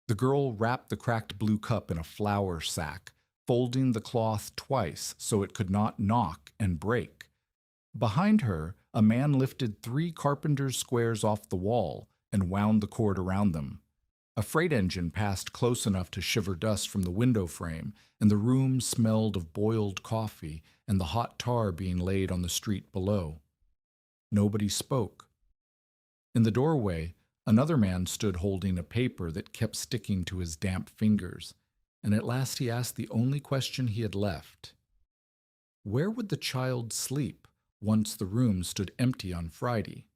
The girl wrapped the cracked blue cup in a flour sack, folding the cloth twice so it could not knock and break. Behind her, a man lifted 3 carpenter's squares off the wall and wound the cord around them. A freight engine passed close enough to shiver dust from the window frame, and the room smelled of boiled coffee and the hot tar being laid on the street below. Nobody spoke. In the doorway, another man stood holding a paper that kept sticking to his damp fingers, and at last he asked the only question he had left. Where would the child sleep once the room stood empty on Friday?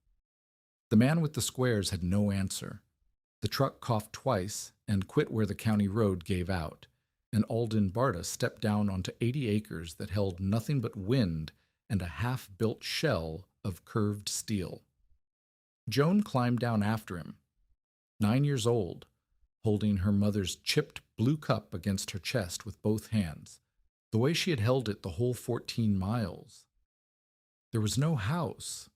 The man with the squares had no answer. The truck coughed twice and quit where the county road gave out, and Alden Barta stepped down onto 80 acres that held nothing but wind and a half-built shell of curved steel. Joan climbed down after him, 9 years old, holding her mother's chipped blue cup against her chest with both hands, the way she had held it the whole 14 miles. There was no house.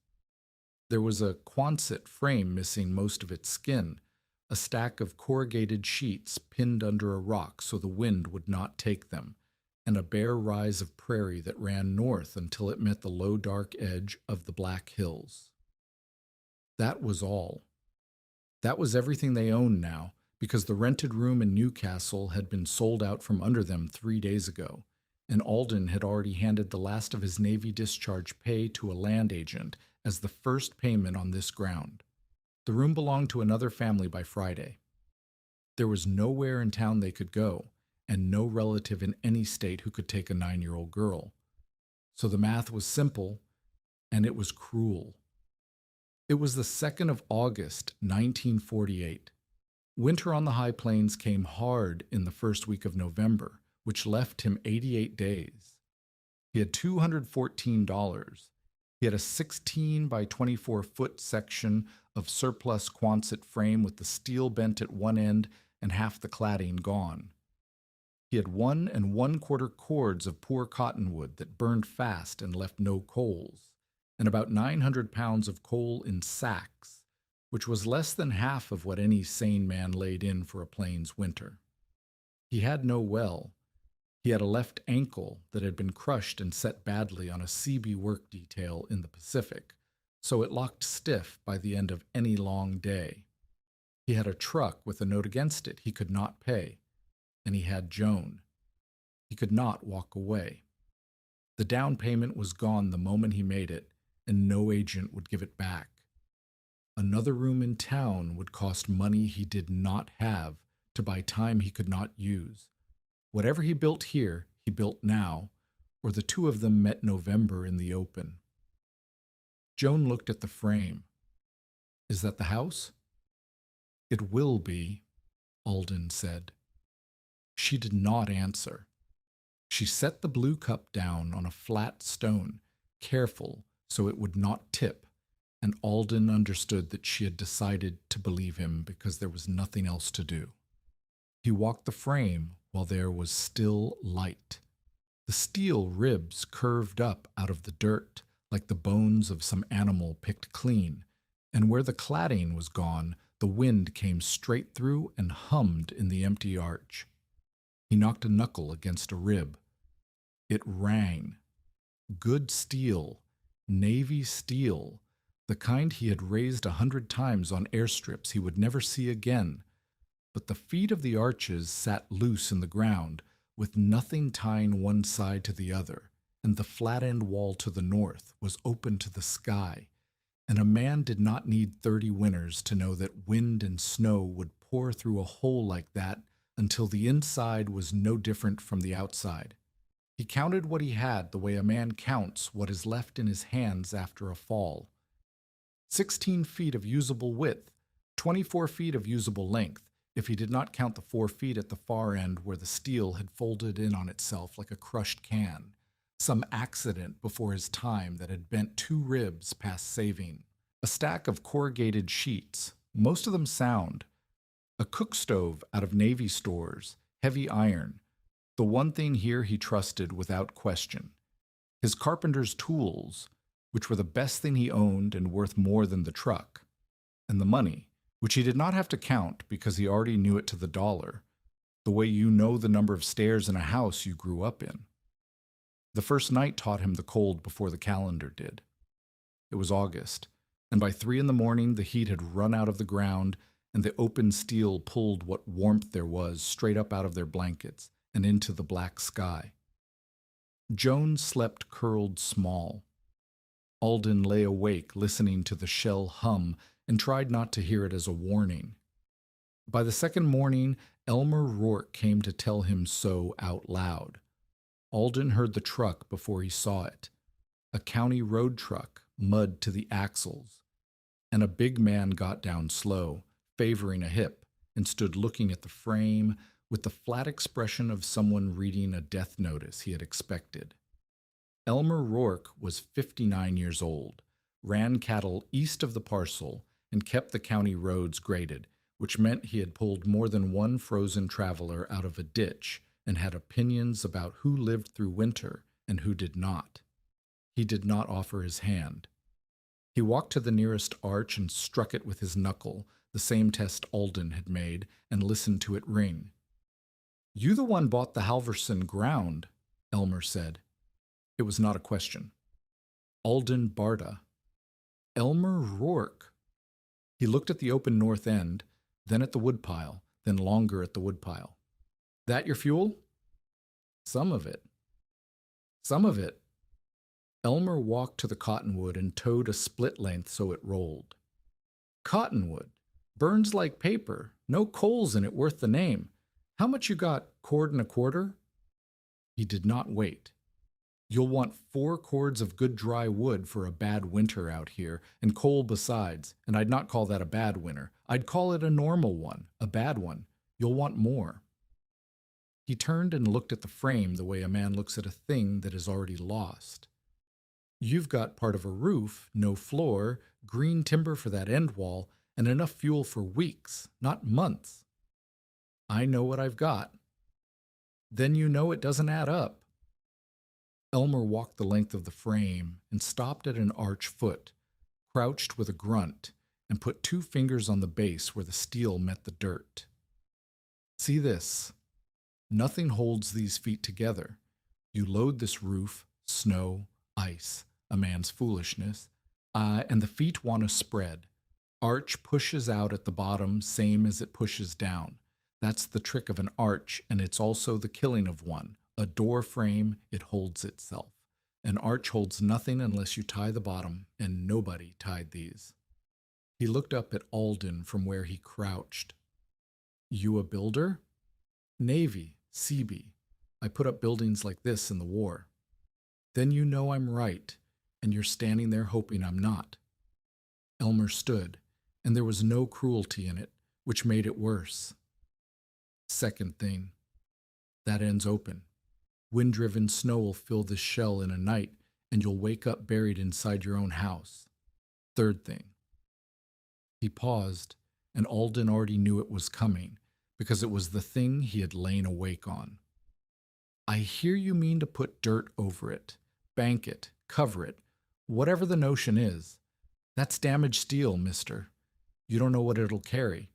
There was a Quonset frame missing most of its skin, a stack of corrugated sheets pinned under a rock so the wind would not take them, and a bare rise of prairie that ran north until it met the low dark edge of the Black Hills. That was all. That was everything they owned now, because the rented room in Newcastle had been sold out from under them 3 days ago, and Alden had already handed the last of his Navy discharge pay to a land agent as the first payment on this ground. The room belonged to another family by Friday. There was nowhere in town they could go, and no relative in any state who could take a 9-year-old girl. So the math was simple, and it was cruel. It was the 2nd of August, 1948. Winter on the high plains came hard in the first week of November, which left him 88 days. He had $214. He had a 16 by 24 foot section of surplus Quonset frame with the steel bent at one end and half the cladding gone. He had 1 1/4 cords of poor cottonwood that burned fast and left no coals, and about 900 pounds of coal in sacks, which was less than half of what any sane man laid in for a plains winter. He had no well. He had a left ankle that had been crushed and set badly on a CB work detail in the Pacific, so it locked stiff by the end of any long day. He had a truck with a note against it he could not pay, and he had Joan. He could not walk away. The down payment was gone the moment he made it, and no agent would give it back. Another room in town would cost money he did not have to buy time he could not use. Whatever he built here, he built now, or the two of them met November in the open. Joan looked at the frame. Is that the house? It will be, Alden said. She did not answer. She set the blue cup down on a flat stone, careful so it would not tip, and Alden understood that she had decided to believe him because there was nothing else to do. He walked the frame while there was still light. The steel ribs curved up out of the dirt like the bones of some animal picked clean, and where the cladding was gone, the wind came straight through and hummed in the empty arch. He knocked a knuckle against a rib. It rang. Good steel, Navy steel, the kind he had raised 100 times on airstrips he would never see again. But the feet of the arches sat loose in the ground, with nothing tying one side to the other, and the flat-end wall to the north was open to the sky, and a man did not need 30 winters to know that wind and snow would pour through a hole like that until the inside was no different from the outside. He counted what he had the way a man counts what is left in his hands after a fall. 16 feet of usable width, 24 feet of usable length, if he did not count the 4 feet at the far end where the steel had folded in on itself like a crushed can, some accident before his time that had bent 2 ribs past saving. A stack of corrugated sheets, most of them sound. A cook stove out of Navy stores, heavy iron, the one thing here he trusted without question. His carpenter's tools, which were the best thing he owned and worth more than the truck. And the money, which he did not have to count because he already knew it to the dollar, the way you know the number of stairs in a house you grew up in. The first night taught him the cold before the calendar did. It was August, and by 3 in the morning the heat had run out of the ground, and the open steel pulled what warmth there was straight up out of their blankets and into the black sky. Joan slept curled small. Alden lay awake listening to the shell hum and tried not to hear it as a warning. By the second morning, Elmer Rourke came to tell him so out loud. Alden heard the truck before he saw it. A county road truck, mud to the axles. And a big man got down slow, favoring a hip, and stood looking at the frame with the flat expression of someone reading a death notice he had expected. Elmer Rourke was 59 years old, ran cattle east of the parcel, and kept the county roads graded, which meant he had pulled more than one frozen traveler out of a ditch and had opinions about who lived through winter and who did not. He did not offer his hand. He walked to the nearest arch and struck it with his knuckle, the same test Alden had made, and listened to it ring. "You the one bought the Halverson ground," Elmer said. It was not a question. Alden Barta. Elmer Rourke. He looked at the open north end, then at the woodpile, then longer at the woodpile. "That your fuel?" "Some of it." "Some of it." Elmer walked to the cottonwood and towed a split length so it rolled. "Cottonwood. Burns like paper. No coals in it worth the name. How much you got, cord and a quarter?" He did not wait. "You'll want 4 cords of good dry wood for a bad winter out here, and coal besides, and I'd not call that a bad winter. I'd call it a normal one, a bad one. You'll want more." He turned and looked at the frame the way a man looks at a thing that is already lost. "You've got part of a roof, no floor, green timber for that end wall, and enough fuel for weeks, not months." "I know what I've got." "Then you know it doesn't add up." Elmer walked the length of the frame and stopped at an arch foot, crouched with a grunt, and put 2 fingers on the base where the steel met the dirt. "See this. Nothing holds these feet together. You load this roof, snow, ice, a man's foolishness, and the feet want to spread. Arch pushes out at the bottom same as it pushes down. That's the trick of an arch, and it's also the killing of one. A door frame, it holds itself. An arch holds nothing unless you tie the bottom, and nobody tied these." He looked up at Alden from where he crouched. "You a builder?" "Navy, Seabee. I put up buildings like this in the war." "Then you know I'm right, and you're standing there hoping I'm not." Elmer stood, and there was no cruelty in it, which made it worse. "Second thing, that end's open. Wind-driven snow will fill this shell in a night, and you'll wake up buried inside your own house. Third thing." He paused, and Alden already knew it was coming, because it was the thing he had lain awake on. "I hear you mean to put dirt over it, bank it, cover it, whatever the notion is. That's damaged steel, mister. You don't know what it'll carry.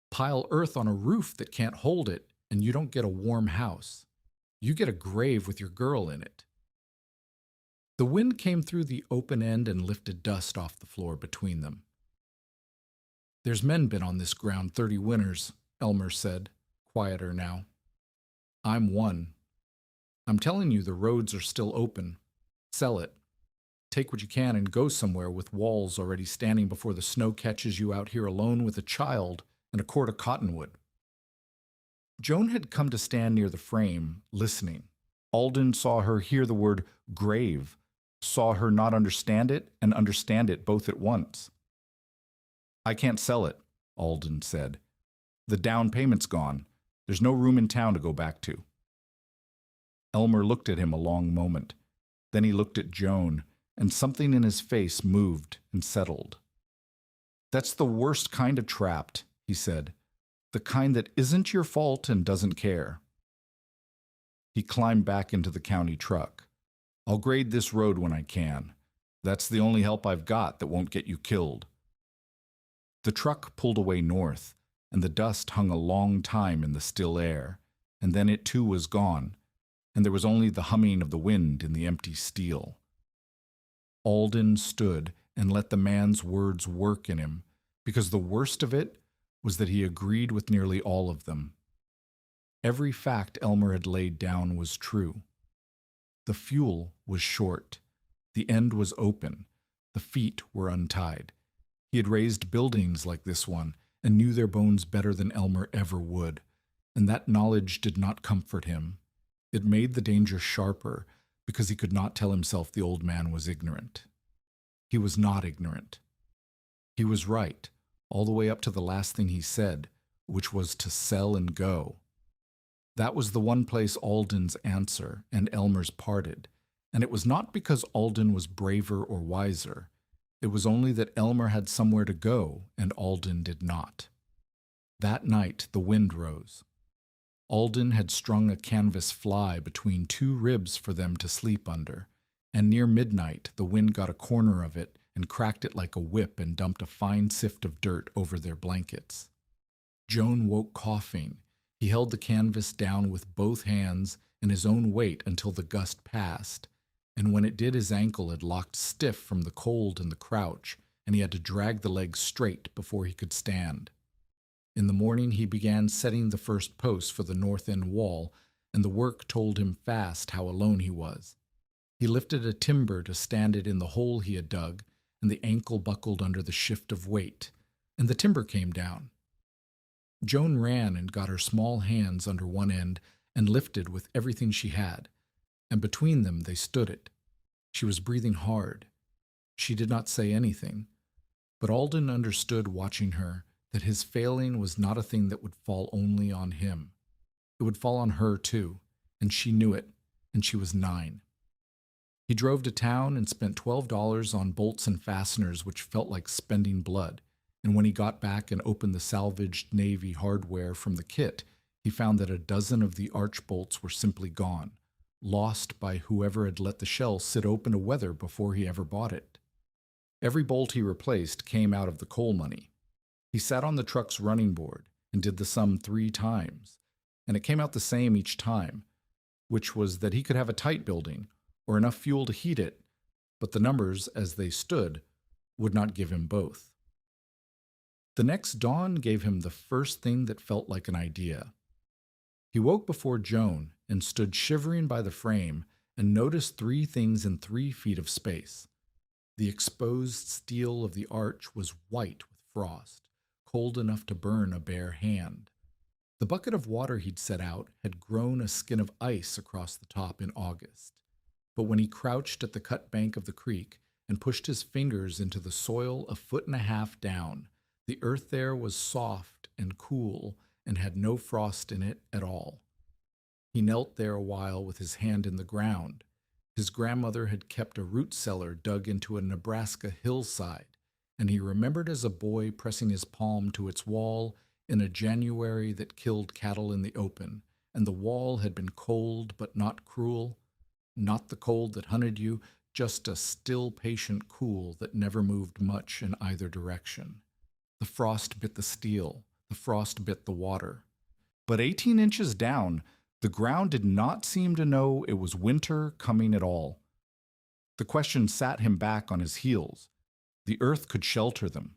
Pile earth on a roof that can't hold it, and you don't get a warm house. You get a grave with your girl in it." The wind came through the open end and lifted dust off the floor between them. "There's men been on this ground 30 winters," Elmer said, quieter now. "I'm one. I'm telling you the roads are still open. Sell it. Take what you can and go somewhere with walls already standing before the snow catches you out here alone with a child and a cord of cottonwood." Joan had come to stand near the frame, listening. Alden saw her hear the word grave, saw her not understand it and understand it both at once. "I can't sell it," Alden said. "The down payment's gone. There's no room in town to go back to." Elmer looked at him a long moment. Then he looked at Joan, and something in his face moved and settled. "That's the worst kind of trapped," he said. "The kind that isn't your fault and doesn't care." He climbed back into the county truck. "I'll grade this road when I can. That's the only help I've got that won't get you killed." The truck pulled away north, and the dust hung a long time in the still air, and then it too was gone, and there was only the humming of the wind in the empty steel. Alden stood and let the man's words work in him, because the worst of it was that he agreed with nearly all of them. Every fact Elmer had laid down was true. The fuel was short. The end was open. The feet were untied. He had raised buildings like this one and knew their bones better than Elmer ever would, and that knowledge did not comfort him. It made the danger sharper because he could not tell himself the old man was ignorant. He was not ignorant. He was right, all the way up to the last thing he said, which was to sell and go. That was the one place Alden's answer and Elmer's parted, and it was not because Alden was braver or wiser. It was only that Elmer had somewhere to go and Alden did not. That night the wind rose. Alden had strung a canvas fly between two ribs for them to sleep under, and near midnight the wind got a corner of it and cracked it like a whip and dumped a fine sift of dirt over their blankets. Joan woke coughing. He held the canvas down with both hands and his own weight until the gust passed, and when it did his ankle had locked stiff from the cold and the crouch, and he had to drag the legs straight before he could stand. In the morning he began setting the first post for the north end wall, and the work told him fast how alone he was. He lifted a timber to stand it in the hole he had dug, and the ankle buckled under the shift of weight, and the timber came down. Joan ran and got her small hands under one end and lifted with everything she had, and between them they stood it. She was breathing hard. She did not say anything, but Alden understood watching her that his failing was not a thing that would fall only on him. It would fall on her too, and she knew it, and she was 9. He drove to town and spent $12 on bolts and fasteners, which felt like spending blood, and when he got back and opened the salvaged Navy hardware from the kit, he found that a dozen of the arch bolts were simply gone, lost by whoever had let the shell sit open to weather before he ever bought it. Every bolt he replaced came out of the coal money. He sat on the truck's running board and did the sum 3 times, and it came out the same each time, which was that he could have a tight building or enough fuel to heat it, but the numbers, as they stood, would not give him both. The next dawn gave him the first thing that felt like an idea. He woke before Joan and stood shivering by the frame and noticed 3 things in 3 feet of space. The exposed steel of the arch was white with frost, cold enough to burn a bare hand. The bucket of water he'd set out had grown a skin of ice across the top in August, but when he crouched at the cut bank of the creek and pushed his fingers into the soil 1.5 feet down, the earth there was soft and cool and had no frost in it at all. He knelt there a while with his hand in the ground. His grandmother had kept a root cellar dug into a Nebraska hillside, and he remembered as a boy pressing his palm to its wall in a January that killed cattle in the open, and the wall had been cold but not cruel, not the cold that hunted you, just a still patient cool that never moved much in either direction. The frost bit the steel, the frost bit the water. But 18 inches down, the ground did not seem to know it was winter coming at all. The question sat him back on his heels. The earth could shelter them.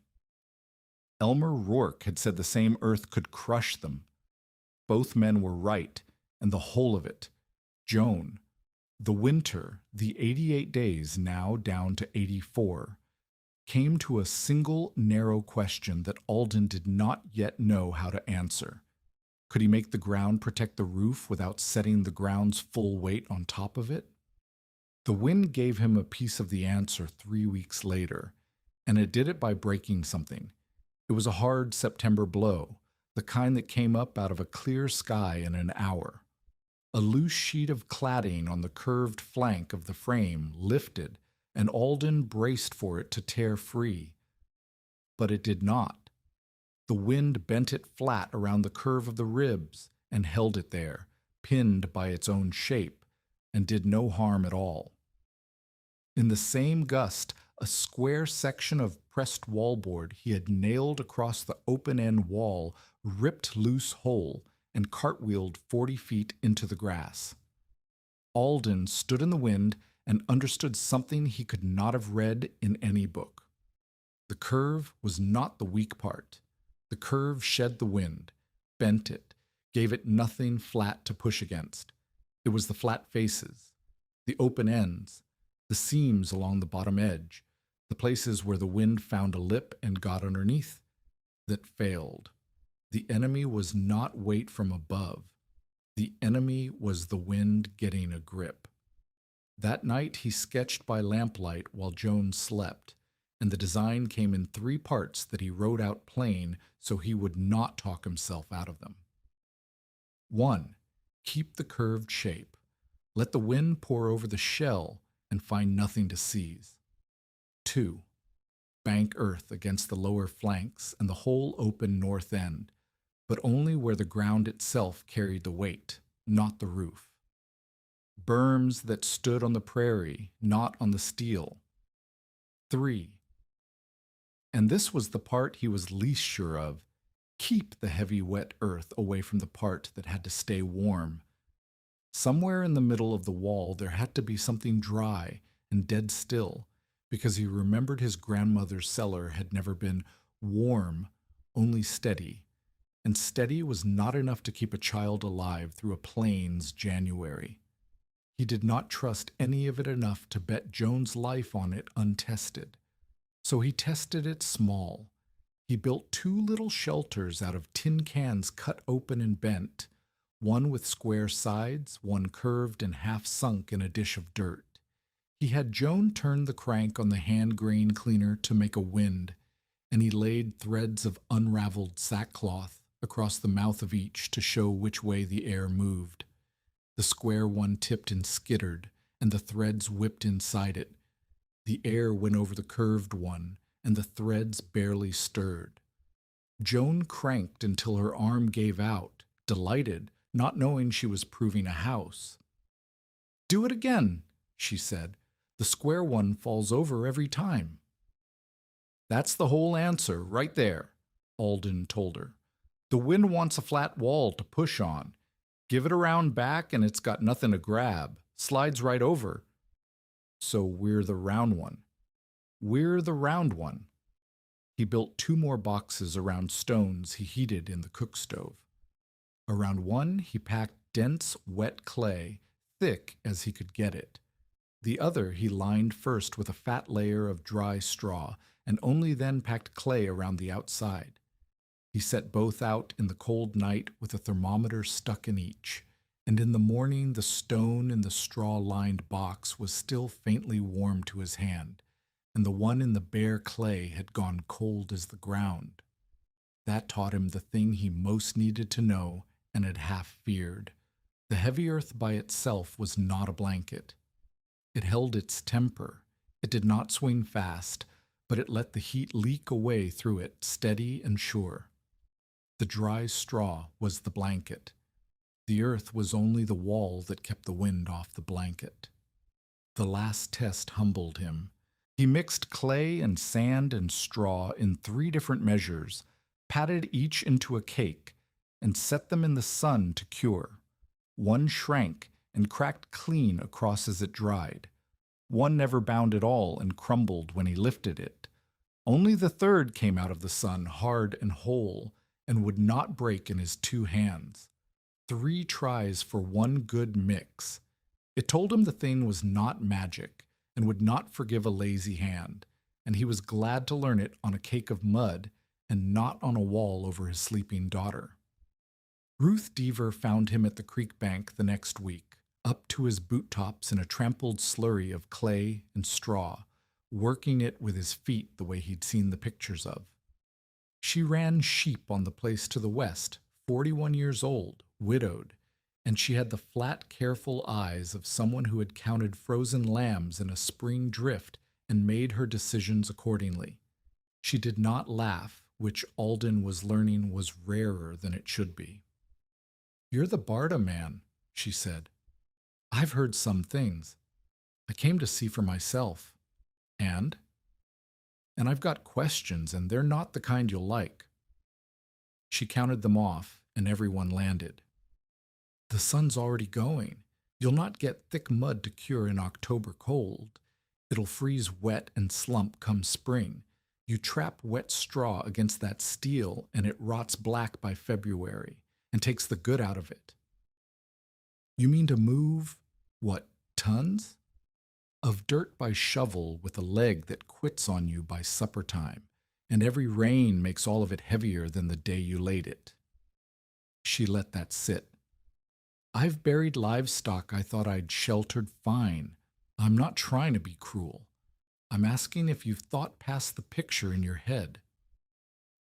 Elmer Rourke had said the same earth could crush them. Both men were right, and the whole of it. Joan, the winter, the 88 days now down to 84, came to a single narrow question that Alden did not yet know how to answer. Could he make the ground protect the roof without setting the ground's full weight on top of it? The wind gave him a piece of the answer 3 weeks later, and it did it by breaking something. It was a hard September blow, the kind that came up out of a clear sky in an hour. A loose sheet of cladding on the curved flank of the frame lifted, and Alden braced for it to tear free. But it did not. The wind bent it flat around the curve of the ribs and held it there, pinned by its own shape, and did no harm at all. In the same gust, a square section of pressed wallboard he had nailed across the open-end wall ripped loose whole and cartwheeled 40 feet into the grass. Alden stood in the wind and understood something he could not have read in any book. The curve was not the weak part. The curve shed the wind, bent it, gave it nothing flat to push against. It was the flat faces, the open ends, the seams along the bottom edge, the places where the wind found a lip and got underneath, that failed. The enemy was not weight from above. The enemy was the wind getting a grip. That night he sketched by lamplight while Joan slept, and the design came in 3 parts that he wrote out plain so he would not talk himself out of them. 1. Keep the curved shape. Let the wind pour over the shell and find nothing to seize. 2. Bank earth against the lower flanks and the whole open north end, but only where the ground itself carried the weight, not the roof. Berms that stood on the prairie, not on the steel. 3. And this was the part he was least sure of. Keep the heavy wet earth away from the part that had to stay warm. Somewhere in the middle of the wall there had to be something dry and dead still, because he remembered his grandmother's cellar had never been warm, only steady, and steady was not enough to keep a child alive through a plains January. He did not trust any of it enough to bet Joan's life on it untested. So he tested it small. He built 2 little shelters out of tin cans cut open and bent, one with square sides, one curved and half sunk in a dish of dirt. He had Joan turn the crank on the hand grain cleaner to make a wind, and he laid threads of unraveled sackcloth across the mouth of each to show which way the air moved. The square one tipped and skittered, and the threads whipped inside it. The air went over the curved one, and the threads barely stirred. Joan cranked until her arm gave out, delighted, not knowing she was proving a house. "Do it again," she said. "The square one falls over every time." "That's the whole answer, right there," Alden told her. "The wind wants a flat wall to push on. Give it a round back and it's got nothing to grab. Slides right over. So we're the round one. We're the round one." He built 2 more boxes around stones he heated in the cook stove. Around one he packed dense, wet clay, thick as he could get it. The other he lined first with a fat layer of dry straw, and only then packed clay around the outside. He set both out in the cold night with a thermometer stuck in each, and in the morning the stone in the straw-lined box was still faintly warm to his hand, and the one in the bare clay had gone cold as the ground. That taught him the thing he most needed to know and had half feared. The heavy earth by itself was not a blanket. It held its temper. It did not swing fast, but it let the heat leak away through it, steady and sure. The dry straw was the blanket. The earth was only the wall that kept the wind off the blanket. The last test humbled him. He mixed clay and sand and straw in 3 different measures, patted each into a cake, and set them in the sun to cure. One shrank and cracked clean across as it dried. One never bound at all and crumbled when he lifted it. Only the third came out of the sun hard and whole, and would not break in his 2 hands. 3 tries for one good mix. It told him the thing was not magic, and would not forgive a lazy hand, and he was glad to learn it on a cake of mud, and not on a wall over his sleeping daughter. Ruth Deaver found him at the creek bank the next week, up to his boot tops in a trampled slurry of clay and straw, working it with his feet the way he'd seen the pictures of. She ran sheep on the place to the west, 41 years old, widowed, and she had the flat, careful eyes of someone who had counted frozen lambs in a spring drift and made her decisions accordingly. She did not laugh, which Alden was learning was rarer than it should be. "You're the Barta man," she said. "I've heard some things. I came to see for myself." "And?" and I've got questions, and they're not the kind you'll like." She counted them off, and everyone landed. "The sun's already going. You'll not get thick mud to cure in October cold. It'll freeze wet and slump come spring. You trap wet straw against that steel, and it rots black by February and takes the good out of it." "You mean to move, what, tons?" "Of dirt by shovel with a leg that quits on you by supper time, and every rain makes all of it heavier than the day you laid it." She let that sit. "I've buried livestock I thought I'd sheltered fine. I'm not trying to be cruel. I'm asking if you've thought past the picture in your head."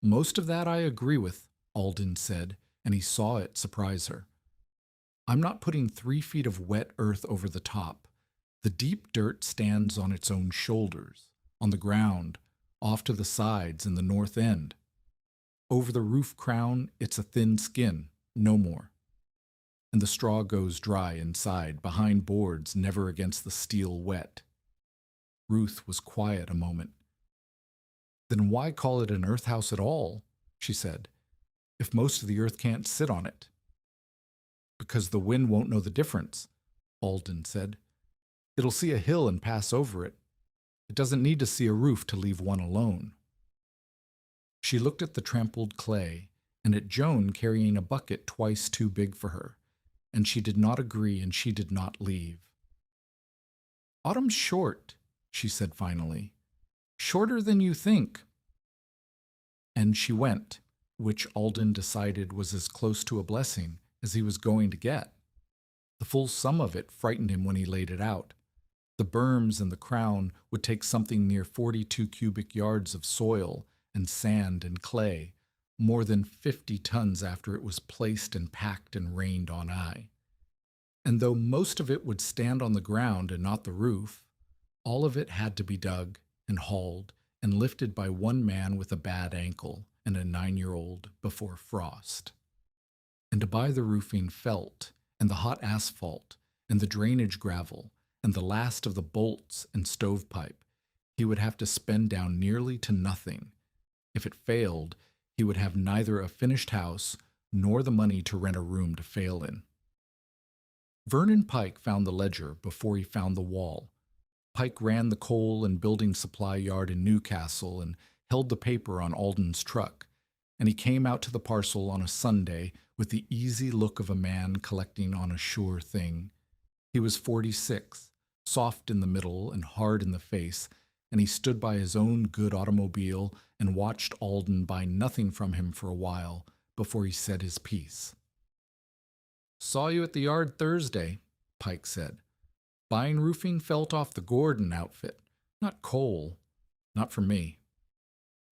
"Most of that I agree with," Alden said, and he saw it surprise her. "I'm not putting 3 feet of wet earth over the top. The deep dirt stands on its own shoulders, on the ground, off to the sides in the north end. Over the roof crown, it's a thin skin, no more. And the straw goes dry inside, behind boards, never against the steel wet." Ruth was quiet a moment. "Then why call it an earth house at all," she said, "if most of the earth can't sit on it?" "Because the wind won't know the difference," Alden said. "It'll see a hill and pass over it. It doesn't need to see a roof to leave one alone." She looked at the trampled clay, and at Joan carrying a bucket twice too big for her, and she did not agree, and she did not leave. "Autumn's short," she said finally. "Shorter than you think." And she went, which Alden decided was as close to a blessing as he was going to get. The full sum of it frightened him when he laid it out. The berms and the crown would take something near 42 cubic yards of soil and sand and clay, more than 50 tons after it was placed and packed and rained on eye. And though most of it would stand on the ground and not the roof, all of it had to be dug and hauled and lifted by one man with a bad ankle and a 9-year-old before frost. And to buy the roofing felt, and the hot asphalt, and the drainage gravel, and the last of the bolts and stovepipe, he would have to spend down nearly to nothing. If it failed, he would have neither a finished house nor the money to rent a room to fail in. Vernon Pike found the ledger before he found the wall. Pike ran the coal and building supply yard in Newcastle and held the paper on Alden's truck, and he came out to the parcel on a Sunday with the easy look of a man collecting on a sure thing. He was 46, soft in the middle and hard in the face, and he stood by his own good automobile and watched Alden buy nothing from him for a while before he said his piece. "Saw you at the yard Thursday," Pike said. "Buying roofing felt off the Gordon outfit, not coal. Not for me."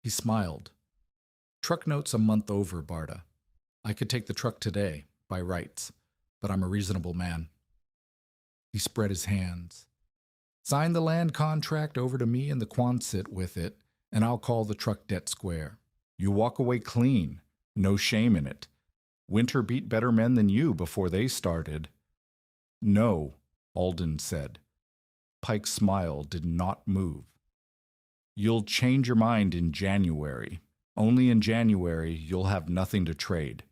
He smiled. "Truck note's a month over, Barta. I could take the truck today, by rights, but I'm a reasonable man." He spread his hands. "Sign the land contract over to me and the Quonset with it, and I'll call the truck debt square. You walk away clean, no shame in it. Winter beat better men than you before they started." "No," Alden said. Pike's smile did not move. "You'll change your mind in January. Only in January you'll have nothing to trade."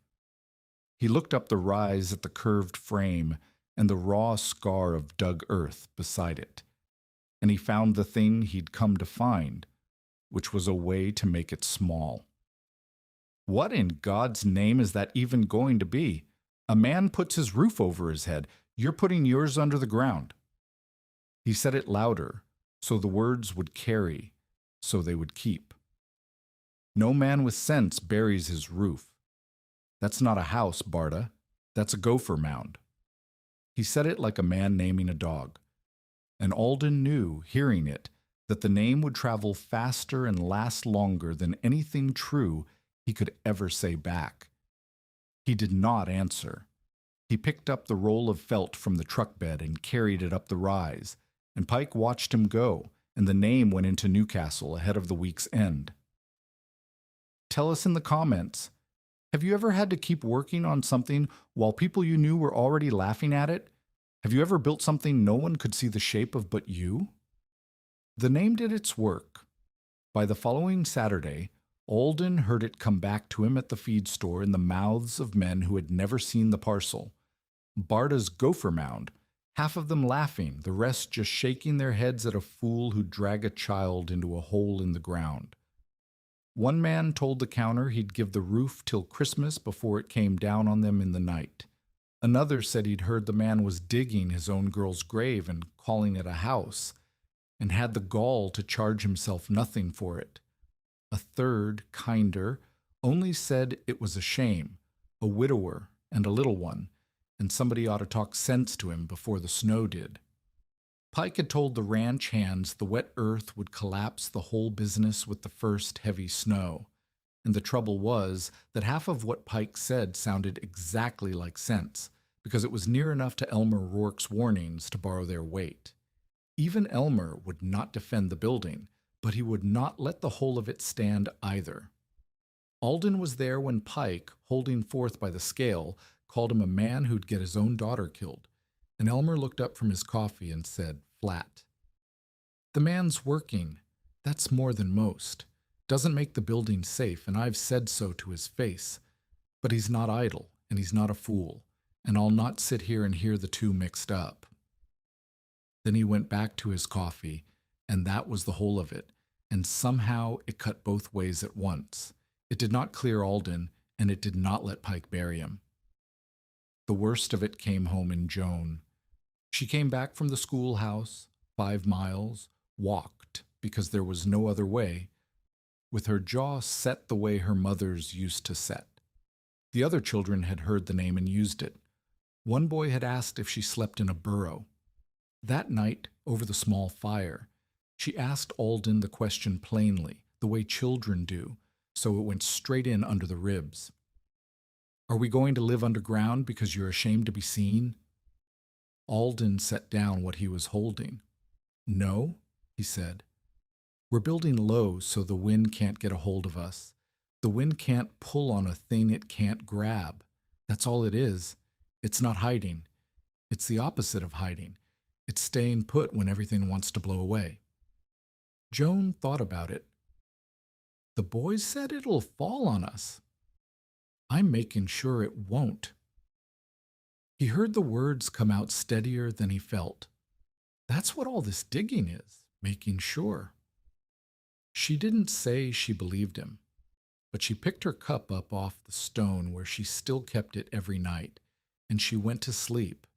He looked up the rise at the curved frame and the raw scar of dug earth beside it, and he found the thing he'd come to find, which was a way to make it small. "What in God's name is that even going to be? A man puts his roof over his head. You're putting yours under the ground." He said it louder, so the words would carry, so they would keep. "No man with sense buries his roof. That's not a house, Barta. That's a gopher mound." He said it like a man naming a dog. And Alden knew, hearing it, that the name would travel faster and last longer than anything true he could ever say back. He did not answer. He picked up the roll of felt from the truck bed and carried it up the rise, and Pike watched him go, and the name went into Newcastle ahead of the week's end. Tell us in the comments, have you ever had to keep working on something while people you knew were already laughing at it? Have you ever built something no one could see the shape of but you? The name did its work. By the following Saturday, Alden heard it come back to him at the feed store in the mouths of men who had never seen the parcel. Barta's gopher mound, half of them laughing, the rest just shaking their heads at a fool who'd drag a child into a hole in the ground. One man told the counter he'd give the roof till Christmas before it came down on them in the night. Another said he'd heard the man was digging his own girl's grave and calling it a house, and had the gall to charge himself nothing for it. A third, kinder, only said it was a shame, a widower and a little one, and somebody ought to talk sense to him before the snow did. Pike had told the ranch hands the wet earth would collapse the whole business with the first heavy snow, and the trouble was that half of what Pike said sounded exactly like sense, because it was near enough to Elmer Rourke's warnings to borrow their weight. Even Elmer would not defend the building, but he would not let the whole of it stand either. Alden was there when Pike, holding forth by the scale, called him a man who'd get his own daughter killed, and Elmer looked up from his coffee and said, flat, "The man's working. That's more than most. Doesn't make the building safe, and I've said so to his face. But he's not idle, and he's not a fool, and I'll not sit here and hear the two mixed up." Then he went back to his coffee, and that was the whole of it, and somehow it cut both ways at once. It did not clear Alden, and it did not let Pike bury him. The worst of it came home in Joan. She came back from the schoolhouse, 5 miles, walked, because there was no other way, with her jaw set the way her mother's used to set. The other children had heard the name and used it. One boy had asked if she slept in a burrow. That night, over the small fire, she asked Alden the question plainly, the way children do, so it went straight in under the ribs. "Are we going to live underground because you're ashamed to be seen?" Alden set down what he was holding. "No," he said. "We're building low so the wind can't get a hold of us. The wind can't pull on a thing it can't grab. That's all it is. It's not hiding. It's the opposite of hiding. It's staying put when everything wants to blow away." Joan thought about it. "The boys said it'll fall on us. I'm making sure it won't." He heard the words come out steadier than he felt. That's what all this digging is, making sure. She didn't say she believed him, but she picked her cup up off the stone where she still kept it every night, and she went to sleep,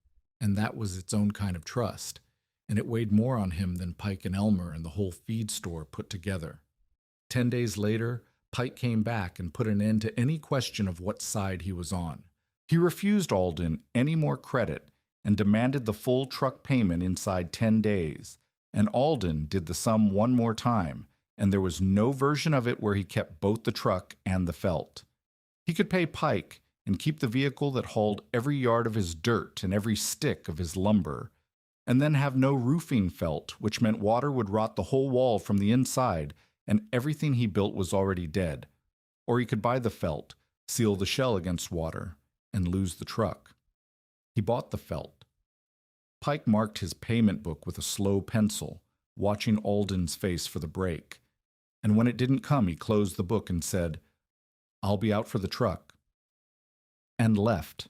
and that was its own kind of trust, and it weighed more on him than Pike and Elmer and the whole feed store put together. 10 days later, Pike came back and put an end to any question of what side he was on. He refused Alden any more credit and demanded the full truck payment inside 10 days, and Alden did the sum one more time, and there was no version of it where he kept both the truck and the felt. He could pay Pike and keep the vehicle that hauled every yard of his dirt and every stick of his lumber, and then have no roofing felt, which meant water would rot the whole wall from the inside, and everything he built was already dead. Or he could buy the felt, seal the shell against water, and lose the truck. He bought the felt. Pike marked his payment book with a slow pencil, watching Alden's face for the break. And when it didn't come, he closed the book and said, "I'll be out for the truck," and left.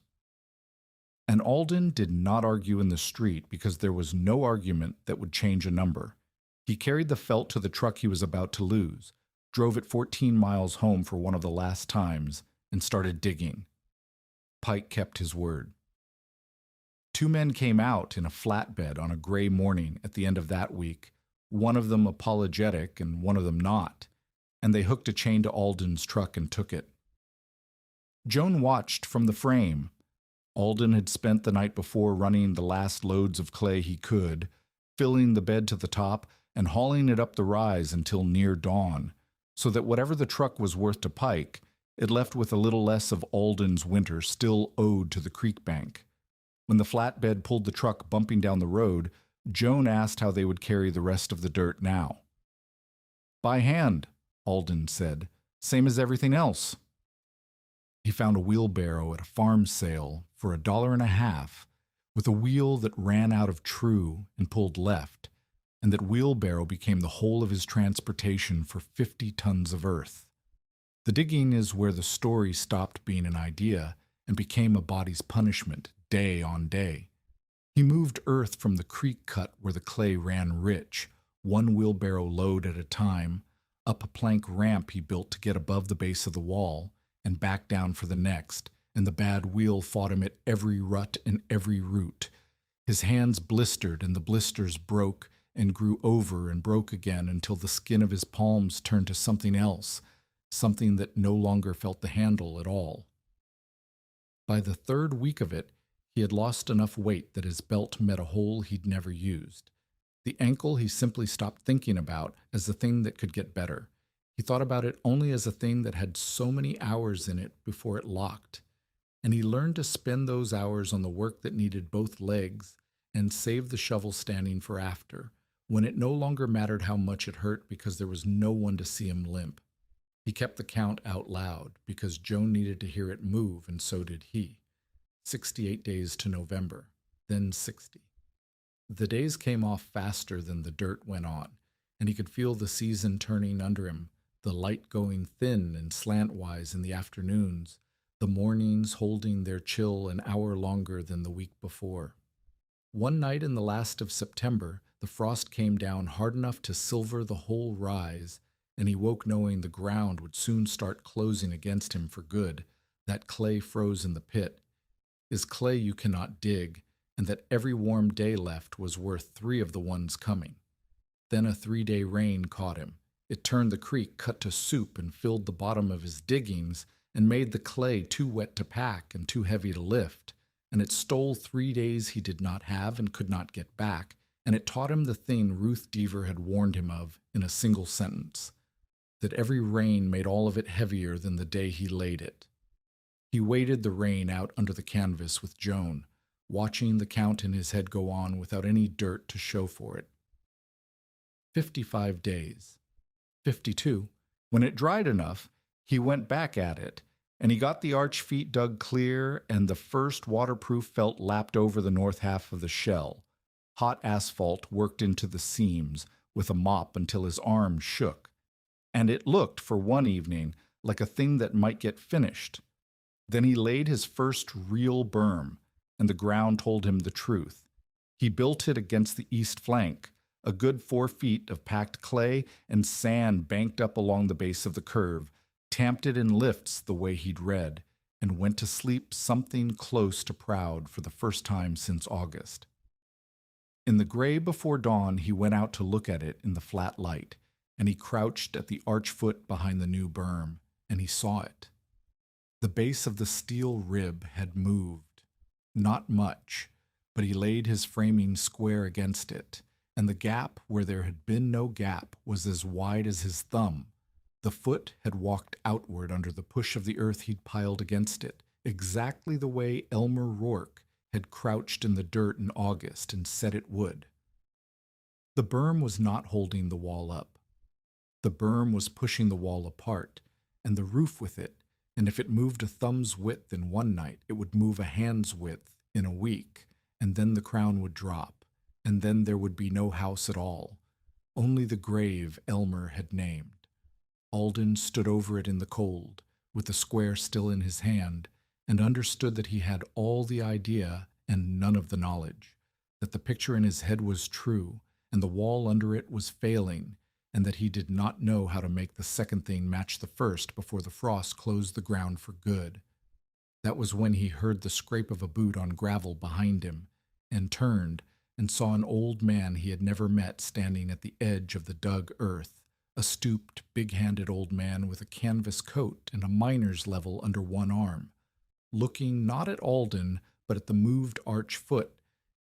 And Alden did not argue in the street because there was no argument that would change a number. He carried the felt to the truck he was about to lose, drove it 14 miles home for one of the last times, and started digging. Pike kept his word. 2 men came out in a flatbed on a gray morning at the end of that week, one of them apologetic and one of them not, and they hooked a chain to Alden's truck and took it. Joan watched from the frame. Alden had spent the night before running the last loads of clay he could, filling the bed to the top and hauling it up the rise until near dawn, so that whatever the truck was worth to Pike, it left with a little less of Alden's winter still owed to the creek bank. When the flatbed pulled the truck bumping down the road, Joan asked how they would carry the rest of the dirt now. "By hand," Alden said, "same as everything else." He found a wheelbarrow at a farm sale for $1.50, with a wheel that ran out of true and pulled left, and that wheelbarrow became the whole of his transportation for 50 tons of earth. The digging is where the story stopped being an idea and became a body's punishment, day on day. He moved earth from the creek cut where the clay ran rich, one wheelbarrow load at a time, up a plank ramp he built to get above the base of the wall, and back down for the next, and the bad wheel fought him at every rut and every root. His hands blistered, and the blisters broke and grew over and broke again until the skin of his palms turned to something else, something that no longer felt the handle at all. By the third week of it, he had lost enough weight that his belt met a hole he'd never used. The ankle he simply stopped thinking about as the thing that could get better. He thought about it only as a thing that had so many hours in it before it locked. And he learned to spend those hours on the work that needed both legs and save the shovel standing for after, when it no longer mattered how much it hurt because there was no one to see him limp. He kept the count out loud because Joan needed to hear it move, and so did he. 68 days to November, then 60. The days came off faster than the dirt went on, and he could feel the season turning under him, the light going thin and slantwise in the afternoons, the mornings holding their chill an hour longer than the week before. One night in the last of September, the frost came down hard enough to silver the whole rise, and he woke knowing the ground would soon start closing against him for good. That clay froze in the pit is clay you cannot dig, and that every warm day left was worth 3 of the ones coming. Then a 3-day rain caught him. It turned the creek cut to soup and filled the bottom of his diggings and made the clay too wet to pack and too heavy to lift. And it stole 3 days he did not have and could not get back, and it taught him the thing Ruth Deaver had warned him of in a single sentence, that every rain made all of it heavier than the day he laid it. He waited the rain out under the canvas with Joan, watching the count in his head go on without any dirt to show for it. 55 days. 52. When it dried enough, he went back at it, and he got the arch feet dug clear, and the first waterproof felt lapped over the north half of the shell. Hot asphalt worked into the seams with a mop until his arm shook, and it looked, for one evening, like a thing that might get finished. Then he laid his first real berm, and the ground told him the truth. He built it against the east flank, a good 4 feet of packed clay and sand banked up along the base of the curve, tamped it in lifts the way he'd read, and went to sleep something close to proud for the first time since August. In the gray before dawn, he went out to look at it in the flat light, and he crouched at the arch foot behind the new berm, and he saw it. The base of the steel rib had moved. Not much, but he laid his framing square against it, and the gap where there had been no gap was as wide as his thumb. The foot had walked outward under the push of the earth he'd piled against it, exactly the way Elmer Rourke had crouched in the dirt in August and said it would. The berm was not holding the wall up. The berm was pushing the wall apart, and the roof with it, and if it moved a thumb's width in one night, it would move a hand's width in a week, and then the crown would drop, and then there would be no house at all, only the grave Elmer had named. Alden stood over it in the cold, with the square still in his hand, and understood that he had all the idea and none of the knowledge, that the picture in his head was true, and the wall under it was failing, and that he did not know how to make the second thing match the first before the frost closed the ground for good. That was when he heard the scrape of a boot on gravel behind him, and turned and saw an old man he had never met standing at the edge of the dug earth, a stooped, big-handed old man with a canvas coat and a miner's level under one arm, looking not at Alden, but at the moved arch foot,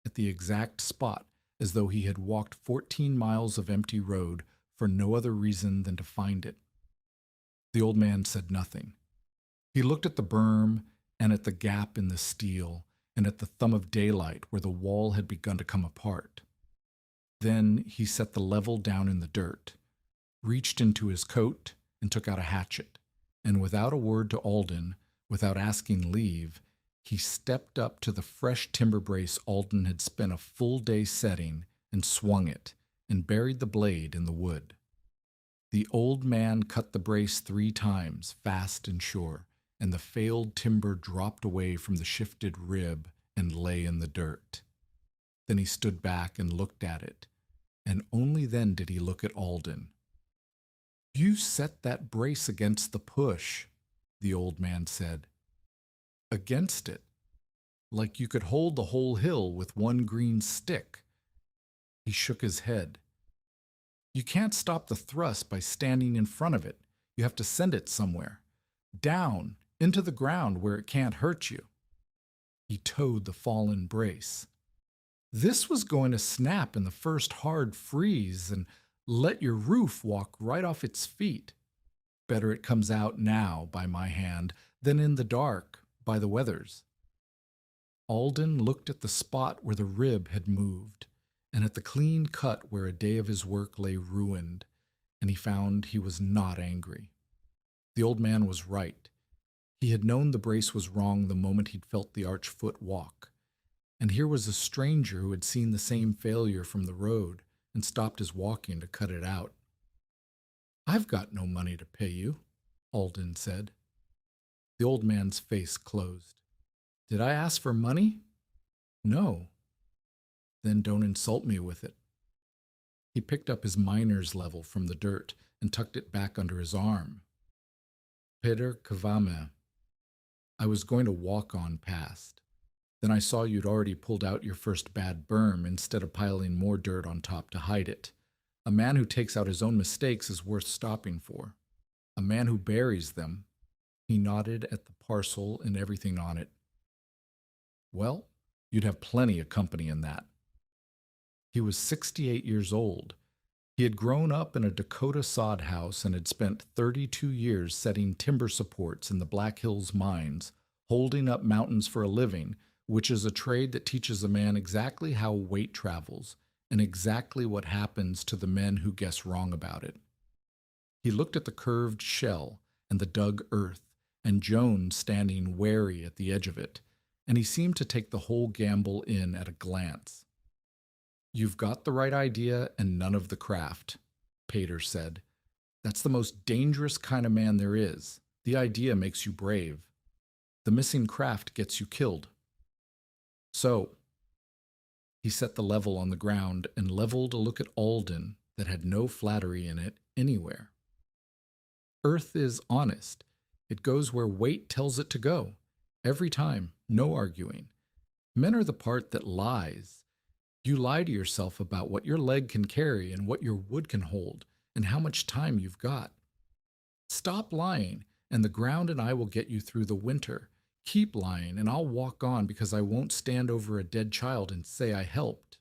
at the exact spot, as though he had walked 14 miles of empty road for no other reason than to find it. The old man said nothing. He looked at the berm and at the gap in the steel and at the thumb of daylight where the wall had begun to come apart. Then he set the level down in the dirt, reached into his coat and took out a hatchet, and without a word to Alden, without asking leave, he stepped up to the fresh timber brace Alden had spent a full day setting and swung it, and buried the blade in the wood. The old man cut the brace 3 times, fast and sure, and the failed timber dropped away from the shifted rib and lay in the dirt. Then he stood back and looked at it, and only then did he look at Alden. "You set that brace against the push," the old man said. "Against it, like you could hold the whole hill with one green stick." He shook his head. "You can't stop the thrust by standing in front of it. You have to send it somewhere. Down, into the ground where it can't hurt you." He towed the fallen brace. "This was going to snap in the first hard freeze and let your roof walk right off its feet. Better it comes out now by my hand than in the dark by the weather's." Alden looked at the spot where the rib had moved, and at the clean cut where a day of his work lay ruined, and he found he was not angry. The old man was right. He had known the brace was wrong the moment he'd felt the arch foot walk, and here was a stranger who had seen the same failure from the road and stopped his walking to cut it out. "I've got no money to pay you," Alden said. The old man's face closed. "Did I ask for money?" "No." "Then don't insult me with it." He picked up his miner's level from the dirt and tucked it back under his arm. "Peter Kvame. I was going to walk on past. Then I saw you'd already pulled out your first bad berm instead of piling more dirt on top to hide it. A man who takes out his own mistakes is worth stopping for. A man who buries them." He nodded at the parcel and everything on it. "Well, you'd have plenty of company in that." He was 68 years old. He had grown up in a Dakota sod house and had spent 32 years setting timber supports in the Black Hills mines, holding up mountains for a living, which is a trade that teaches a man exactly how weight travels and exactly what happens to the men who guess wrong about it. He looked at the curved shell and the dug earth, and Joan standing wary at the edge of it, and he seemed to take the whole gamble in at a glance. "You've got the right idea and none of the craft," Pater said. "That's the most dangerous kind of man there is. The idea makes you brave. The missing craft gets you killed. So," he set the level on the ground and leveled a look at Alden that had no flattery in it anywhere. "Earth is honest. It goes where weight tells it to go. Every time, no arguing. Men are the part that lies. You lie to yourself about what your leg can carry and what your wood can hold and how much time you've got. Stop lying, and the ground and I will get you through the winter. Keep lying, and I'll walk on because I won't stand over a dead child and say I helped."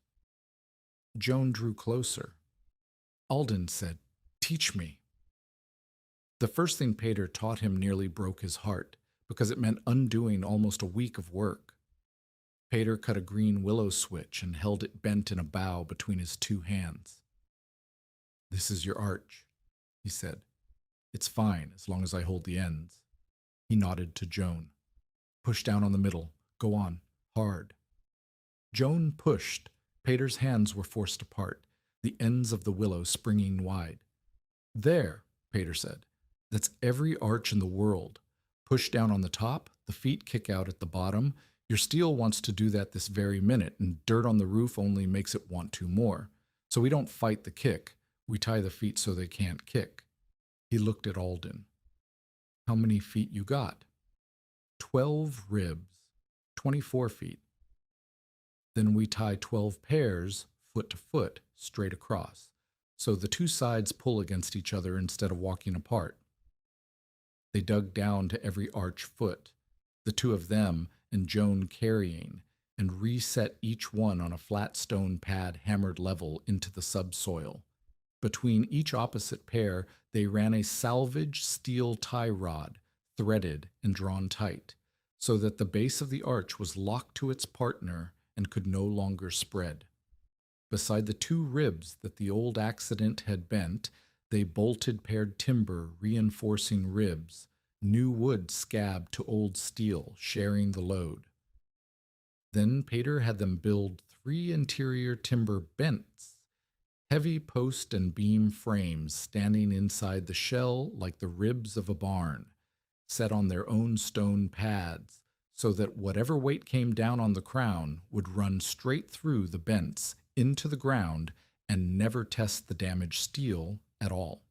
Joan drew closer. Alden said, "Teach me." The first thing Pater taught him nearly broke his heart, because it meant undoing almost a week of work. Pater cut a green willow switch and held it bent in a bow between his 2 hands. "This is your arch," he said. "It's fine as long as I hold the ends." He nodded to Joan. "Push down on the middle. Go on. Hard." Joan pushed. Pater's hands were forced apart, the ends of the willow springing wide. "There," Pater said. "That's every arch in the world. Push down on the top, the feet kick out at the bottom. Your steel wants to do that this very minute, and dirt on the roof only makes it want to more. So we don't fight the kick. We tie the feet so they can't kick." He looked at Alden. "How many feet you got?" 12 ribs, 24 feet. Then we tie 12 pairs, foot to foot, straight across, so the 2 sides pull against each other instead of walking apart. They dug down to every arch foot, the 2 of them and Joan carrying, and reset each one on a flat stone pad hammered level into the subsoil. Between each opposite pair, they ran a salvage steel tie rod, threaded and drawn tight, so that the base of the arch was locked to its partner and could no longer spread. Beside the 2 ribs that the old accident had bent, they bolted paired timber reinforcing ribs, new wood scabbed to old steel, sharing the load. Then Pater had them build 3 interior timber bents, heavy post and beam frames standing inside the shell like the ribs of a barn, set on their own stone pads, so that whatever weight came down on the crown would run straight through the bents into the ground and never test the damaged steel at all.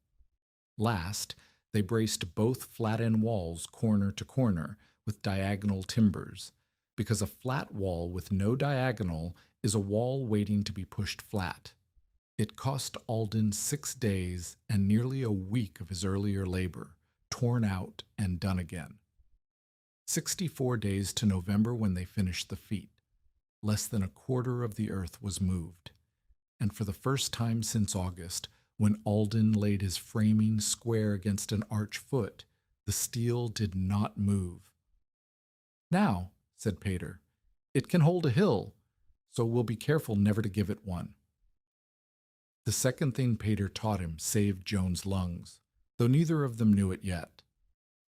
Last, they braced both flat-end walls corner to corner with diagonal timbers, because a flat wall with no diagonal is a wall waiting to be pushed flat. It cost Alden 6 days and nearly a week of his earlier labor, torn out and done again. 64 days to November when they finished the feat. Less than a quarter of the earth was moved. And for the first time since August, when Alden laid his framing square against an arch foot, the steel did not move. "Now," said Pater, "it can hold a hill, so we'll be careful never to give it one." The second thing Pater taught him saved Joan's lungs, though neither of them knew it yet.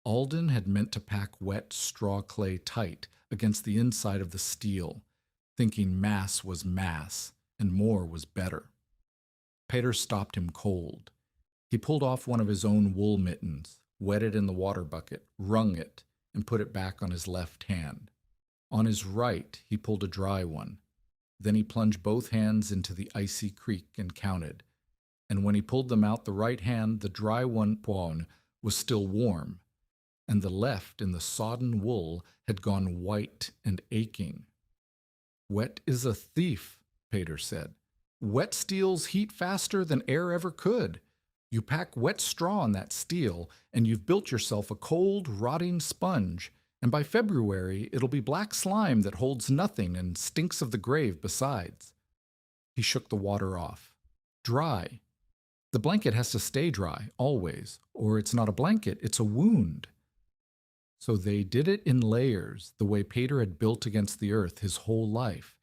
Alden had meant to pack wet straw clay tight against the inside of the steel, thinking mass was mass and more was better. Pater stopped him cold. He pulled off one of his own wool mittens, wet it in the water bucket, wrung it, and put it back on his left hand. On his right, he pulled a dry one. Then he plunged both hands into the icy creek and counted. And when he pulled them out the right hand, the dry one was still warm, and the left in the sodden wool had gone white and aching. "Wet is a thief," Pater said. "Wet steals heat faster than air ever could. You pack wet straw on that steel, and you've built yourself a cold, rotting sponge, and by February it'll be black slime that holds nothing and stinks of the grave besides." He shook the water off. "Dry. The blanket has to stay dry, always, or it's not a blanket, it's a wound." So they did it in layers, the way Pater had built against the earth his whole life.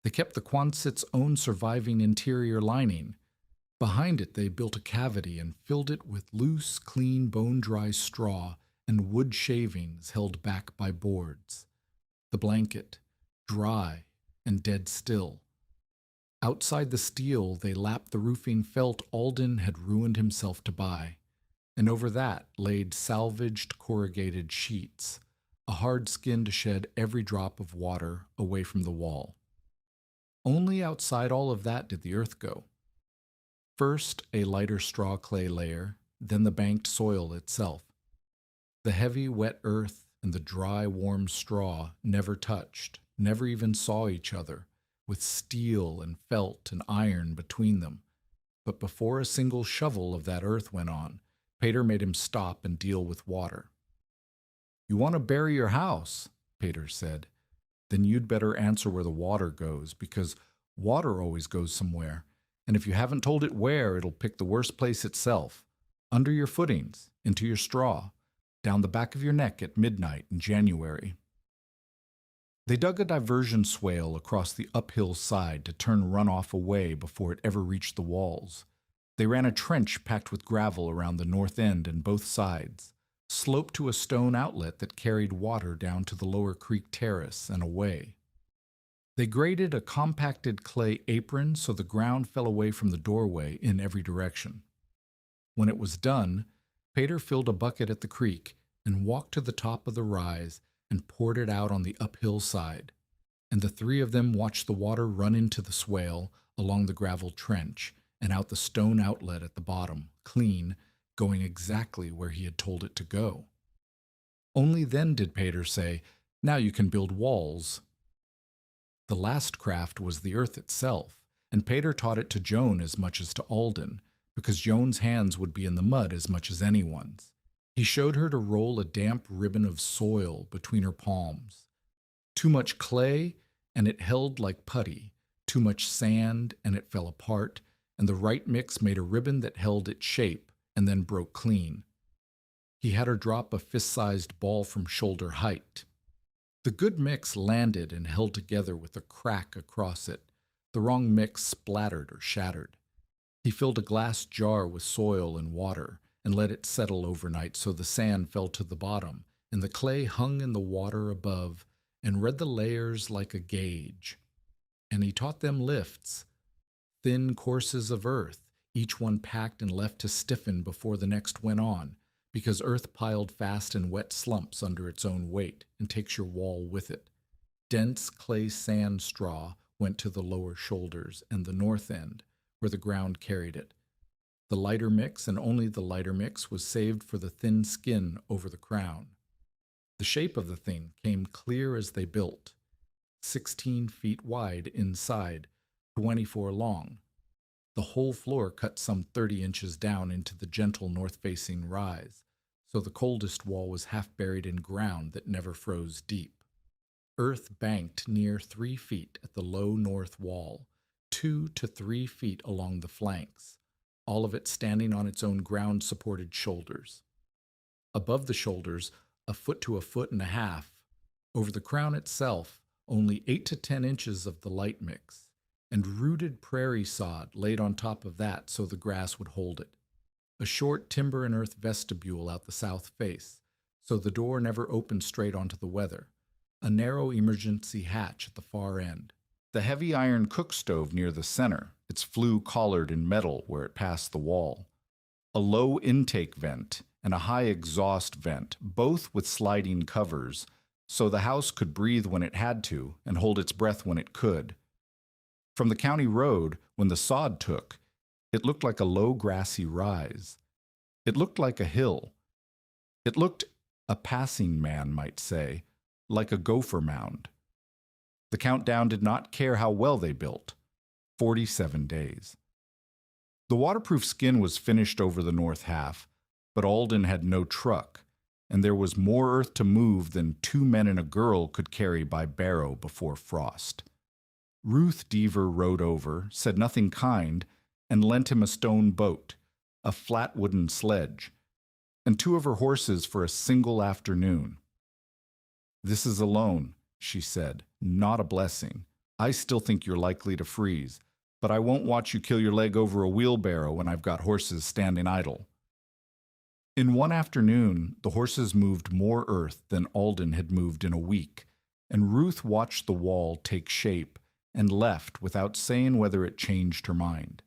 They kept the Quonset's own surviving interior lining. Behind it they built a cavity and filled it with loose, clean, bone-dry straw and wood shavings held back by boards. The blanket, dry and dead still. Outside the steel they lapped the roofing felt Alden had ruined himself to buy, and over that laid salvaged corrugated sheets, a hard skin to shed every drop of water away from the wall. Only outside all of that did the earth go. First a lighter straw clay layer, then the banked soil itself. The heavy wet earth and the dry warm straw never touched, never even saw each other, with steel and felt and iron between them. But before a single shovel of that earth went on, Pater made him stop and deal with water. "You want to bury your house," Pater said. "Then you'd better answer where the water goes, because water always goes somewhere, and if you haven't told it where, it'll pick the worst place itself, under your footings, into your straw, down the back of your neck at midnight in January." They dug a diversion swale across the uphill side to turn runoff away before it ever reached the walls. They ran a trench packed with gravel around the north end and both sides, sloped to a stone outlet that carried water down to the lower creek terrace and away. They graded a compacted clay apron so the ground fell away from the doorway in every direction. When it was done, Pater filled a bucket at the creek and walked to the top of the rise and poured it out on the uphill side, and the three of them watched the water run into the swale along the gravel trench and out the stone outlet at the bottom, clean, going exactly where he had told it to go. Only then did Pater say, "Now you can build walls." The last craft was the earth itself, and Pater taught it to Joan as much as to Alden, because Joan's hands would be in the mud as much as anyone's. He showed her to roll a damp ribbon of soil between her palms. Too much clay, and it held like putty. Too much sand, and it fell apart, and the right mix made a ribbon that held its shape and then broke clean. He had her drop a fist-sized ball from shoulder height. The good mix landed and held together with a crack across it. The wrong mix splattered or shattered. He filled a glass jar with soil and water and let it settle overnight so the sand fell to the bottom and the clay hung in the water above and read the layers like a gauge. And he taught them lifts, thin courses of earth, each one packed and left to stiffen before the next went on, because earth piled fast in wet slumps under its own weight and takes your wall with it. Dense clay sand straw went to the lower shoulders and the north end, where the ground carried it. The lighter mix, and only the lighter mix, was saved for the thin skin over the crown. The shape of the thing came clear as they built, 16 feet wide inside, 24 long. The whole floor cut some 30 inches down into the gentle north-facing rise, so the coldest wall was half buried in ground that never froze deep. Earth banked near 3 feet at the low north wall, 2 to 3 feet along the flanks, all of it standing on its own ground-supported shoulders. Above the shoulders, a foot to a foot and a half. Over the crown itself, only 8 to 10 inches of the light mix, and rooted prairie sod laid on top of that so the grass would hold it. A short timber and earth vestibule out the south face, so the door never opened straight onto the weather. A narrow emergency hatch at the far end. The heavy iron cook stove near the center, its flue collared in metal where it passed the wall. A low intake vent and a high exhaust vent, both with sliding covers, so the house could breathe when it had to and hold its breath when it could. From the county road, when the sod took, it looked like a low grassy rise. It looked like a hill. It looked, a passing man might say, like a gopher mound. The countdown did not care how well they built. 47 days. The waterproof skin was finished over the north half, but Alden had no truck, and there was more earth to move than 2 men and a girl could carry by barrow before frost. Ruth Deaver rode over, said nothing kind, and lent him a stone boat, a flat wooden sledge, and 2 of her horses for a single afternoon. "This is a loan," she said, "not a blessing. I still think you're likely to freeze, but I won't watch you kill your leg over a wheelbarrow when I've got horses standing idle." In one afternoon, the horses moved more earth than Alden had moved in a week, and Ruth watched the wall take shape and left without saying whether it changed her mind.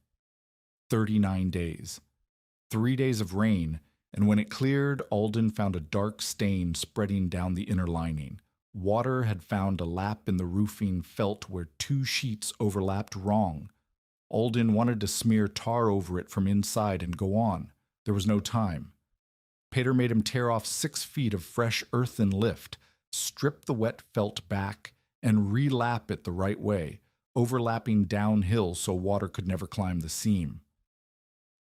39 days. 3 days of rain, and when it cleared, Alden found a dark stain spreading down the inner lining. Water had found a lap in the roofing felt where 2 sheets overlapped wrong. Alden wanted to smear tar over it from inside and go on. There was no time. Pater made him tear off 6 feet of fresh earthen lift, strip the wet felt back, and relap it the right way, overlapping downhill so water could never climb the seam.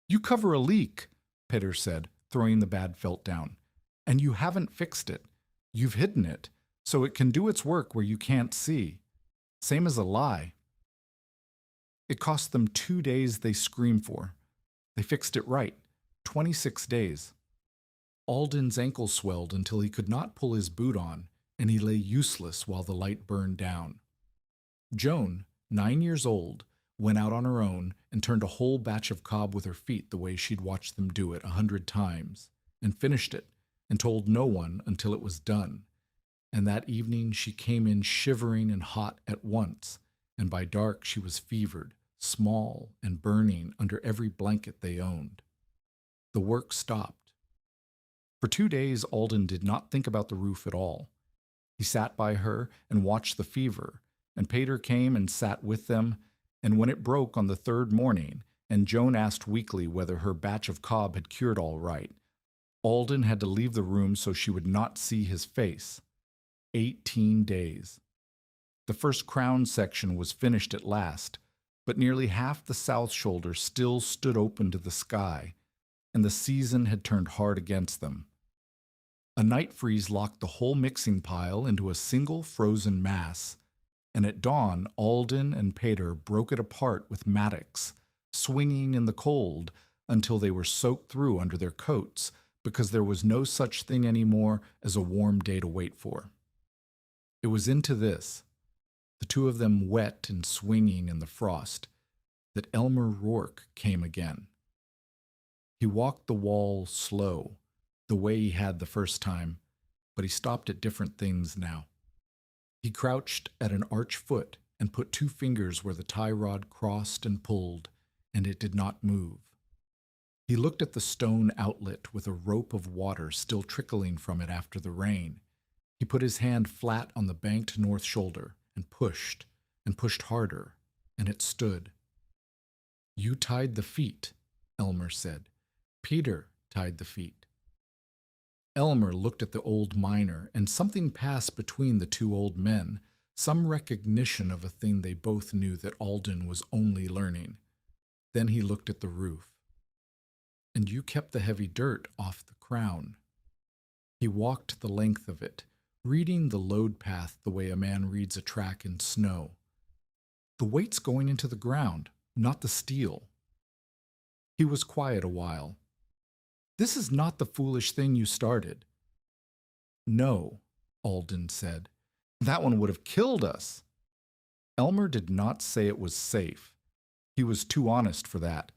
"You cover a leak," Pater said, throwing the bad felt down, "and you haven't fixed it. You've hidden it, so it can do its work where you can't see. Same as a lie." It cost them 2 days they screamed for. They fixed it right. 26 days. Alden's ankle swelled until he could not pull his boot on, and he lay useless while the light burned down. Joan, 9 years old, went out on her own and turned a whole batch of cob with her feet the way she'd watched them do it 100 times, and finished it, and told no one until it was done. And that evening she came in shivering and hot at once, and by dark she was fevered, small and burning under every blanket they owned. The work stopped. For 2 days Alden did not think about the roof at all. He sat by her and watched the fever, and Pater came and sat with them, and when it broke on the 3rd morning, and Joan asked weakly whether her batch of cob had cured all right, Alden had to leave the room so she would not see his face. 18 days. The first crown section was finished at last, but nearly half the south shoulder still stood open to the sky, and the season had turned hard against them. A night freeze locked the whole mixing pile into a single frozen mass, and at dawn Alden and Pater broke it apart with mattocks, swinging in the cold until they were soaked through under their coats, because there was no such thing anymore as a warm day to wait for. It was into this, the 2 of them wet and swinging in the frost, that Elmer Rourke came again. He walked the wall slow, the way he had the first time, but he stopped at different things now. He crouched at an arch foot and put 2 fingers where the tie rod crossed and pulled, and it did not move. He looked at the stone outlet with a rope of water still trickling from it after the rain. He put his hand flat on the banked north shoulder and pushed harder, and it stood. "You tied the feet," Elmer said. "Peter tied the feet." Elmer looked at the old miner, and something passed between the 2 old men, some recognition of a thing they both knew that Alden was only learning. Then he looked at the roof. "And you kept the heavy dirt off the crown." He walked the length of it, reading the load path the way a man reads a track in snow. "The weight's going into the ground, not the steel." He was quiet a while. "This is not the foolish thing you started." "No," Alden said. "That one would have killed us." Elmer did not say it was safe. He was too honest for that.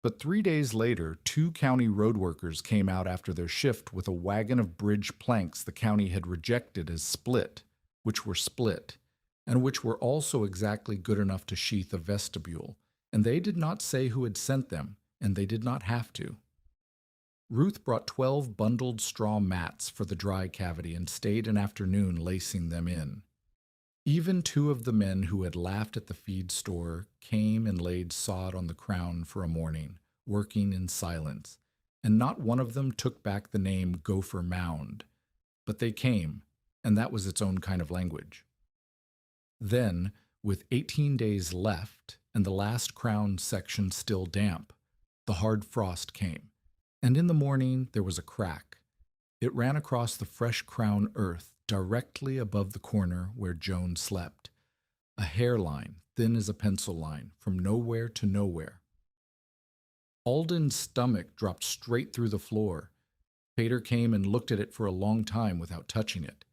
But 3 days later, 2 county road workers came out after their shift with a wagon of bridge planks the county had rejected as split, and which were also exactly good enough to sheath a vestibule, and they did not say who had sent them, and they did not have to. Ruth brought 12 bundled straw mats for the dry cavity and stayed an afternoon lacing them in. Even 2 of the men who had laughed at the feed store came and laid sod on the crown for a morning, working in silence, and not one of them took back the name Gopher Mound. But they came, and that was its own kind of language. Then, with 18 days left, and the last crown section still damp, the hard frost came, and in the morning there was a crack. It ran across the fresh crown earth directly above the corner where Joan slept, a hairline thin as a pencil line, from nowhere to nowhere. Alden's stomach dropped straight through the floor. Pater came and looked at it for a long time without touching it.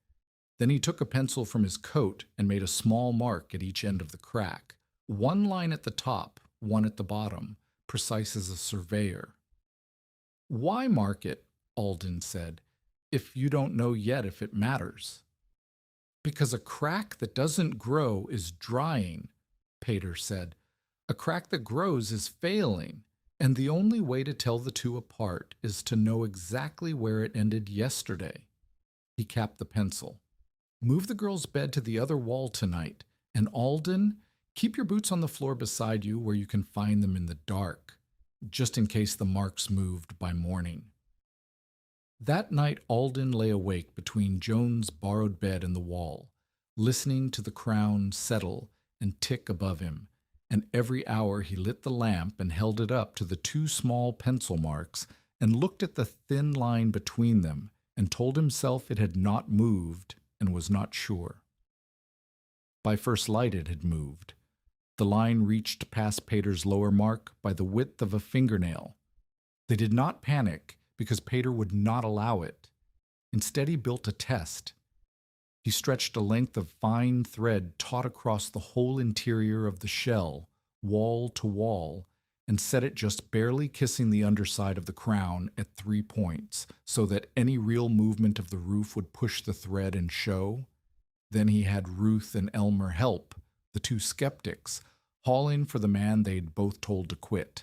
Then he took a pencil from his coat and made a small mark at each end of the crack, 1 line at the top, 1 at the bottom, precise as a surveyor. "Why mark it?" Alden said. "If you don't know yet if it matters." "Because a crack that doesn't grow is drying," Pater said. "A crack that grows is failing, and the only way to tell the 2 apart is to know exactly where it ended yesterday." He capped the pencil. "Move the girl's bed to the other wall tonight, and Alden, keep your boots on the floor beside you where you can find them in the dark, just in case the marks moved by morning." That night Alden lay awake between Joan's borrowed bed and the wall, listening to the crown settle and tick above him, and every hour he lit the lamp and held it up to the 2 small pencil marks and looked at the thin line between them and told himself it had not moved and was not sure. By first light it had moved. The line reached past Pater's lower mark by the width of a fingernail. They did not panic, because Pater would not allow it. Instead, he built a test. He stretched a length of fine thread taut across the whole interior of the shell, wall to wall, and set it just barely kissing the underside of the crown at 3 points, so that any real movement of the roof would push the thread and show. Then he had Ruth and Elmer help, the 2 skeptics, hauling for the man they'd both told to quit.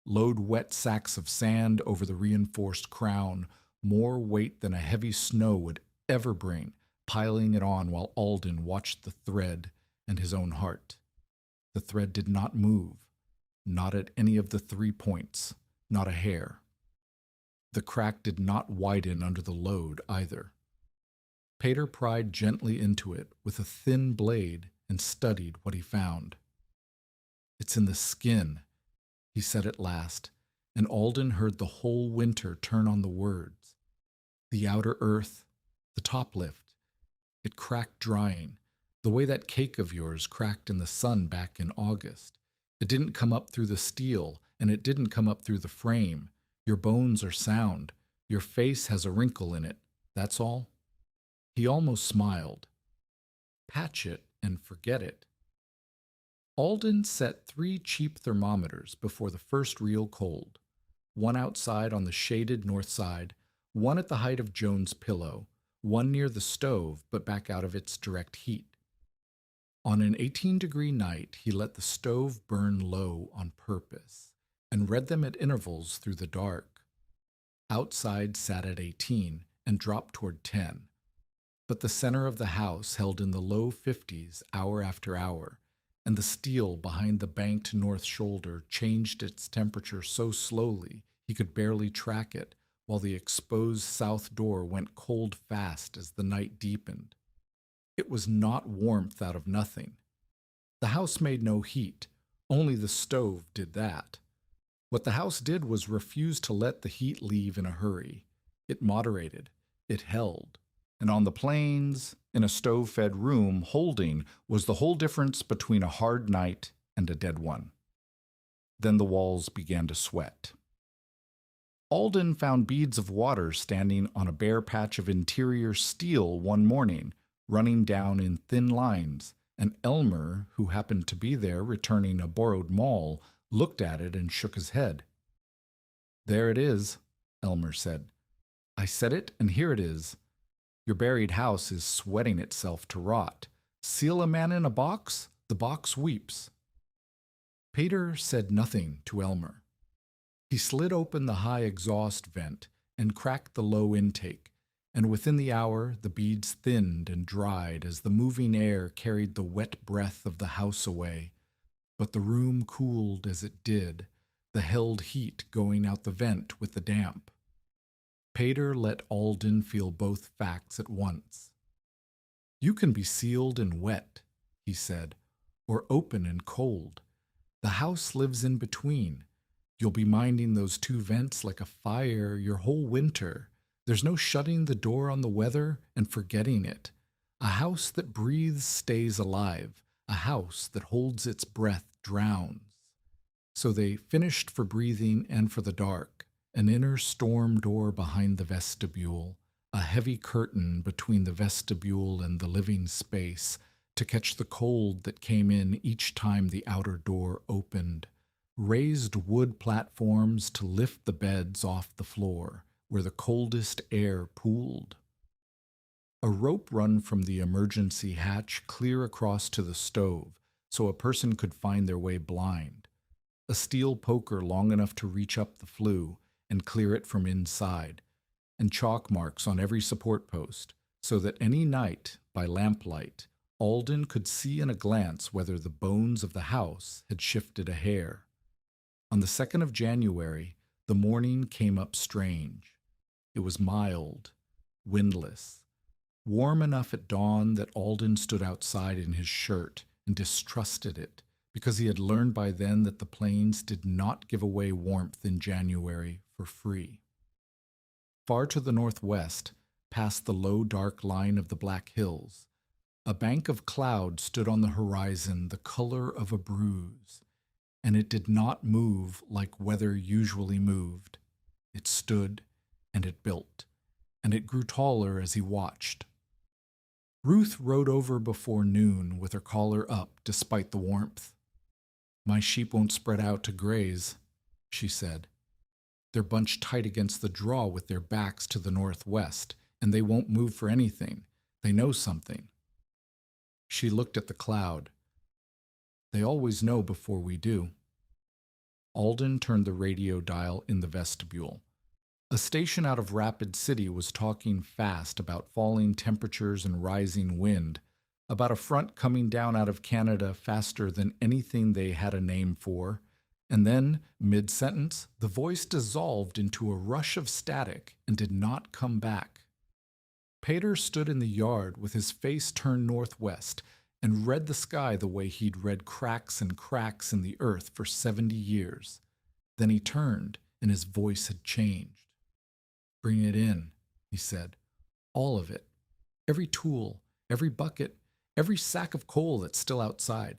Load wet sacks of sand over the reinforced crown, more weight than a heavy snow would ever bring, piling it on while Alden watched the thread and his own heart. The thread did not move, not at any of the 3 points, not a hair. The crack did not widen under the load either. Pater pried gently into it with a thin blade and studied what he found. "It's in the skin," he said at last, and Alden heard the whole winter turn on the words. The outer earth, the top lift. It cracked drying, the way that cake of yours cracked in the sun back in August. It didn't come up through the steel, and it didn't come up through the frame. Your bones are sound. Your face has a wrinkle in it. That's all." He almost smiled. "Patch it and forget it." Alden set 3 cheap thermometers before the first real cold, 1 outside on the shaded north side, 1 at the height of Joan's pillow, 1 near the stove but back out of its direct heat. On an 18-degree night, he let the stove burn low on purpose and read them at intervals through the dark. Outside sat at 18 and dropped toward 10, but the center of the house held in the low 50s hour after hour, and the steel behind the banked north shoulder changed its temperature so slowly he could barely track it, while the exposed south door went cold fast as the night deepened. It was not warmth out of nothing. The house made no heat, only the stove did that. What the house did was refuse to let the heat leave in a hurry. It moderated, it held. And on the plains, in a stove-fed room, holding was the whole difference between a hard night and a dead one. Then the walls began to sweat. Alden found beads of water standing on a bare patch of interior steel one morning, running down in thin lines, and Elmer, who happened to be there returning a borrowed maul, looked at it and shook his head. "There it is," Elmer said. "I said it, and here it is. Your buried house is sweating itself to rot. Seal a man in a box, the box weeps." Peter said nothing to Elmer. He slid open the high exhaust vent and cracked the low intake, and within the hour the beads thinned and dried as the moving air carried the wet breath of the house away. But the room cooled as it did, the held heat going out the vent with the damp. Peter let Alden feel both facts at once. "You can be sealed and wet," he said, "or open and cold. The house lives in between. You'll be minding those two vents like a fire your whole winter. There's no shutting the door on the weather and forgetting it. A house that breathes stays alive. A house that holds its breath drowns." So they finished for breathing and for the dark. An inner storm door behind the vestibule, a heavy curtain between the vestibule and the living space to catch the cold that came in each time the outer door opened. Raised wood platforms to lift the beds off the floor, where the coldest air pooled. A rope run from the emergency hatch clear across to the stove, so a person could find their way blind. A steel poker long enough to reach up the flue and clear it from inside, and chalk marks on every support post, so that any night, by lamplight, Alden could see in a glance whether the bones of the house had shifted a hair. On the 2nd of January, the morning came up strange. It was mild, windless, warm enough at dawn that Alden stood outside in his shirt and distrusted it, because he had learned by then that the plains did not give away warmth in January for free. Far to the northwest, past the low dark line of the Black Hills, a bank of cloud stood on the horizon the color of a bruise, and it did not move like weather usually moved. It stood, and it built, and it grew taller as he watched. Ruth rode over before noon with her collar up despite the warmth. "My sheep won't spread out to graze," she said. "They're bunched tight against the draw with their backs to the northwest, and they won't move for anything. They know something." She looked at the cloud. "They always know before we do." Alden turned the radio dial in the vestibule. A station out of Rapid City was talking fast about falling temperatures and rising wind, about a front coming down out of Canada faster than anything they had a name for, and then, mid-sentence, the voice dissolved into a rush of static and did not come back. Peter stood in the yard with his face turned northwest and read the sky the way he'd read cracks and cracks in the earth for 70 years. Then he turned, and his voice had changed. "Bring it in," he said. "All of it. Every tool, every bucket, every sack of coal that's still outside.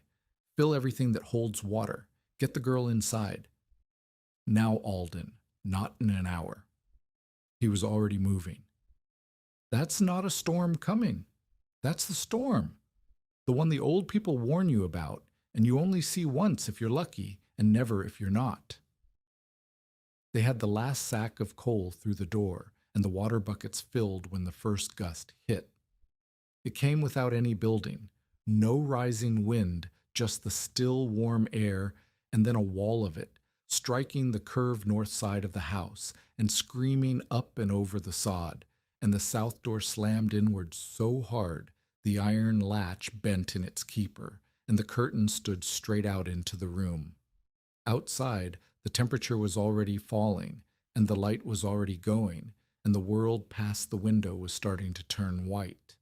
Fill everything that holds water. Get the girl inside." Now Alden, not in an hour. He was already moving. "That's not a storm coming. That's the storm. The one the old people warn you about, and you only see once if you're lucky, and never if you're not." They had the last sack of coal through the door, and the water buckets filled when the first gust hit. It came without any building, No rising wind, just the still, warm air, and then a wall of it, striking the curved north side of the house and screaming up and over the sod, and the south door slammed inward so hard the iron latch bent in its keeper, and the curtain stood straight out into the room. Outside, the temperature was already falling, and the light was already going, and the world past the window was starting to turn white.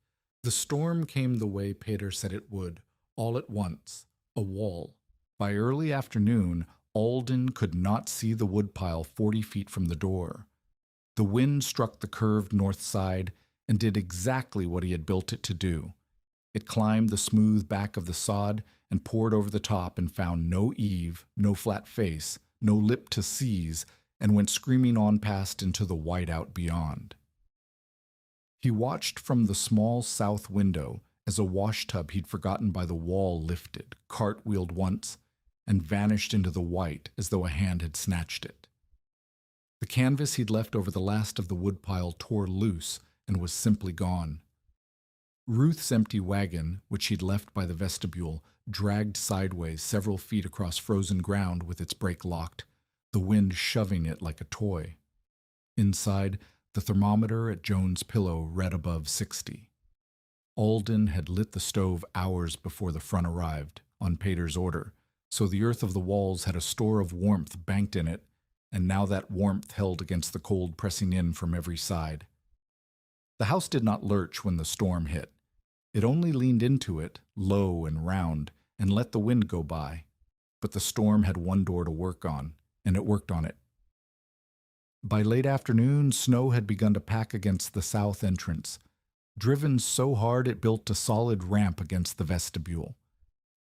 The storm came the way Peter said it would, all at once, a wall. By early afternoon, Alden could not see the woodpile 40 feet from the door. The wind struck the curved north side and did exactly what he had built it to do. It climbed the smooth back of the sod and poured over the top and found no eave, no flat face, no lip to seize, and went screaming on past into the whiteout beyond. He watched from the small south window as a washtub he'd forgotten by the wall lifted, cartwheeled once, and vanished into the white as though a hand had snatched it. The canvas he'd left over the last of the woodpile tore loose and was simply gone. Ruth's empty wagon, which he'd left by the vestibule, dragged sideways several feet across frozen ground with its brake locked, the wind shoving it like a toy. Inside, the thermometer at Joan's pillow read above 60. Alden had lit the stove hours before the front arrived, on Peter's order, so the earth of the walls had a store of warmth banked in it, and now that warmth held against the cold pressing in from every side. The house did not lurch when the storm hit. It only leaned into it, low and round, and let the wind go by. But the storm had one door to work on, and it worked on it. By late afternoon, snow had begun to pack against the south entrance, driven so hard it built a solid ramp against the vestibule.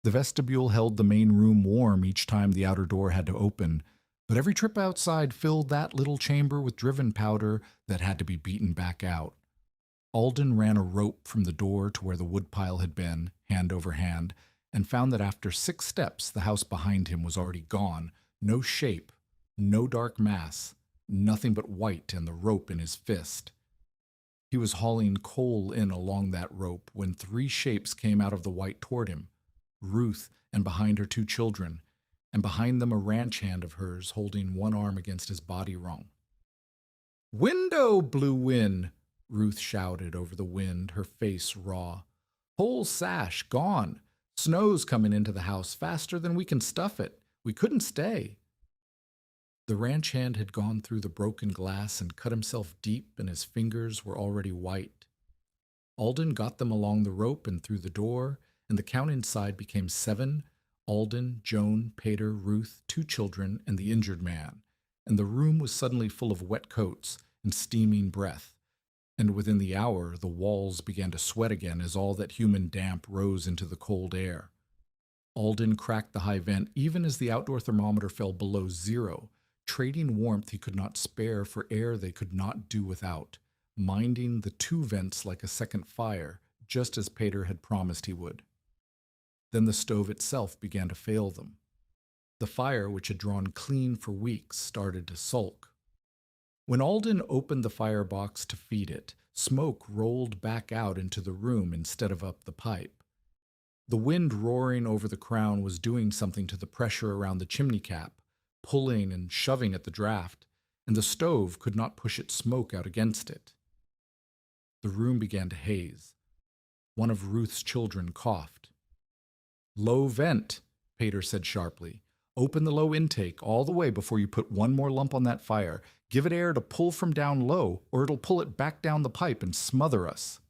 The vestibule held the main room warm each time the outer door had to open, but every trip outside filled that little chamber with driven powder that had to be beaten back out. Alden ran a rope from the door to where the woodpile had been, hand over hand, and found that after 6 steps the house behind him was already gone, no shape, no dark mass, nothing but white and the rope in his fist. He was hauling coal in along that rope when 3 shapes came out of the white toward him, Ruth and behind her 2 children, and behind them a ranch hand of hers holding one arm against his body wrong. "Window blew in!" Ruth shouted over the wind, her face raw. "Whole sash gone. Snow's coming into the house faster than we can stuff it. We couldn't stay." The ranch hand had gone through the broken glass and cut himself deep, and his fingers were already white. Alden got them along the rope and through the door, and the count inside became 7, Alden, Joan, Peter, Ruth, 2 children, and the injured man, and the room was suddenly full of wet coats and steaming breath, and within the hour the walls began to sweat again as all that human damp rose into the cold air. Alden cracked the high vent even as the outdoor thermometer fell below 0, trading warmth he could not spare for air they could not do without, minding the 2 vents like a second fire, just as Peter had promised he would. Then the stove itself began to fail them. The fire, which had drawn clean for weeks, started to sulk. When Alden opened the firebox to feed it, smoke rolled back out into the room instead of up the pipe. The wind roaring over the crown was doing something to the pressure around the chimney cap, pulling and shoving at the draft, and the stove could not push its smoke out against it. The room began to haze. One of Ruth's children coughed. "Low vent," Peter said sharply. "Open the low intake all the way before you put one more lump on that fire. Give it air to pull from down low, or it'll pull it back down the pipe and smother us."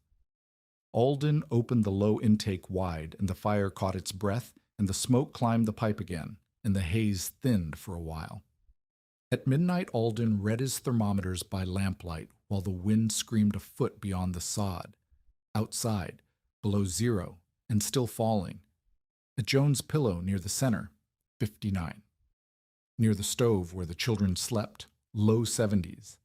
Alden opened the low intake wide, and the fire caught its breath, and the smoke climbed the pipe again, and the haze thinned for a while. At midnight, Alden read his thermometers by lamplight while the wind screamed a foot beyond the sod. Outside, below 0, and still falling. At Joan's pillow near the center, 59. Near the stove where the children slept, low 70s.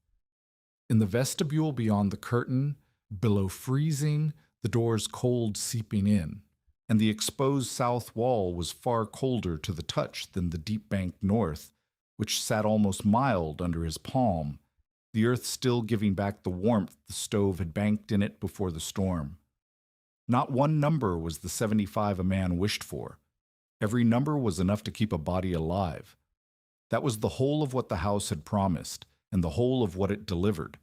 In the vestibule beyond the curtain, below freezing, the doors cold seeping in, and the exposed south wall was far colder to the touch than the deep-banked north, which sat almost mild under his palm, the earth still giving back the warmth the stove had banked in it before the storm. Not one number was the 75 a man wished for. Every number was enough to keep a body alive. That was the whole of what the house had promised, and the whole of what it delivered.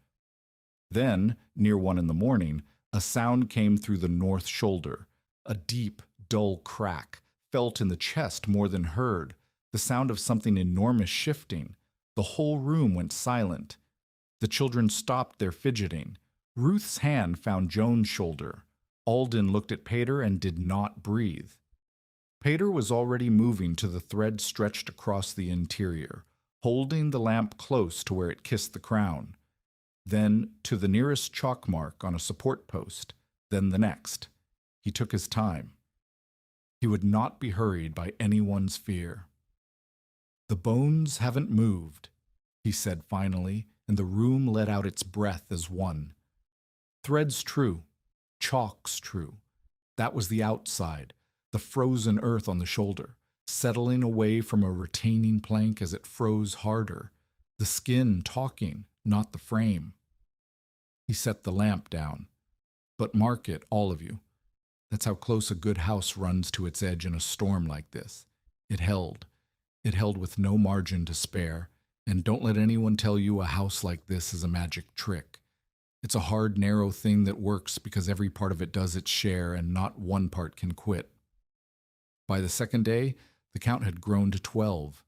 Then, near 1 in the morning, a sound came through the north shoulder, a deep, dull crack, felt in the chest more than heard, the sound of something enormous shifting. The whole room went silent. The children stopped their fidgeting. Ruth's hand found Joan's shoulder. Alden looked at Pater and did not breathe. Pater was already moving to the thread stretched across the interior, holding the lamp close to where it kissed the crown. Then to the nearest chalk mark on a support post, then the next. He took his time. He would not be hurried by anyone's fear. "The bones haven't moved," he said finally, and the room let out its breath as one. Thread's true. Chalk's true. That was the outside, the frozen earth on the shoulder, settling away from a retaining plank as it froze harder, the skin talking, not the frame. He set the lamp down. "But mark it, all of you. That's how close a good house runs to its edge in a storm like this. It held. It held with no margin to spare, and don't let anyone tell you a house like this is a magic trick. It's a hard, narrow thing that works because every part of it does its share and not one part can quit." By the second day, the count had grown to 12.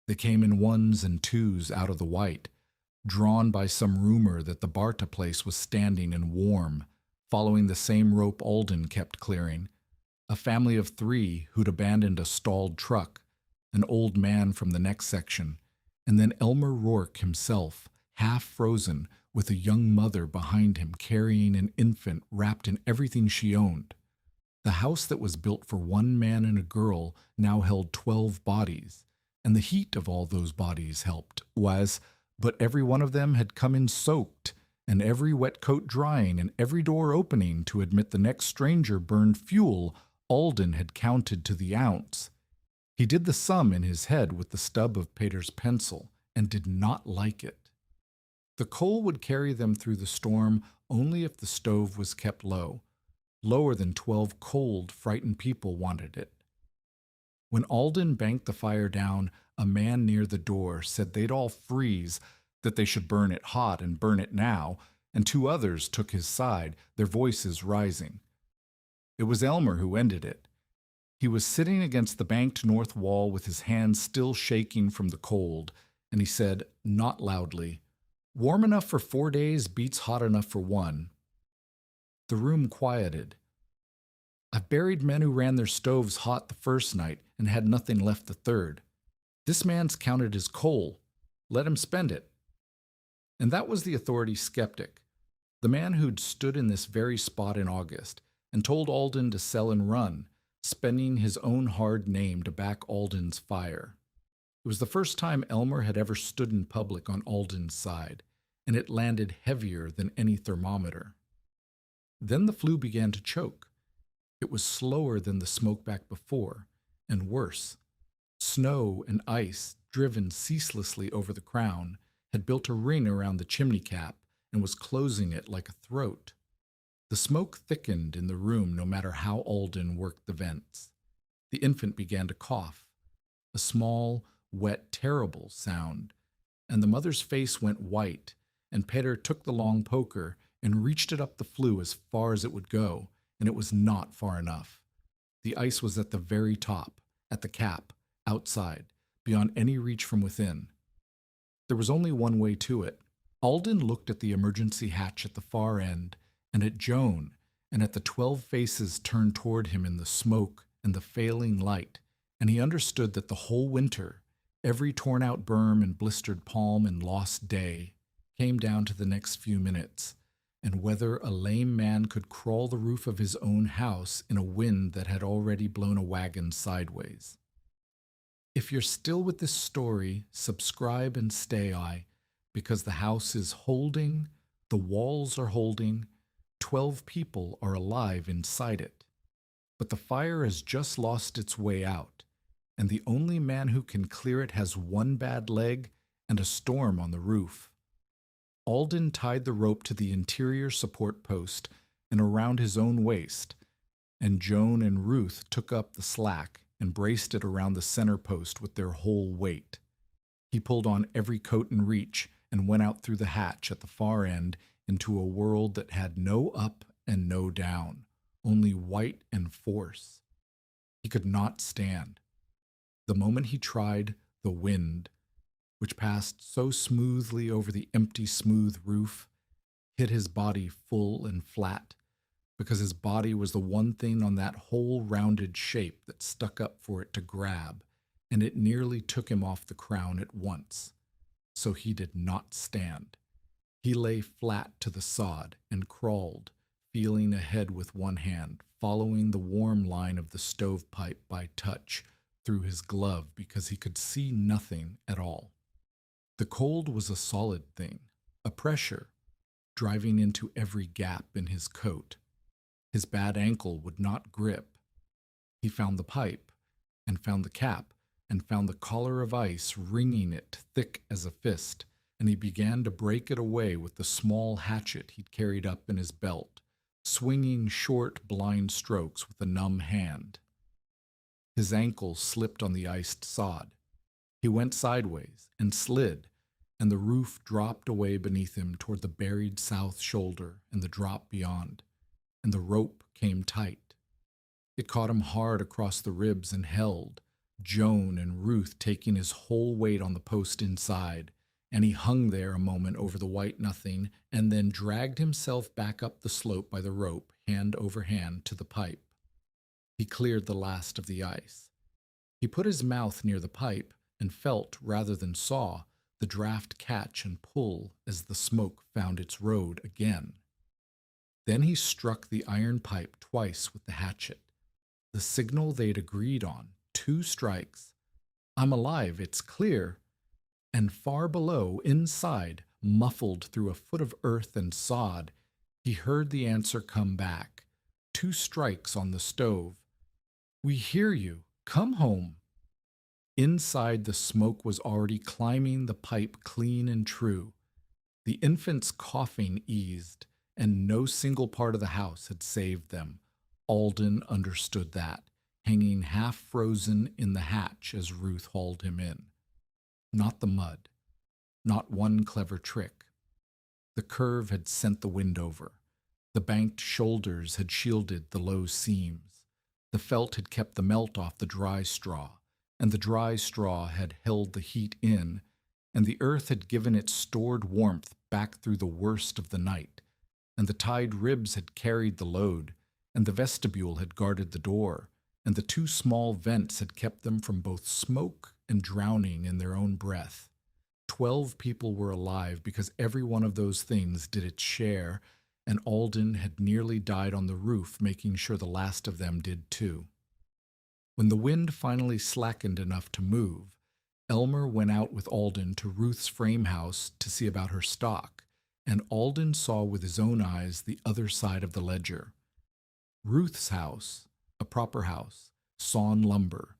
They came in ones and twos out of the white, drawn by some rumor that the Barta place was standing and warm, following the same rope Alden kept clearing. A family of 3 who'd abandoned a stalled truck, an old man from the next section, and then Elmer Rourke himself, half frozen, with a young mother behind him carrying an infant wrapped in everything she owned. The house that was built for 1 man and a girl now held 12 bodies, and the heat of all those bodies helped, but every one of them had come in soaked, and every wet coat drying and every door opening to admit the next stranger burned fuel Alden had counted to the ounce. He did the sum in his head with the stub of Pater's pencil, and did not like it. The coal would carry them through the storm only if the stove was kept low. Lower than 12 cold, frightened people wanted it. When Alden banked the fire down, a man near the door said they'd all freeze, that they should burn it hot and burn it now, and 2 others took his side, their voices rising. It was Elmer who ended it. He was sitting against the banked north wall with his hands still shaking from the cold, and he said, not loudly, "Warm enough for 4 days beats hot enough for 1. The room quieted. "I've buried men who ran their stoves hot the first night and had nothing left the third. This man's counted as coal. Let him spend it." And that was the authority skeptic, the man who'd stood in this very spot in August and told Alden to sell and run, spending his own hard name to back Alden's fire. It was the first time Elmer had ever stood in public on Alden's side, and it landed heavier than any thermometer. Then the flu began to choke. It was slower than the smoke back before, and worse. Snow and ice, driven ceaselessly over the crown, had built a ring around the chimney cap and was closing it like a throat. The smoke thickened in the room no matter how Alden worked the vents. The infant began to cough, a small, wet, terrible sound, and the mother's face went white, and Peter took the long poker and reached it up the flue as far as it would go, and it was not far enough. The ice was at the very top, at the cap, outside, beyond any reach from within. There was only one way to it. Alden looked at the emergency hatch at the far end, and at Joan, and at the 12 faces turned toward him in the smoke and the failing light, and he understood that the whole winter, every torn-out berm and blistered palm and lost day, came down to the next few minutes, and whether a lame man could crawl the roof of his own house in a wind that had already blown a wagon sideways. If you're still with this story, subscribe and stay, because the house is holding, the walls are holding, 12 people are alive inside it. But the fire has just lost its way out, and the only man who can clear it has one bad leg and a storm on the roof. Alden tied the rope to the interior support post and around his own waist, and Joan and Ruth took up the slack and braced it around the center post with their whole weight. He pulled on every coat in reach and went out through the hatch at the far end into a world that had no up and no down, only white and force. He could not stand. The moment he tried, the wind, which passed so smoothly over the empty, smooth roof, hit his body full and flat, because his body was the one thing on that whole rounded shape that stuck up for it to grab, and it nearly took him off the crown at once. So he did not stand. He lay flat to the sod and crawled, feeling ahead with one hand, following the warm line of the stovepipe by touch through his glove because he could see nothing at all. The cold was a solid thing, a pressure, driving into every gap in his coat. His bad ankle would not grip. He found the pipe, and found the cap, and found the collar of ice wringing it thick as a fist, and he began to break it away with the small hatchet he'd carried up in his belt, swinging short, blind strokes with a numb hand. His ankle slipped on the iced sod. He went sideways and slid, and the roof dropped away beneath him toward the buried south shoulder and the drop beyond, and the rope came tight. It caught him hard across the ribs and held, Joan and Ruth taking his whole weight on the post inside, and he hung there a moment over the white nothing and then dragged himself back up the slope by the rope, hand over hand, to the pipe. He cleared the last of the ice. He put his mouth near the pipe and felt, rather than saw, the draft catch and pull as the smoke found its road again. Then he struck the iron pipe twice with the hatchet, the signal they'd agreed on, 2 strikes. I'm alive, it's clear. And far below, inside, muffled through a foot of earth and sod, he heard the answer come back, 2 strikes on the stove. We hear you, come home. Inside, the smoke was already climbing the pipe clean and true. The infant's coughing eased, and no single part of the house had saved them. Alden understood that, hanging half frozen in the hatch as Ruth hauled him in. Not the mud, not one clever trick. The curve had sent the wind over. The banked shoulders had shielded the low seams. The felt had kept the melt off the dry straw, and the dry straw had held the heat in, and the earth had given its stored warmth back through the worst of the night, and the tied ribs had carried the load, and the vestibule had guarded the door, and the 2 small vents had kept them from both smoke and drowning in their own breath. 12 people were alive because every one of those things did its share, and Alden had nearly died on the roof, making sure the last of them did too. When the wind finally slackened enough to move, Elmer went out with Alden to Ruth's frame house to see about her stock, and Alden saw with his own eyes the other side of the ledger. Ruth's house, a proper house, sawn lumber,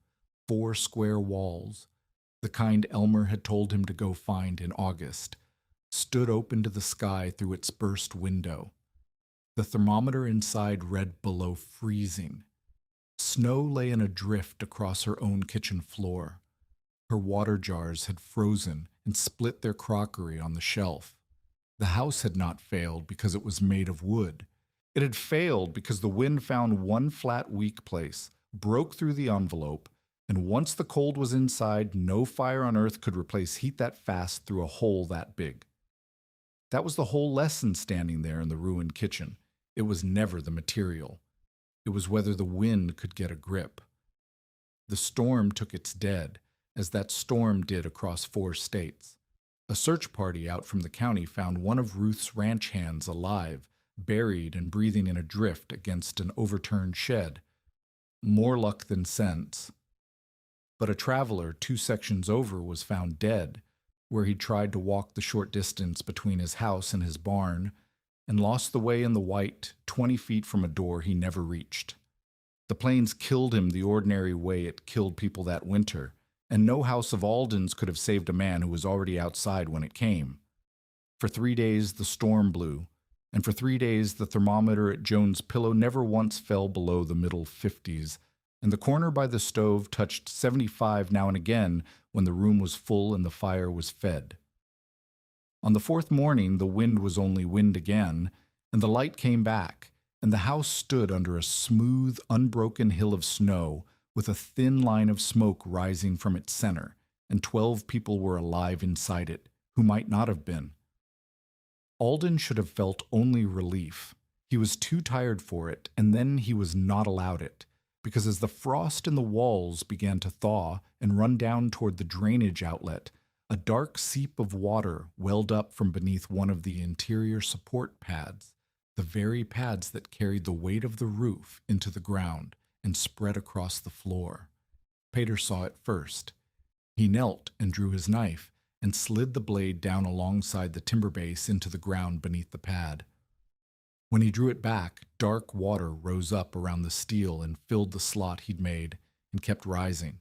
4 square walls, the kind Elmer had told him to go find in August, stood open to the sky through its burst window. The thermometer inside read below freezing. Snow lay in a drift across her own kitchen floor. Her water jars had frozen and split their crockery on the shelf. The house had not failed because it was made of wood. It had failed because the wind found one flat, weak place, broke through the envelope, and once the cold was inside, no fire on earth could replace heat that fast through a hole that big. That was the whole lesson standing there in the ruined kitchen. It was never the material. It was whether the wind could get a grip. The storm took its dead, as that storm did across 4 states. A search party out from the county found one of Ruth's ranch hands alive, buried and breathing in a drift against an overturned shed. More luck than sense. But a traveler 2 sections over was found dead, where he tried to walk the short distance between his house and his barn, and lost the way in the white 20 feet from a door he never reached. The plains killed him the ordinary way it killed people that winter, and no house of Alden's could have saved a man who was already outside when it came. For 3 days the storm blew, and for 3 days the thermometer at Joan's pillow never once fell below the middle 50s, and the corner by the stove touched 75 now and again when the room was full and the fire was fed. On the fourth morning the wind was only wind again, and the light came back, and the house stood under a smooth, unbroken hill of snow with a thin line of smoke rising from its center, and 12 people were alive inside it, who might not have been. Alden should have felt only relief. He was too tired for it, and then he was not allowed it, because as the frost in the walls began to thaw and run down toward the drainage outlet, a dark seep of water welled up from beneath one of the interior support pads, the very pads that carried the weight of the roof into the ground and spread across the floor. Peter saw it first. He knelt and drew his knife and slid the blade down alongside the timber base into the ground beneath the pad. When he drew it back, dark water rose up around the steel and filled the slot he'd made and kept rising.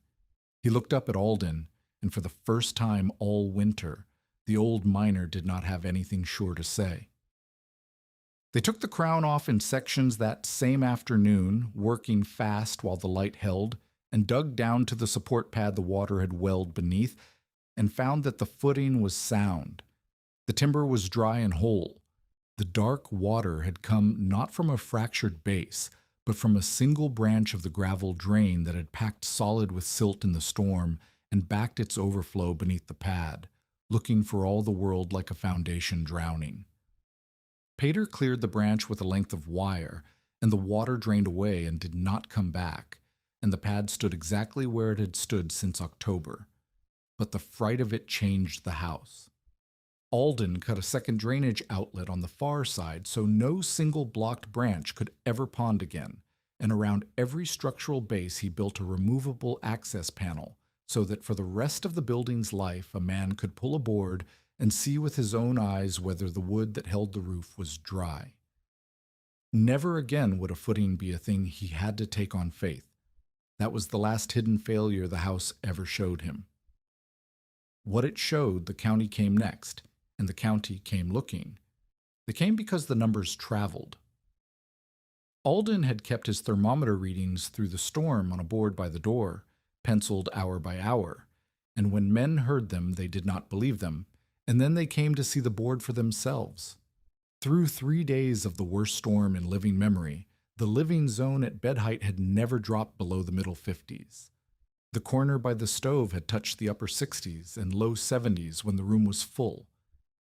He looked up at Alden, and for the first time all winter, the old miner did not have anything sure to say. They took the crown off in sections that same afternoon, working fast while the light held, and dug down to the support pad the water had welled beneath, and found that the footing was sound. The timber was dry and whole. The dark water had come not from a fractured base, but from a single branch of the gravel drain that had packed solid with silt in the storm and backed its overflow beneath the pad, looking for all the world like a foundation drowning. Peter cleared the branch with a length of wire, and the water drained away and did not come back, and the pad stood exactly where it had stood since October. But the fright of it changed the house. Alden cut a second drainage outlet on the far side so no single blocked branch could ever pond again, and around every structural base he built a removable access panel so that for the rest of the building's life a man could pull a board and see with his own eyes whether the wood that held the roof was dry. Never again would a footing be a thing he had to take on faith. That was the last hidden failure the house ever showed him. What it showed, the county came next, and the county came looking. They came because the numbers traveled. Alden had kept his thermometer readings through the storm on a board by the door, penciled hour by hour, and when men heard them they did not believe them, and then they came to see the board for themselves. Through 3 days of the worst storm in living memory, the living zone at bed height had never dropped below the middle 50s. The corner by the stove had touched the upper 60s and low 70s when the room was full.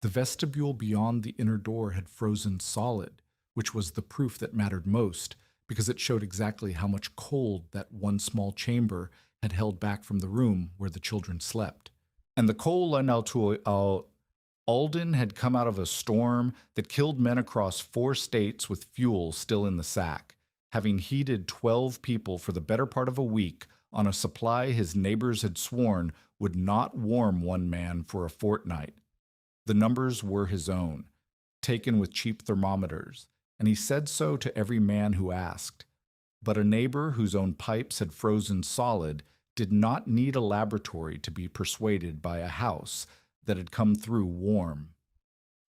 The vestibule beyond the inner door had frozen solid, which was the proof that mattered most, because it showed exactly how much cold that one small chamber had held back from the room where the children slept. And the coal Alden had come out of a storm that killed men across 4 states with fuel still in the sack, having heated 12 people for the better part of a week on a supply his neighbors had sworn would not warm one man for a fortnight. The numbers were his own, taken with cheap thermometers, and he said so to every man who asked. But a neighbor whose own pipes had frozen solid did not need a laboratory to be persuaded by a house that had come through warm.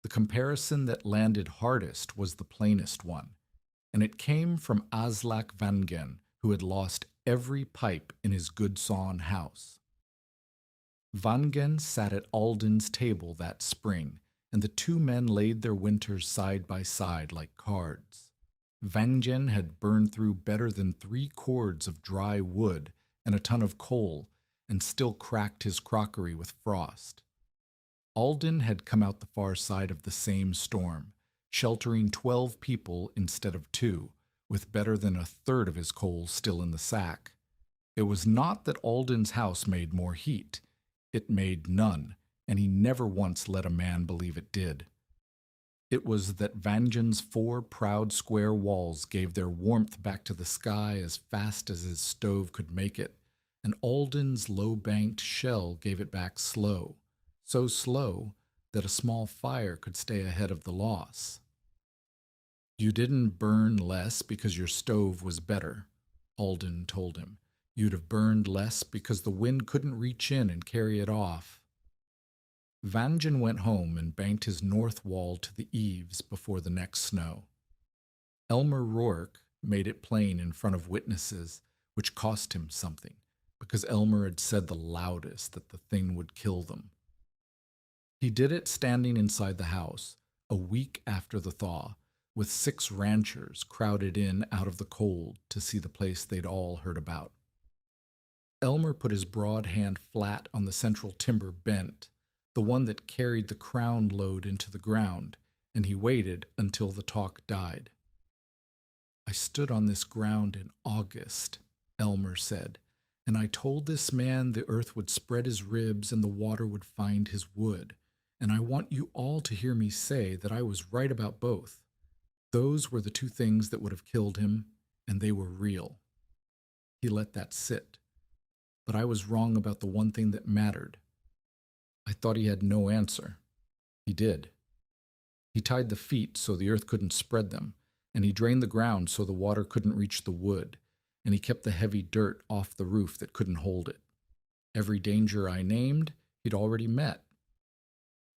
The comparison that landed hardest was the plainest one, and it came from Aslak Vangen, who had lost every pipe in his Goodsawn house. Vangen sat at Alden's table that spring, and the 2 men laid their winters side by side like cards. Vangen had burned through better than 3 cords of dry wood and a ton of coal, and still cracked his crockery with frost. Alden had come out the far side of the same storm, sheltering 12 people instead of 2, with better than a third of his coal still in the sack. It was not that Alden's house made more heat. It made none, and he never once let a man believe it did. It was that Vangen's 4 proud square walls gave their warmth back to the sky as fast as his stove could make it, and Alden's low-banked shell gave it back slow, so slow that a small fire could stay ahead of the loss. "You didn't burn less because your stove was better," Alden told him. "You'd have burned less because the wind couldn't reach in and carry it off." Vangen went home and banked his north wall to the eaves before the next snow. Elmer Rourke made it plain in front of witnesses, which cost him something, because Elmer had said the loudest that the thing would kill them. He did it standing inside the house, a week after the thaw, with 6 ranchers crowded in out of the cold to see the place they'd all heard about. Elmer put his broad hand flat on the central timber bent, the one that carried the crown load into the ground, and he waited until the talk died. "I stood on this ground in August," Elmer said, "and I told this man the earth would spread his ribs and the water would find his wood. And I want you all to hear me say that I was right about both. Those were the 2 things that would have killed him, and they were real." He let that sit. But I was wrong about the one thing that mattered. I thought he had no answer. He did. He tied the feet so the earth couldn't spread them, and he drained the ground so the water couldn't reach the wood, and he kept the heavy dirt off the roof that couldn't hold it. Every danger I named, he'd already met.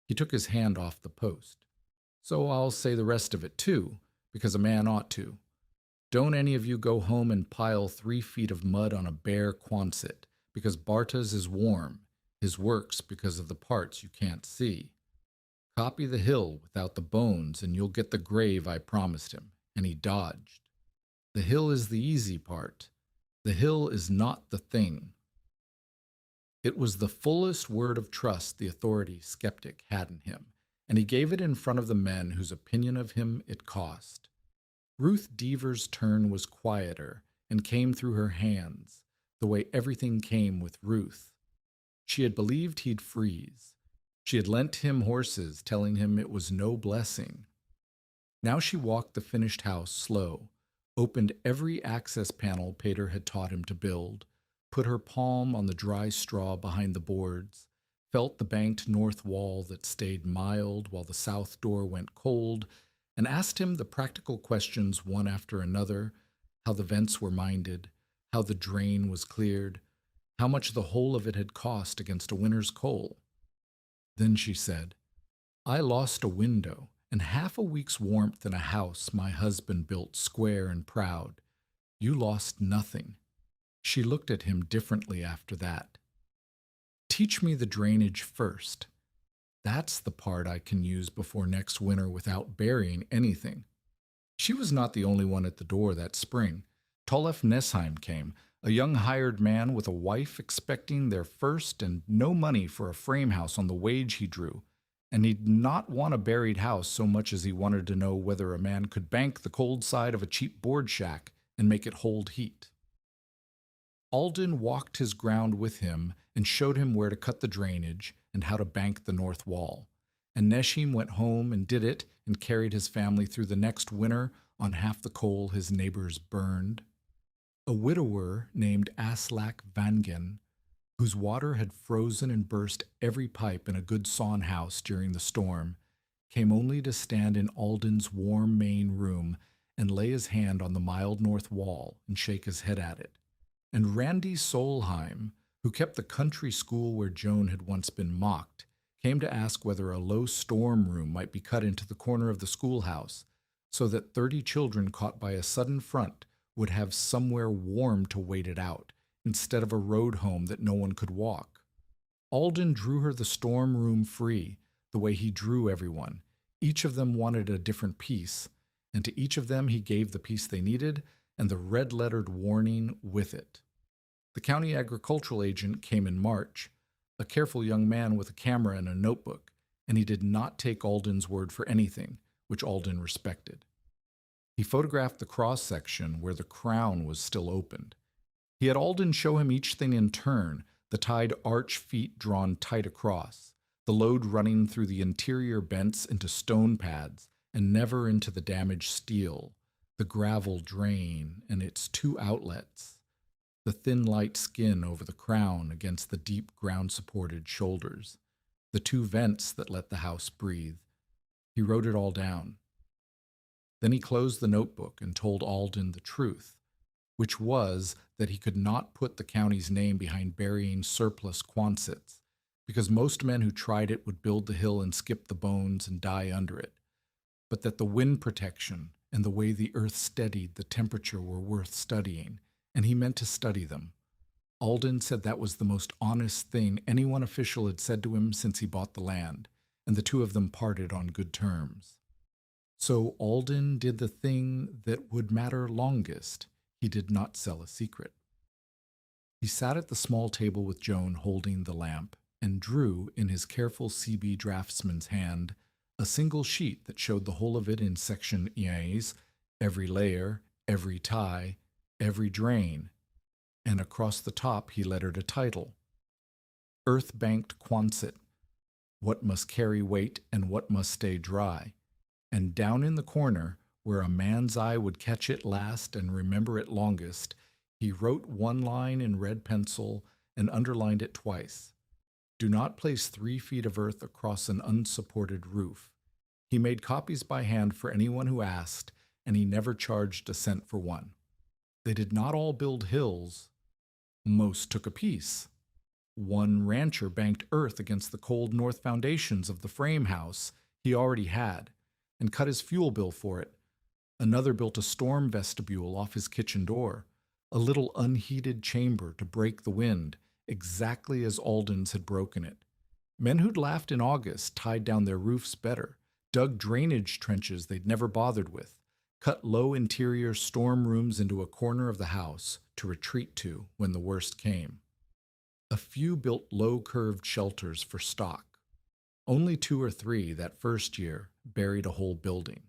He took his hand off the post. "So I'll say the rest of it too, because a man ought to. Don't any of you go home and pile 3 feet of mud on a bare Quonset, because Barta's is warm, his work's because of the parts you can't see. Copy the hill without the bones, and you'll get the grave I promised him," and he dodged. "The hill is the easy part. The hill is not the thing." It was the fullest word of trust the authority skeptic had in him, and he gave it in front of the men whose opinion of him it cost. Ruth Deaver's turn was quieter and came through her hands, the way everything came with Ruth. She had believed he'd freeze. She had lent him horses, telling him it was no blessing. Now she walked the finished house slow, opened every access panel Pater had taught him to build, put her palm on the dry straw behind the boards, felt the banked north wall that stayed mild while the south door went cold, and asked him the practical questions one after another: how the vents were minded, how the drain was cleared, how much the whole of it had cost against a winter's coal. Then she said, "I lost a window and half a week's warmth in a house my husband built square and proud. You lost nothing." She looked at him differently after that. "Teach me the drainage first. That's the part I can use before next winter without burying anything." She was not the only one at the door that spring. Tollef Nesheim came, a young hired man with a wife expecting their first and no money for a frame house on the wage he drew, and he'd not want a buried house so much as he wanted to know whether a man could bank the cold side of a cheap board shack and make it hold heat. Alden walked his ground with him and showed him where to cut the drainage and how to bank the north wall, and Nesheim went home and did it and carried his family through the next winter on half the coal his neighbors burned. A widower named Aslak Vangen, whose water had frozen and burst every pipe in a good sawn house during the storm, came only to stand in Alden's warm main room and lay his hand on the mild north wall and shake his head at it. And Randy Solheim, who kept the country school where Joan had once been mocked, came to ask whether a low storm room might be cut into the corner of the schoolhouse, so that 30 children caught by a sudden front would have somewhere warm to wait it out, instead of a road home that no one could walk. Alden drew her the storm room free, the way he drew everyone. Each of them wanted a different piece, and to each of them he gave the piece they needed and the red-lettered warning with it. The county agricultural agent came in March, a careful young man with a camera and a notebook, and he did not take Alden's word for anything, which Alden respected. He photographed the cross-section where the crown was still opened. He had Alden show him each thing in turn, the tied arch feet drawn tight across, the load running through the interior bents into stone pads and never into the damaged steel, the gravel drain and its 2 outlets, the thin light skin over the crown against the deep ground-supported shoulders, the 2 vents that let the house breathe. He wrote it all down. Then he closed the notebook and told Alden the truth, which was that he could not put the county's name behind burying surplus Quonsets, because most men who tried it would build the hill and skip the bones and die under it, but that the wind protection and the way the earth steadied the temperature were worth studying, and he meant to study them. Alden said that was the most honest thing any one official had said to him since he bought the land, and the two of them parted on good terms. So Alden did the thing that would matter longest. He did not sell a secret. He sat at the small table with Joan holding the lamp, and drew in his careful CB draftsman's hand a single sheet that showed the whole of it in section I's, every layer, every tie, every drain, and across the top he lettered a title: Earth-banked Quonset, what must carry weight and what must stay dry. And down in the corner, where a man's eye would catch it last and remember it longest, he wrote one line in red pencil and underlined it twice: Do not place 3 feet of earth across an unsupported roof. He made copies by hand for anyone who asked, and he never charged a cent for one. They did not all build hills. Most took a piece. One rancher banked earth against the cold north foundations of the frame house he already had, and cut his fuel bill for it. Another built a storm vestibule off his kitchen door, a little unheated chamber to break the wind, exactly as Alden's had broken it. Men who'd laughed in August tied down their roofs better, dug drainage trenches they'd never bothered with, cut low interior storm rooms into a corner of the house to retreat to when the worst came. A few built low-curved shelters for stock. Only 2 or 3 that first year buried a whole building,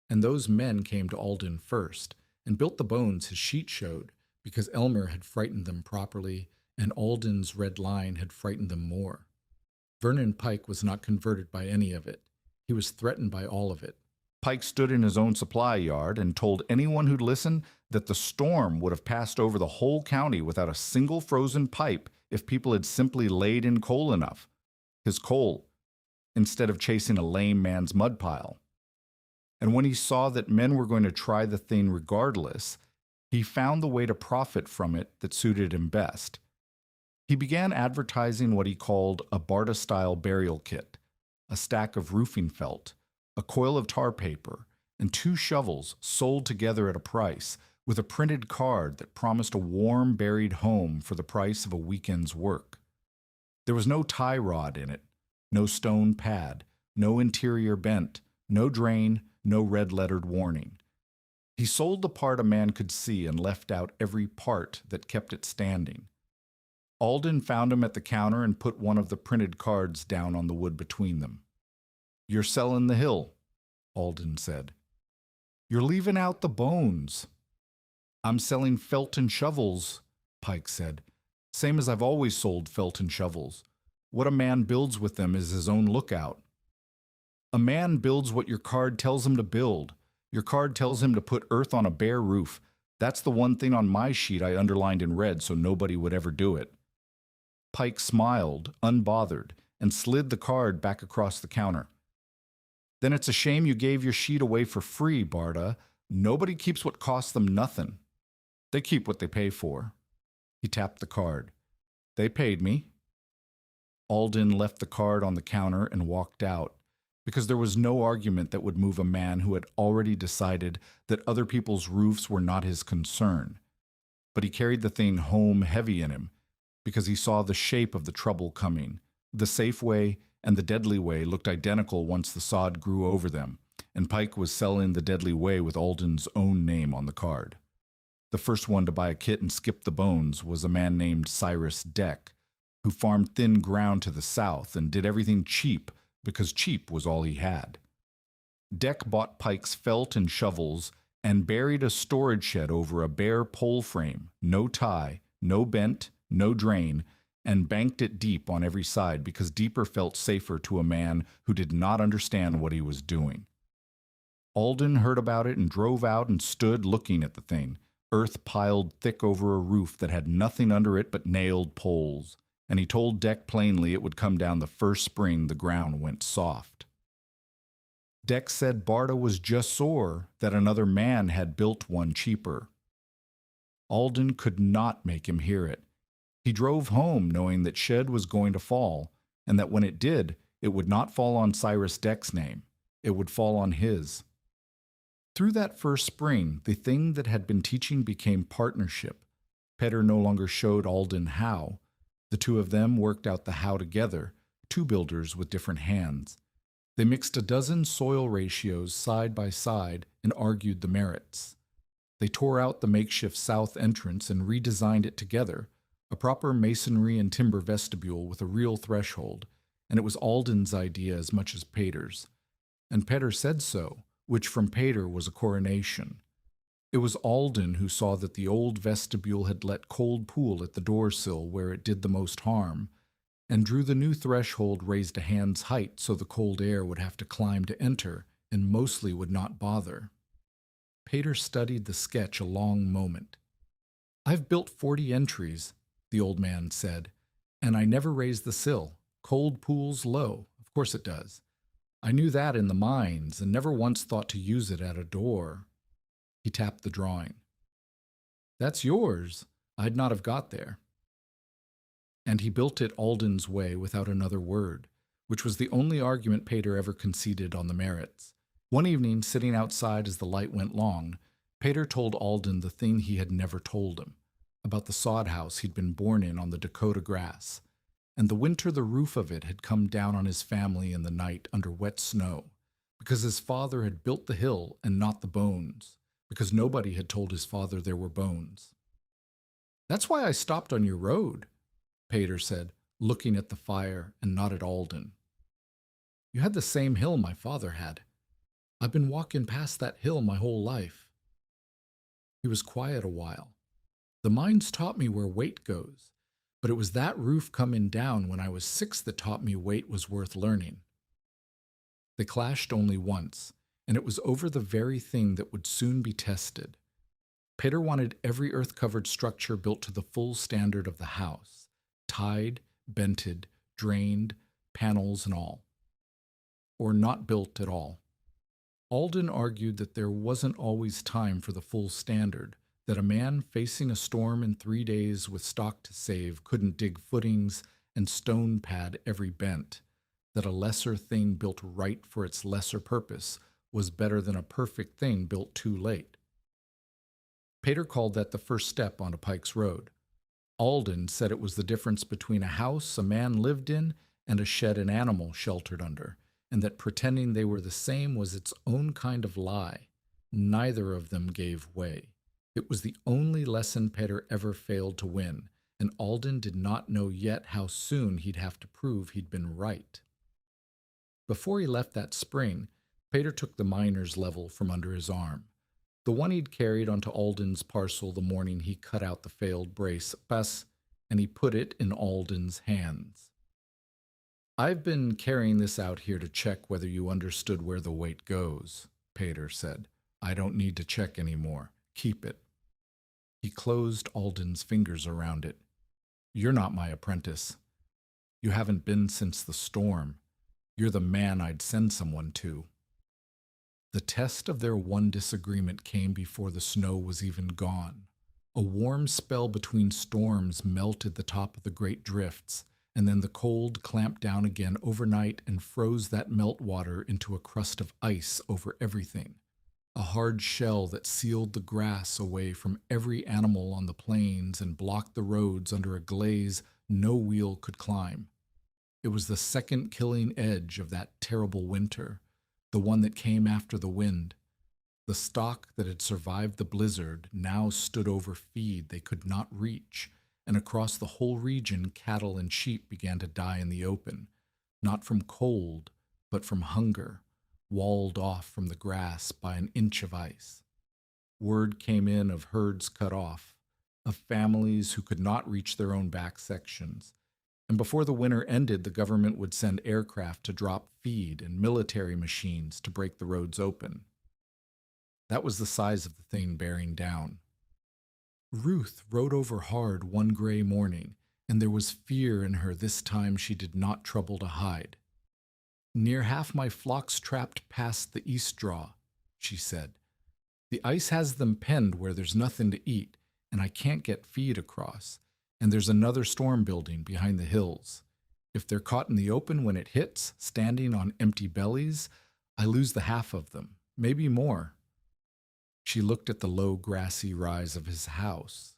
and those men came to Alden first and built the bones his sheet showed because Elmer had frightened them properly and Alden's red line had frightened them more. Vernon Pike was not converted by any of it. He was threatened by all of it. Pike stood in his own supply yard and told anyone who'd listen that the storm would have passed over the whole county without a single frozen pipe if people had simply laid in coal enough. His coal, instead of chasing a lame man's mud pile. And when he saw that men were going to try the thing regardless, he found the way to profit from it that suited him best. He began advertising what he called a Barta-style burial kit, a stack of roofing felt, a coil of tar paper, and 2 shovels sold together at a price, with a printed card that promised a warm buried home for the price of a weekend's work. There was no tie rod in it, no stone pad, no interior bent, no drain, no red-lettered warning. He sold the part a man could see and left out every part that kept it standing. Alden found him at the counter and put one of the printed cards down on the wood between them. "You're selling the hill," Alden said. "You're leaving out the bones." "I'm selling felt and shovels," Pike said. "Same as I've always sold felt and shovels. What a man builds with them is his own lookout." "A man builds what your card tells him to build. Your card tells him to put earth on a bare roof. That's the one thing on my sheet I underlined in red so nobody would ever do it." Pike smiled, unbothered, and slid the card back across the counter. "Then it's a shame you gave your sheet away for free, Barta. Nobody keeps what costs them nothing. They keep what they pay for." He tapped the card. "They paid me." Alden left the card on the counter and walked out, because there was no argument that would move a man who had already decided that other people's roofs were not his concern. But he carried the thing home heavy in him, because he saw the shape of the trouble coming. The safe way and the deadly way looked identical once the sod grew over them, and Pike was selling the deadly way with Alden's own name on the card. The first one to buy a kit and skip the bones was a man named Cyrus Deck, who farmed thin ground to the south and did everything cheap because cheap was all he had. Deck bought Pike's felt and shovels and buried a storage shed over a bare pole frame, no tie, no bent, no drain, and banked it deep on every side because deeper felt safer to a man who did not understand what he was doing. Alden heard about it and drove out and stood looking at the thing, earth piled thick over a roof that had nothing under it but nailed poles, and he told Deck plainly it would come down the first spring the ground went soft. Deck said Barta was just sore that another man had built one cheaper. Alden could not make him hear it. He drove home knowing that shed was going to fall, and that when it did, it would not fall on Cyrus Deck's name. It would fall on his. Through that first spring, the thing that had been teaching became partnership. Petter no longer showed Alden how. The two of them worked out the how together, two builders with different hands. They mixed a dozen soil ratios side by side and argued the merits. They tore out the makeshift south entrance and redesigned it together, a proper masonry and timber vestibule with a real threshold, and it was Alden's idea as much as Peter's. And Peter said so, which from Peter was a coronation. It was Alden who saw that the old vestibule had let cold pool at the door sill where it did the most harm, and drew the new threshold raised a hand's height so the cold air would have to climb to enter, and mostly would not bother. Peter studied the sketch a long moment. "I've built 40 entries," the old man said, "and I never raised the sill. Cold pools low. Of course it does. I knew that in the mines, and never once thought to use it at a door." He tapped the drawing. "That's yours. I'd not have got there." And he built it Alden's way without another word, which was the only argument Peter ever conceded on the merits. One evening, sitting outside as the light went long, Peter told Alden the thing he had never told him, about the sod house he'd been born in on the Dakota grass, and the winter the roof of it had come down on his family in the night under wet snow, because his father had built the hill and not the bones, because nobody had told his father there were bones. "That's why I stopped on your road," Peter said, looking at the fire and not at Alden. "You had the same hill my father had. I've been walking past that hill my whole life." He was quiet a while. "The mines taught me where weight goes, but it was that roof coming down when I was 6 that taught me weight was worth learning." They clashed only once, and it was over the very thing that would soon be tested. Peter wanted every earth-covered structure built to the full standard of the house, tied, bented, drained, panels and all, or not built at all. Alden argued that there wasn't always time for the full standard, that a man facing a storm in 3 days with stock to save couldn't dig footings and stone pad every bent, that a lesser thing built right for its lesser purpose was better than a perfect thing built too late. Peter called that the first step onto Pike's Road. Alden said it was the difference between a house a man lived in and a shed an animal sheltered under, and that pretending they were the same was its own kind of lie. Neither of them gave way. It was the only lesson Peter ever failed to win, and Alden did not know yet how soon he'd have to prove he'd been right. Before he left that spring, Peter took the miner's level from under his arm, the one he'd carried onto Alden's parcel the morning he cut out the failed brace, and he put it in Alden's hands. "I've been carrying this out here to check whether you understood where the weight goes," Peter said. "I don't need to check anymore. Keep it." He closed Alden's fingers around it. "You're not my apprentice. You haven't been since the storm. You're the man I'd send someone to." The test of their one disagreement came before the snow was even gone. A warm spell between storms melted the top of the great drifts, and then the cold clamped down again overnight and froze that meltwater into a crust of ice over everything, a hard shell that sealed the grass away from every animal on the plains and blocked the roads under a glaze no wheel could climb. It was the second killing edge of that terrible winter, the one that came after the wind. The stock that had survived the blizzard now stood over feed they could not reach, and across the whole region cattle and sheep began to die in the open, not from cold, but from hunger, walled off from the grass by an inch of ice. Word came in of herds cut off, of families who could not reach their own back sections, and before the winter ended, the government would send aircraft to drop feed and military machines to break the roads open. That was the size of the thing bearing down. Ruth rode over hard one gray morning, and there was fear in her this time she did not trouble to hide. "Near half my flock's trapped past the east draw," she said. "The ice has them penned where there's nothing to eat, and I can't get feed across, and there's another storm building behind the hills. If they're caught in the open when it hits, standing on empty bellies, I lose the half of them, maybe more. She looked at the low, grassy rise of his house.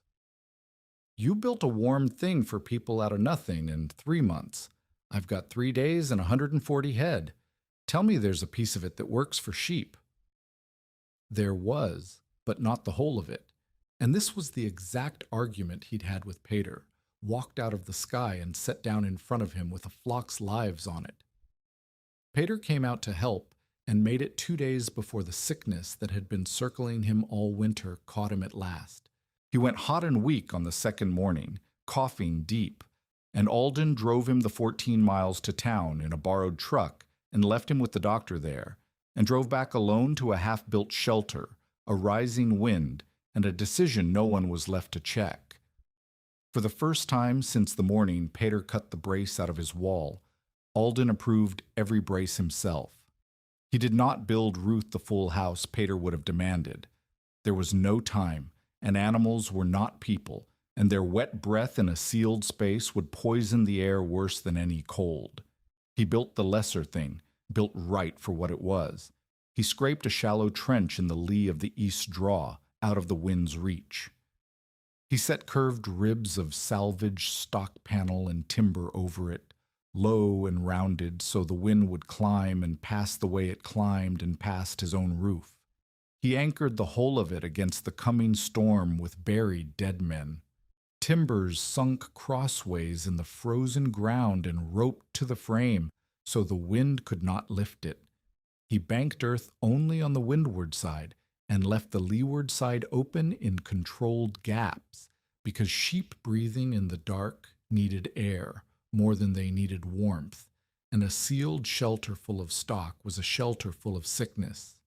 You built a warm thing for people out of nothing in 3 months. I've got 3 days and 140 head. Tell me there's a piece of it that works for sheep. There was, but not the whole of it. And this was the exact argument he'd had with Pater, walked out of the sky and set down in front of him with a flock's lives on it. Pater came out to help and made it 2 days before the sickness that had been circling him all winter caught him at last. He went hot and weak on the second morning, coughing deep, and Alden drove him the 14 miles to town in a borrowed truck and left him with the doctor there, and drove back alone to a half-built shelter, a rising wind, and a decision no one was left to check. For the first time since the morning Pater cut the brace out of his wall, Alden approved every brace himself. He did not build Ruth the full house Pater would have demanded. There was no time, and animals were not people, and their wet breath in a sealed space would poison the air worse than any cold. He built the lesser thing, built right for what it was. He scraped a shallow trench in the lee of the east draw, out of the wind's reach. He set curved ribs of salvaged stock panel and timber over it, low and rounded so the wind would climb and pass the way it climbed and past his own roof. He anchored the whole of it against the coming storm with buried dead men. Timbers sunk crossways in the frozen ground and roped to the frame so the wind could not lift it. He banked earth only on the windward side and left the leeward side open in controlled gaps, because sheep breathing in the dark needed air more than they needed warmth, and a sealed shelter full of stock was a shelter full of sickness.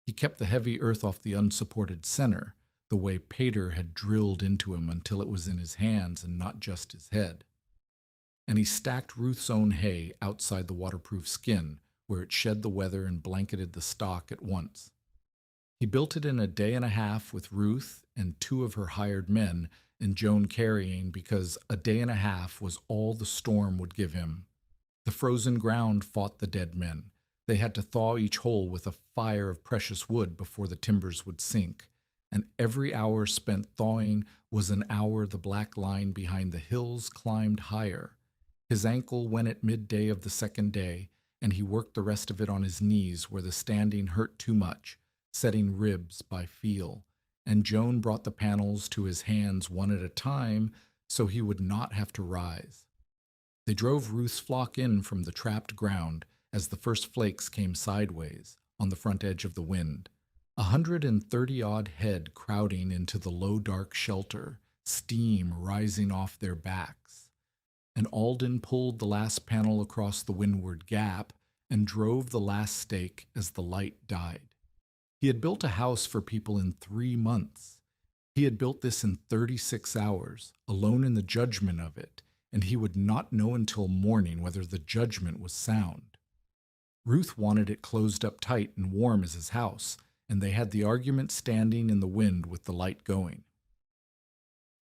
He kept the heavy earth off the unsupported center, the way Pater had drilled into him until it was in his hands and not just his head. And he stacked Ruth's own hay outside the waterproof skin, where it shed the weather and blanketed the stock at once. He built it in a day and a half with Ruth and 2 of her hired men and Joan carrying, because a day and a half was all the storm would give him. The frozen ground fought the dead men. They had to thaw each hole with a fire of precious wood before the timbers would sink, and every hour spent thawing was an hour the black line behind the hills climbed higher. His ankle went at midday of the second day, and he worked the rest of it on his knees where the standing hurt too much, setting ribs by feel, and Joan brought the panels to his hands one at a time so he would not have to rise. They drove Ruth's flock in from the trapped ground as the first flakes came sideways on the front edge of the wind, 130-odd head crowding into the low dark shelter, steam rising off their backs. And Alden pulled the last panel across the windward gap and drove the last stake as the light died. He had built a house for people in 3 months. He had built this in 36 hours, alone in the judgment of it, and he would not know until morning whether the judgment was sound. Ruth wanted it closed up tight and warm as his house, and they had the argument standing in the wind with the light going.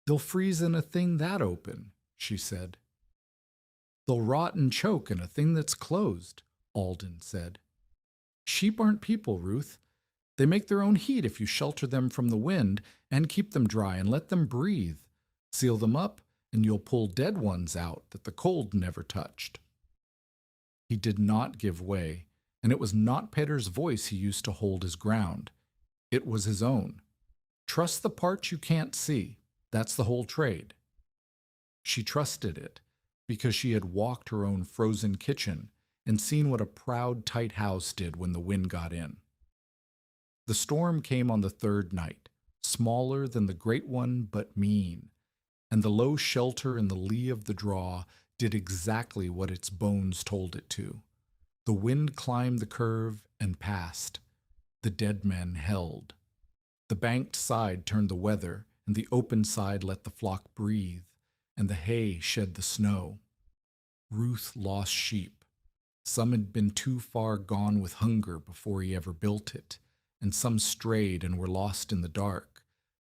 "They'll freeze in a thing that open," she said. "They'll rot and choke in a thing that's closed," Alden said. "Sheep aren't people, Ruth. They make their own heat if you shelter them from the wind and keep them dry and let them breathe. Seal them up, and you'll pull dead ones out that the cold never touched." He did not give way, and it was not Pater's voice he used to hold his ground. It was his own. Trust the parts you can't see. That's the whole trade. She trusted it, because she had walked her own frozen kitchen and seen what a proud, tight house did when the wind got in. The storm came on the 3rd night, smaller than the great one but mean, and the low shelter in the lee of the draw did exactly what its bones told it to. The wind climbed the curve and passed. The dead men held. The banked side turned the weather, and the open side let the flock breathe, and the hay shed the snow. Ruth lost sheep. Some had been too far gone with hunger before he ever built it, and some strayed and were lost in the dark.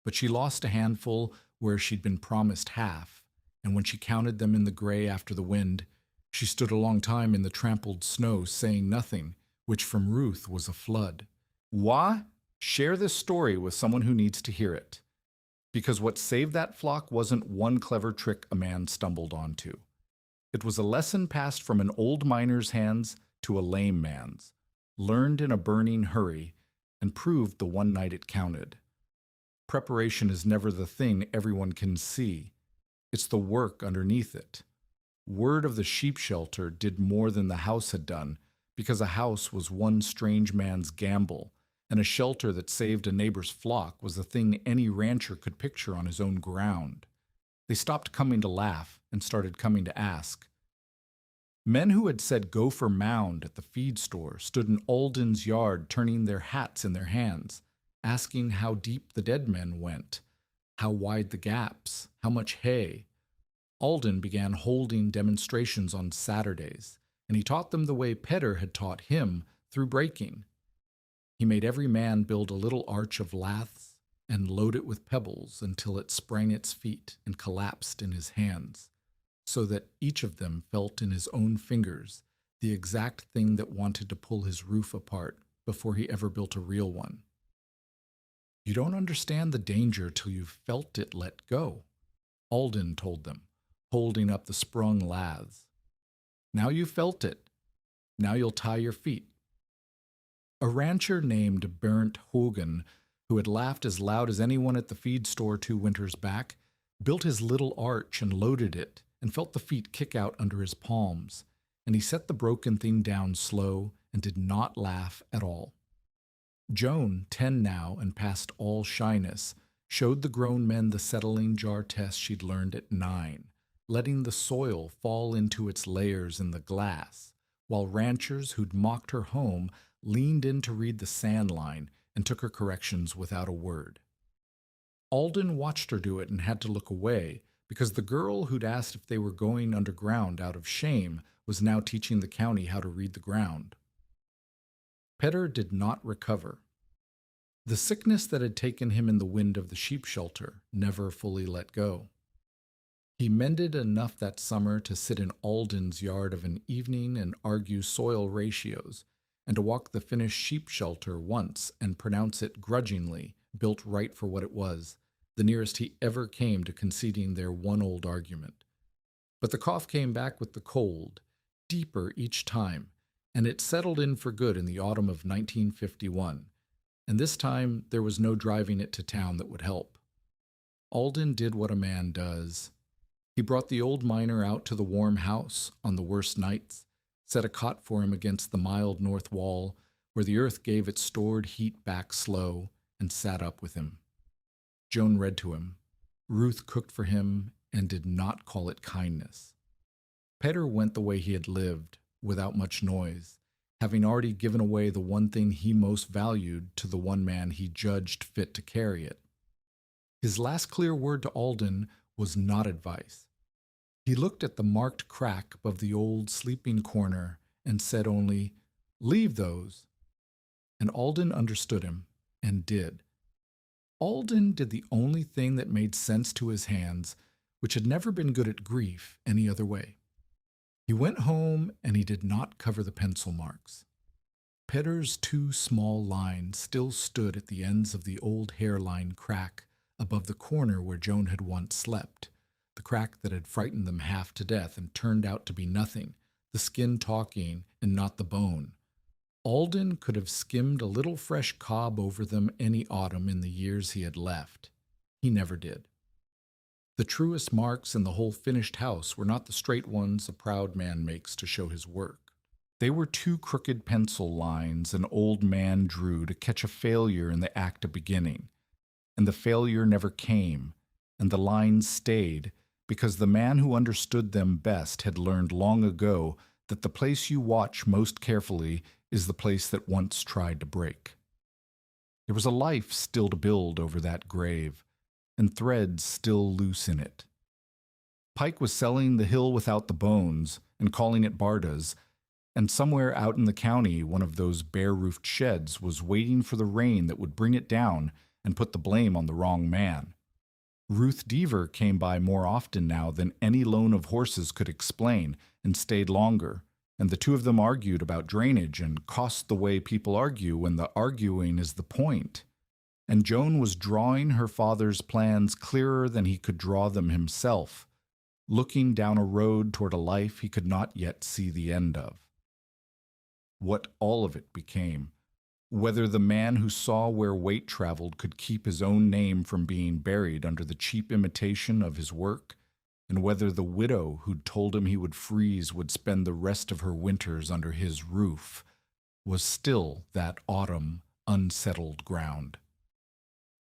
But she lost a handful where she'd been promised half, and when she counted them in the gray after the wind, She stood a long time in the trampled snow, saying nothing, which from Ruth was a flood. Why? Share this story with someone who needs to hear it. Because what saved that flock wasn't one clever trick a man stumbled onto. It was a lesson passed from an old miner's hands to a lame man's, learned in a burning hurry, and proved the one night it counted. Preparation is never the thing everyone can see. It's the work underneath it. Word of the sheep shelter did more than the house had done, because a house was one strange man's gamble, and a shelter that saved a neighbor's flock was a thing any rancher could picture on his own ground. They stopped coming to laugh and started coming to ask. Men who had said gopher mound at the feed store stood in Alden's yard turning their hats in their hands, asking how deep the dead men went, how wide the gaps, how much hay. Alden began holding demonstrations on Saturdays, and he taught them the way Peder had taught him through breaking. He made every man build a little arch of laths and load it with pebbles until it sprang its feet and collapsed in his hands, so that each of them felt in his own fingers the exact thing that wanted to pull his roof apart before he ever built a real one. You don't understand the danger till you've felt it let go, Alden told them, holding up the sprung laths. Now you've felt it. Now you'll tie your feet. A rancher named Bernd Hogan, who had laughed as loud as anyone at the feed store 2 winters back, built his little arch and loaded it and felt the feet kick out under his palms, and he set the broken thing down slow and did not laugh at all. Joan, 10 now and past all shyness, showed the grown men the settling jar test she'd learned at 9, letting the soil fall into its layers in the glass, while ranchers who'd mocked her home leaned in to read the sand line and took her corrections without a word. Alden watched her do it and had to look away, because the girl who'd asked if they were going underground out of shame was now teaching the county how to read the ground. Peder did not recover. The sickness that had taken him in the wind of the sheep shelter never fully let go. He mended enough that summer to sit in Alden's yard of an evening and argue soil ratios, and to walk the finished sheep shelter once and pronounce it grudgingly built right for what it was, the nearest he ever came to conceding their one old argument. But the cough came back with the cold, deeper each time, and it settled in for good in the autumn of 1951, and this time there was no driving it to town that would help. Alden did what a man does. He brought the old miner out to the warm house on the worst nights, set a cot for him against the mild north wall, where the earth gave its stored heat back slow, and sat up with him. Joan read to him. Ruth cooked for him and did not call it kindness. Peder went the way he had lived, without much noise, having already given away the one thing he most valued to the one man he judged fit to carry it. His last clear word to Alden was not advice. He looked at the marked crack above the old sleeping corner and said only, "Leave those." And Alden understood him, and did. Alden did the only thing that made sense to his hands, which had never been good at grief any other way. He went home, and he did not cover the pencil marks. Peder's 2 small lines still stood at the ends of the old hairline crack above the corner where Joan had once slept, the crack that had frightened them half to death and turned out to be nothing, the skin talking and not the bone. Alden could have skimmed a little fresh cob over them any autumn in the years he had left. He never did. The truest marks in the whole finished house were not the straight ones a proud man makes to show his work. They were 2 crooked pencil lines an old man drew to catch a failure in the act of beginning, and the failure never came, and the lines stayed, because the man who understood them best had learned long ago that the place you watch most carefully is the place that once tried to break. There was a life still to build over that grave, and threads still loose in it. Pike was selling the hill without the bones and calling it Barta's, and somewhere out in the county one of those bare-roofed sheds was waiting for the rain that would bring it down and put the blame on the wrong man. Ruth Deaver came by more often now than any loan of horses could explain, and stayed longer, and the two of them argued about drainage and cost the way people argue when the arguing is the point. And Joan was drawing her father's plans clearer than he could draw them himself, looking down a road toward a life he could not yet see the end of. What all of it became, whether the man who saw where weight traveled could keep his own name from being buried under the cheap imitation of his work, and whether the widow who'd told him he would freeze would spend the rest of her winters under his roof, was still that autumn unsettled ground.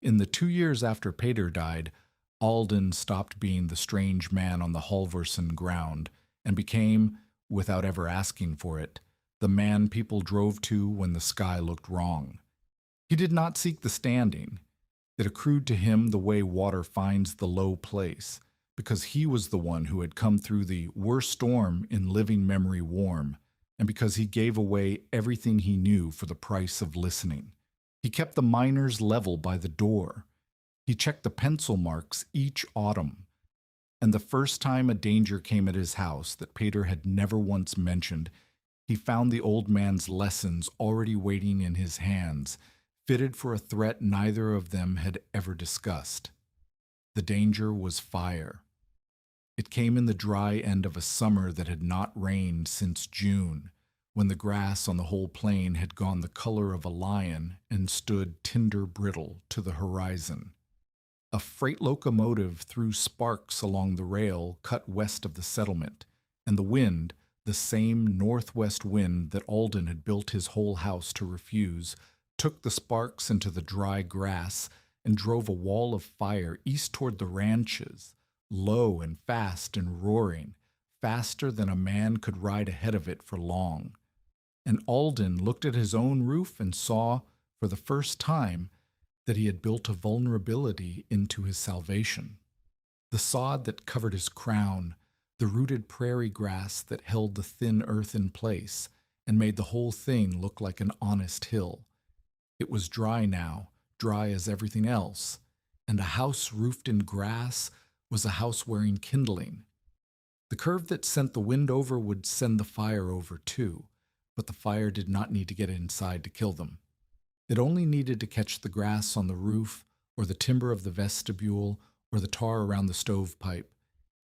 In the 2 years after Pater died, Alden stopped being the strange man on the Halvorsen ground and became, without ever asking for it, the man people drove to when the sky looked wrong. He did not seek the standing. It accrued to him the way water finds the low place, because he was the one who had come through the worst storm in living memory warm, and because he gave away everything he knew for the price of listening. He kept the miners level by the door. He checked the pencil marks each autumn. And the first time a danger came at his house that Pater had never once mentioned, he found the old man's lessons already waiting in his hands, fitted for a threat neither of them had ever discussed. The danger was fire. It came in the dry end of a summer that had not rained since June, when the grass on the whole plain had gone the color of a lion and stood tinder brittle to the horizon. A freight locomotive threw sparks along the rail cut west of the settlement, and the wind, the same northwest wind that Alden had built his whole house to refuse, took the sparks into the dry grass and drove a wall of fire east toward the ranches, low and fast and roaring, faster than a man could ride ahead of it for long. And Alden looked at his own roof and saw, for the first time, that he had built a vulnerability into his salvation. The sod that covered his crown, the rooted prairie grass that held the thin earth in place and made the whole thing look like an honest hill. It was dry now, dry as everything else, and a house roofed in grass was a house wearing kindling. The curve that sent the wind over would send the fire over too, but the fire did not need to get inside to kill them. It only needed to catch the grass on the roof, or the timber of the vestibule, or the tar around the stovepipe.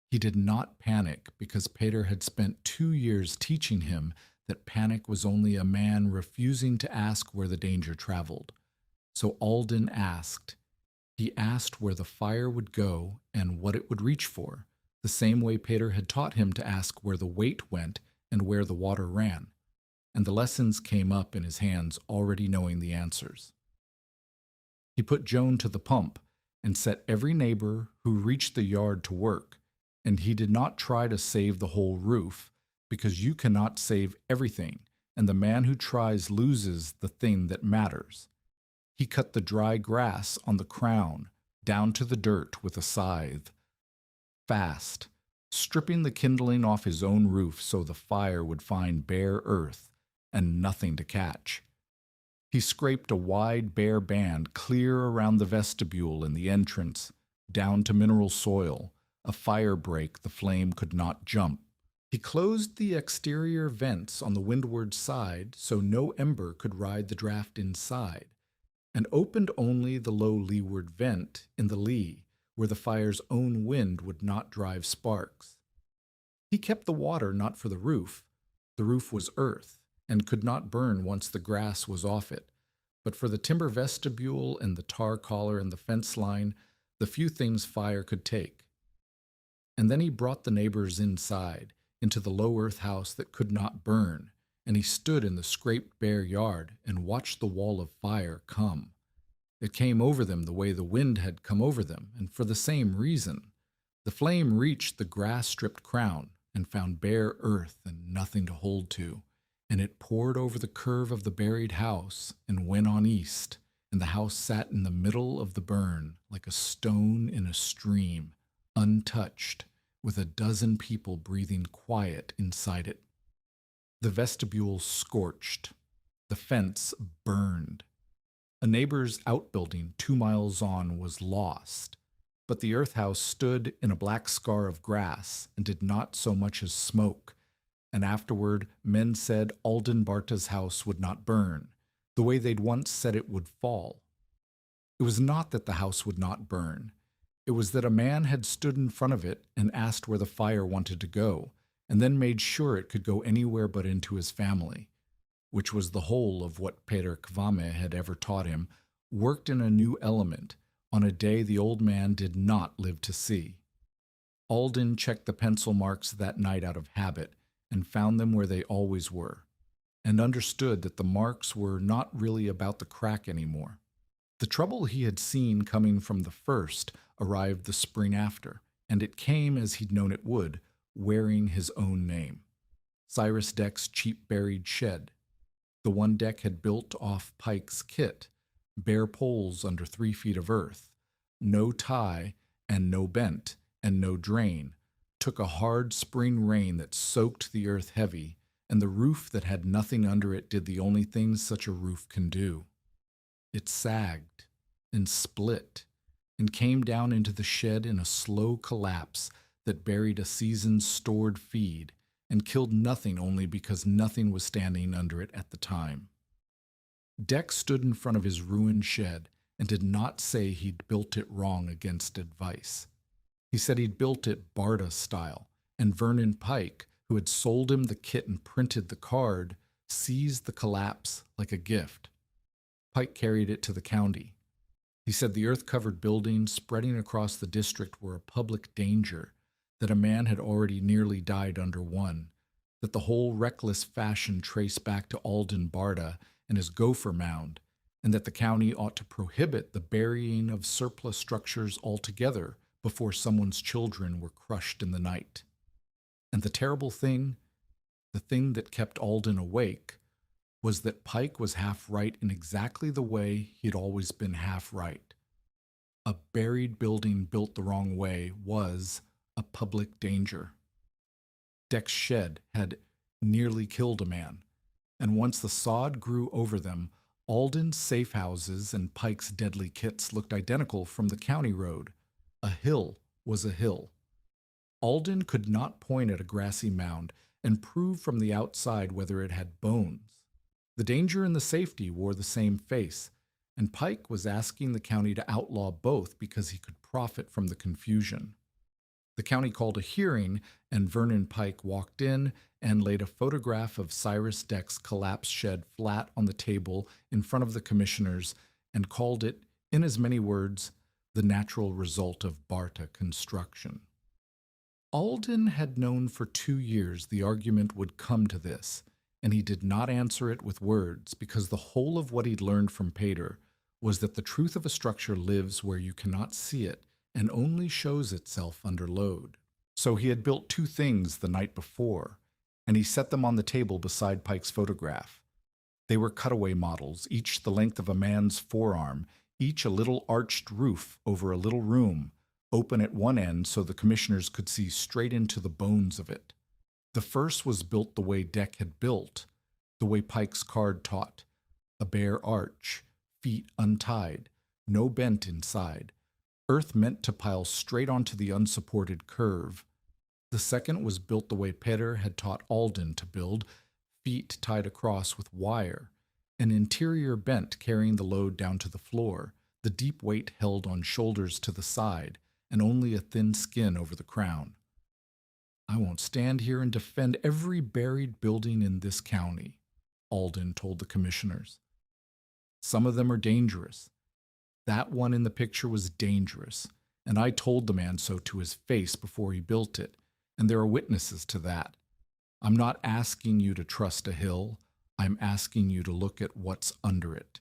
He did not panic because Pater had spent 2 years teaching him that panic was only a man refusing to ask where the danger traveled. So Alden asked. He asked where the fire would go and what it would reach for, the same way Pater had taught him to ask where the weight went and where the water ran. And the lessons came up in his hands already knowing the answers. He put Joan to the pump and set every neighbor who reached the yard to work, and he did not try to save the whole roof, because you cannot save everything, and the man who tries loses the thing that matters. He cut the dry grass on the crown down to the dirt with a scythe, fast, stripping the kindling off his own roof so the fire would find bare earth and nothing to catch. He scraped a wide bare band clear around the vestibule and the entrance, down to mineral soil, a fire break the flame could not jump. He closed the exterior vents on the windward side so no ember could ride the draft inside, and opened only the low leeward vent in the lee, where the fire's own wind would not drive sparks. He kept the water not for the roof was earth, and could not burn once the grass was off it, but for the timber vestibule and the tar collar and the fence line, the few things fire could take. And then he brought the neighbors inside, into the low earth house that could not burn, and he stood in the scraped bare yard and watched the wall of fire come. It came over them the way the wind had come over them, and for the same reason. The flame reached the grass-stripped crown and found bare earth and nothing to hold to, and it poured over the curve of the buried house and went on east, and the house sat in the middle of the burn like a stone in a stream, untouched, with a dozen people breathing quiet inside it. The vestibule scorched. The fence burned. A neighbor's outbuilding 2 miles on was lost, but the earth house stood in a black scar of grass and did not so much as smoke, and afterward men said Alden Barta's house would not burn, the way they'd once said it would fall. It was not that the house would not burn. It was that a man had stood in front of it and asked where the fire wanted to go, and then made sure it could go anywhere but into his family, which was the whole of what Peter Kvame had ever taught him, worked in a new element on a day the old man did not live to see. Alden checked the pencil marks that night out of habit and found them where they always were, and understood that the marks were not really about the crack anymore. The trouble he had seen coming from the first arrived the spring after, and it came as he'd known it would, wearing his own name. Cyrus Deck's cheap buried shed. The one Deck had built off Pike's kit, bare poles under 3 feet of earth, no tie and no bent and no drain, took a hard spring rain that soaked the earth heavy, and the roof that had nothing under it did the only things such a roof can do. It sagged and split and came down into the shed in a slow collapse that buried a season's stored feed and killed nothing only because nothing was standing under it at the time. Deck stood in front of his ruined shed and did not say he'd built it wrong against advice. He said he'd built it Barta style, and Vernon Pike, who had sold him the kit and printed the card, seized the collapse like a gift. Pike carried it to the county. He said the earth-covered buildings spreading across the district were a public danger, that a man had already nearly died under one, that the whole reckless fashion traced back to Alden Barta and his gopher mound, and that the county ought to prohibit the burying of surplus structures altogether before someone's children were crushed in the night. And the terrible thing, the thing that kept Alden awake, was that Pike was half right in exactly the way he'd always been half right. A buried building built the wrong way was a public danger. Deck's shed had nearly killed a man, and once the sod grew over them, Alden's safe houses and Pike's deadly kits looked identical from the county road. A hill was a hill. Alden could not point at a grassy mound and prove from the outside whether it had bones. The danger and the safety wore the same face, and Pike was asking the county to outlaw both because he could profit from the confusion. The county called a hearing, and Vernon Pike walked in and laid a photograph of Cyrus Deck's collapsed shed flat on the table in front of the commissioners and called it, in as many words, the natural result of Barta construction. Alden had known for 2 years the argument would come to this, and he did not answer it with words because the whole of what he'd learned from Pater was that the truth of a structure lives where you cannot see it and only shows itself under load. So he had built 2 things the night before, and he set them on the table beside Pike's photograph. They were cutaway models, each the length of a man's forearm, each a little arched roof over a little room, open at one end so the commissioners could see straight into the bones of it. The first was built the way Deck had built, the way Pike's card taught, a bare arch, feet untied, no bent inside, earth meant to pile straight onto the unsupported curve. The second was built the way Peter had taught Alden to build, feet tied across with wire, an interior bent carrying the load down to the floor, the deep weight held on shoulders to the side, and only a thin skin over the crown. I won't stand here and defend every buried building in this county, Alden told the commissioners. Some of them are dangerous. That one in the picture was dangerous, and I told the man so to his face before he built it, and there are witnesses to that. I'm not asking you to trust a hill. I'm asking you to look at what's under it.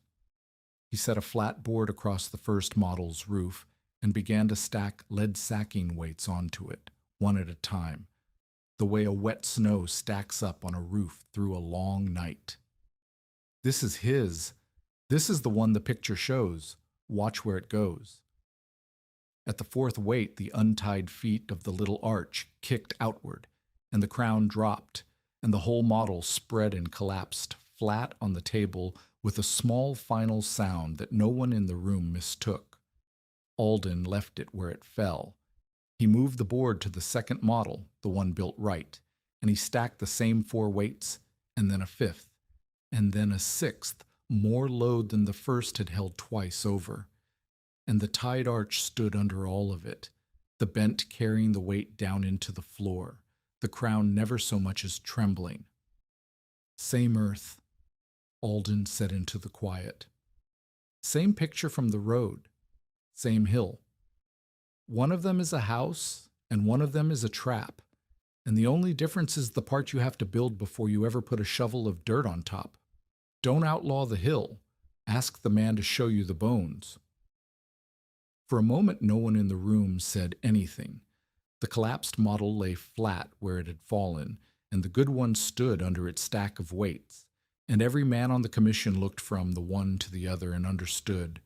He set a flat board across the first model's roof and began to stack lead sacking weights onto it, one at a time, the way a wet snow stacks up on a roof through a long night. This is his. This is the one the picture shows. Watch where it goes. At the 4th weight, the untied feet of the little arch kicked outward, and the crown dropped, and the whole model spread and collapsed flat on the table with a small final sound that no one in the room mistook. Alden left it where it fell. He moved the board to the second model, the one built right, and he stacked the same 4 weights, and then a 5th, and then a 6th, more load than the first had held twice over. And the tide arch stood under all of it, the bent carrying the weight down into the floor, the crown never so much as trembling. Same earth, Alden said into the quiet. Same picture from the road, same hill. One of them is a house, and one of them is a trap, and the only difference is the part you have to build before you ever put a shovel of dirt on top. Don't outlaw the hill. Ask the man to show you the bones. For a moment, no one in the room said anything. The collapsed model lay flat where it had fallen, and the good one stood under its stack of weights, and every man on the commission looked from the one to the other and understood,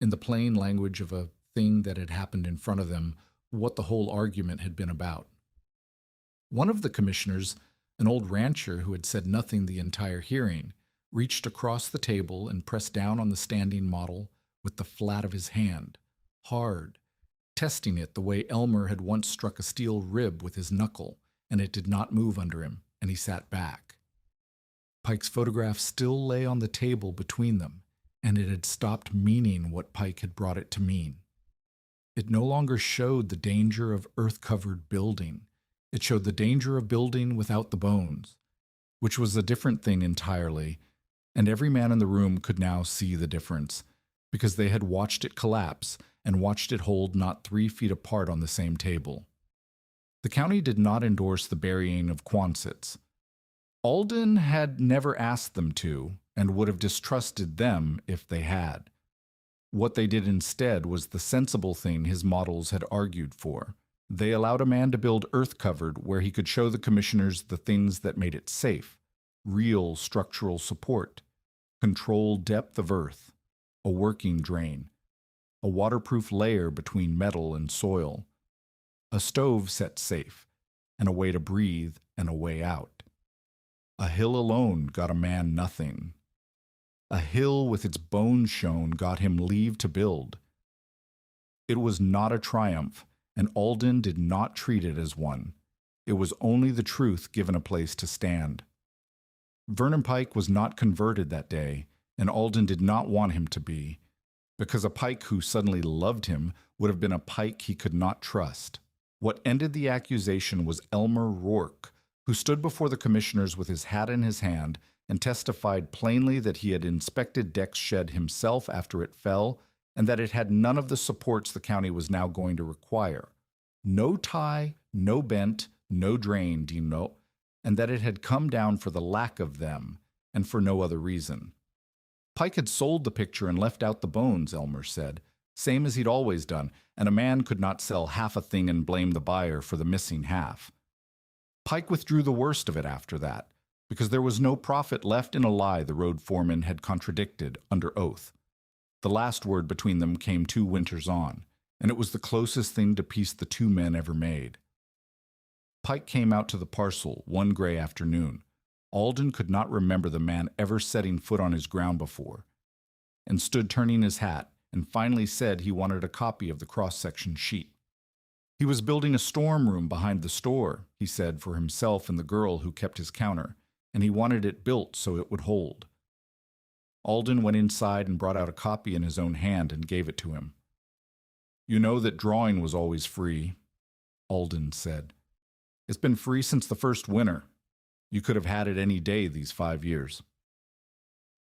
in the plain language of a thing that had happened in front of them, what the whole argument had been about. One of the commissioners, an old rancher who had said nothing the entire hearing, reached across the table and pressed down on the standing model with the flat of his hand, hard, testing it the way Elmer had once struck a steel rib with his knuckle, and it did not move under him, and he sat back. Pike's photograph still lay on the table between them, and it had stopped meaning what Pike had brought it to mean. It no longer showed the danger of earth-covered building. It showed the danger of building without the bones, which was a different thing entirely, and every man in the room could now see the difference, because they had watched it collapse and watched it hold not 3 feet apart on the same table. The county did not endorse the burying of Quonsets. Alden had never asked them to, and would have distrusted them if they had. What they did instead was the sensible thing his models had argued for. They allowed a man to build earth-covered where he could show the commissioners the things that made it safe, real structural support, controlled depth of earth, a working drain, a waterproof layer between metal and soil, a stove set safe, and a way to breathe and a way out. A hill alone got a man nothing. A hill with its bones shown got him leave to build. It was not a triumph, and Alden did not treat it as one. It was only the truth given a place to stand. Vernon Pike was not converted that day, and Alden did not want him to be, because a Pike who suddenly loved him would have been a Pike he could not trust. What ended the accusation was Elmer Rourke, who stood before the commissioners with his hat in his hand and testified plainly that he had inspected Deck's shed himself after it fell, and that it had none of the supports the county was now going to require. No tie, no bent, no drain, do you know, and that it had come down for the lack of them, and for no other reason. Pike had sold the picture and left out the bones, Elmer said, same as he'd always done, and a man could not sell half a thing and blame the buyer for the missing half. Pike withdrew the worst of it after that, because there was no profit left in a lie the road foreman had contradicted under oath. The last word between them came 2 winters on, and it was the closest thing to peace the 2 men ever made. Pike came out to the parcel one gray afternoon. Alden could not remember the man ever setting foot on his ground before, and stood turning his hat, and finally said he wanted a copy of the cross-section sheet. He was building a storm room behind the store, he said, for himself and the girl who kept his counter, and he wanted it built so it would hold. Alden went inside and brought out a copy in his own hand and gave it to him. "You know that drawing was always free," Alden said. "It's been free since the first winter. You could have had it any day these 5 years."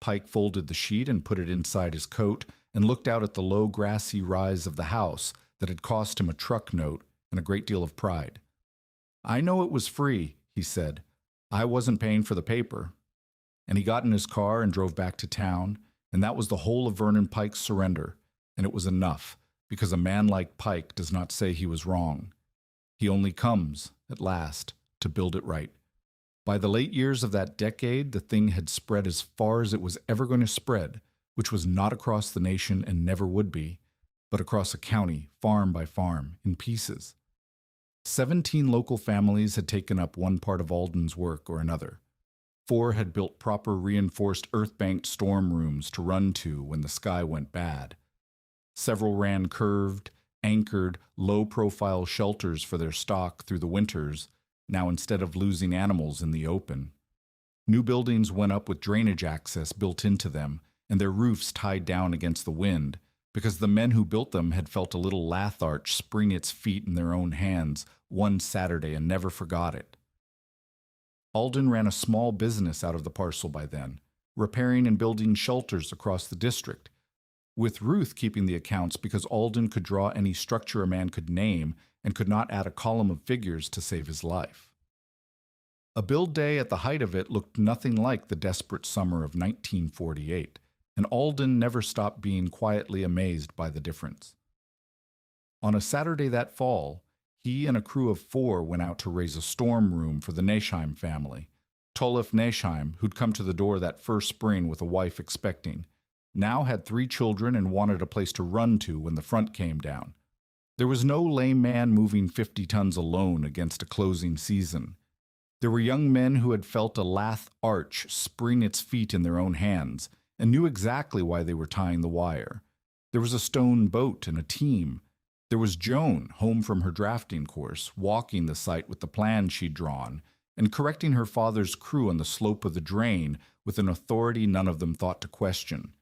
Pike folded the sheet and put it inside his coat and looked out at the low grassy rise of the house that had cost him a truck note and a great deal of pride. "I know it was free," he said. "I wasn't paying for the paper." And he got in his car and drove back to town, and that was the whole of Vernon Pike's surrender, and it was enough, because a man like Pike does not say he was wrong. He only comes, at last, to build it right. By the late years of that decade, the thing had spread as far as it was ever going to spread, which was not across the nation and never would be, but across a county, farm by farm, in pieces. 17 local families had taken up one part of Alden's work or another. 4 had built proper reinforced earth-banked storm rooms to run to when the sky went bad. Several ran curved, anchored, low-profile shelters for their stock through the winters now instead of losing animals in the open. New buildings went up with drainage access built into them, and their roofs tied down against the wind, because the men who built them had felt a little lath arch spring its feet in their own hands one Saturday and never forgot it. Alden ran a small business out of the parcel by then, repairing and building shelters across the district, with Ruth keeping the accounts because Alden could draw any structure a man could name and could not add a column of figures to save his life. A build day at the height of it looked nothing like the desperate summer of 1948, and Alden never stopped being quietly amazed by the difference. On a Saturday that fall, he and a crew of 4 went out to raise a storm room for the Nesheim family. Tolef Nesheim, who'd come to the door that first spring with a wife expecting, now had 3 children and wanted a place to run to when the front came down. There was no lame man moving 50 tons alone against a closing season. There were young men who had felt a lath arch spring its feet in their own hands and knew exactly why they were tying the wire. There was a stone boat and a team. There was Joan, home from her drafting course, walking the site with the plan she'd drawn and correcting her father's crew on the slope of the drain with an authority none of them thought to question.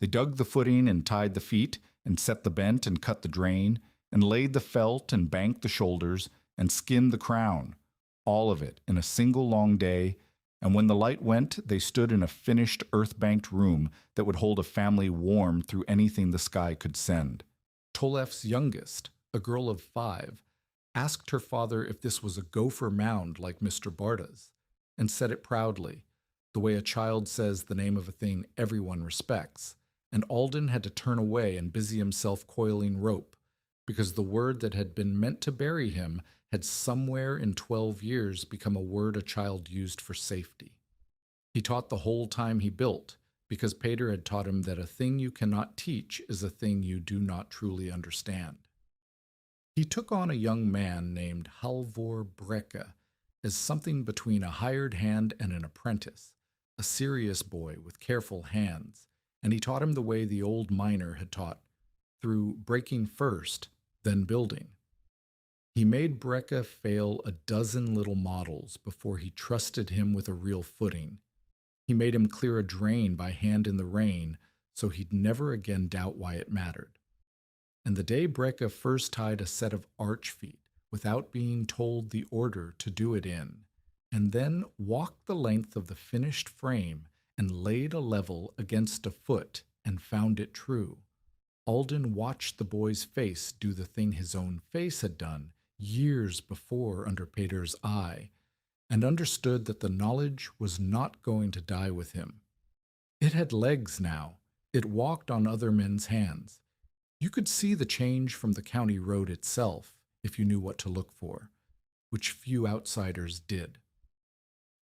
They dug the footing and tied the feet and set the bent and cut the drain and laid the felt and banked the shoulders and skinned the crown, all of it in a single long day, and when the light went, they stood in a finished earth-banked room that would hold a family warm through anything the sky could send. Tolef's youngest, a girl of 5, asked her father if this was a gopher mound like Mr. Barta's, and said it proudly, the way a child says the name of a thing everyone respects, and Alden had to turn away and busy himself coiling rope, because the word that had been meant to bury him had somewhere in 12 years become a word a child used for safety. He taught the whole time he built, because Pater had taught him that a thing you cannot teach is a thing you do not truly understand. He took on a young man named Halvor Brekke as something between a hired hand and an apprentice, a serious boy with careful hands, and he taught him the way the old miner had taught, through breaking first, then building. He made Brekke fail a dozen little models before he trusted him with a real footing. He made him clear a drain by hand in the rain so he'd never again doubt why it mattered. And the day Brekke first tied a set of arch feet without being told the order to do it in, and then walked the length of the finished frame and laid a level against a foot and found it true, Alden watched the boy's face do the thing his own face had done years before under Pater's eye, and understood that the knowledge was not going to die with him. It had legs now. It walked on other men's hands. You could see the change from the county road itself if you knew what to look for, which few outsiders did.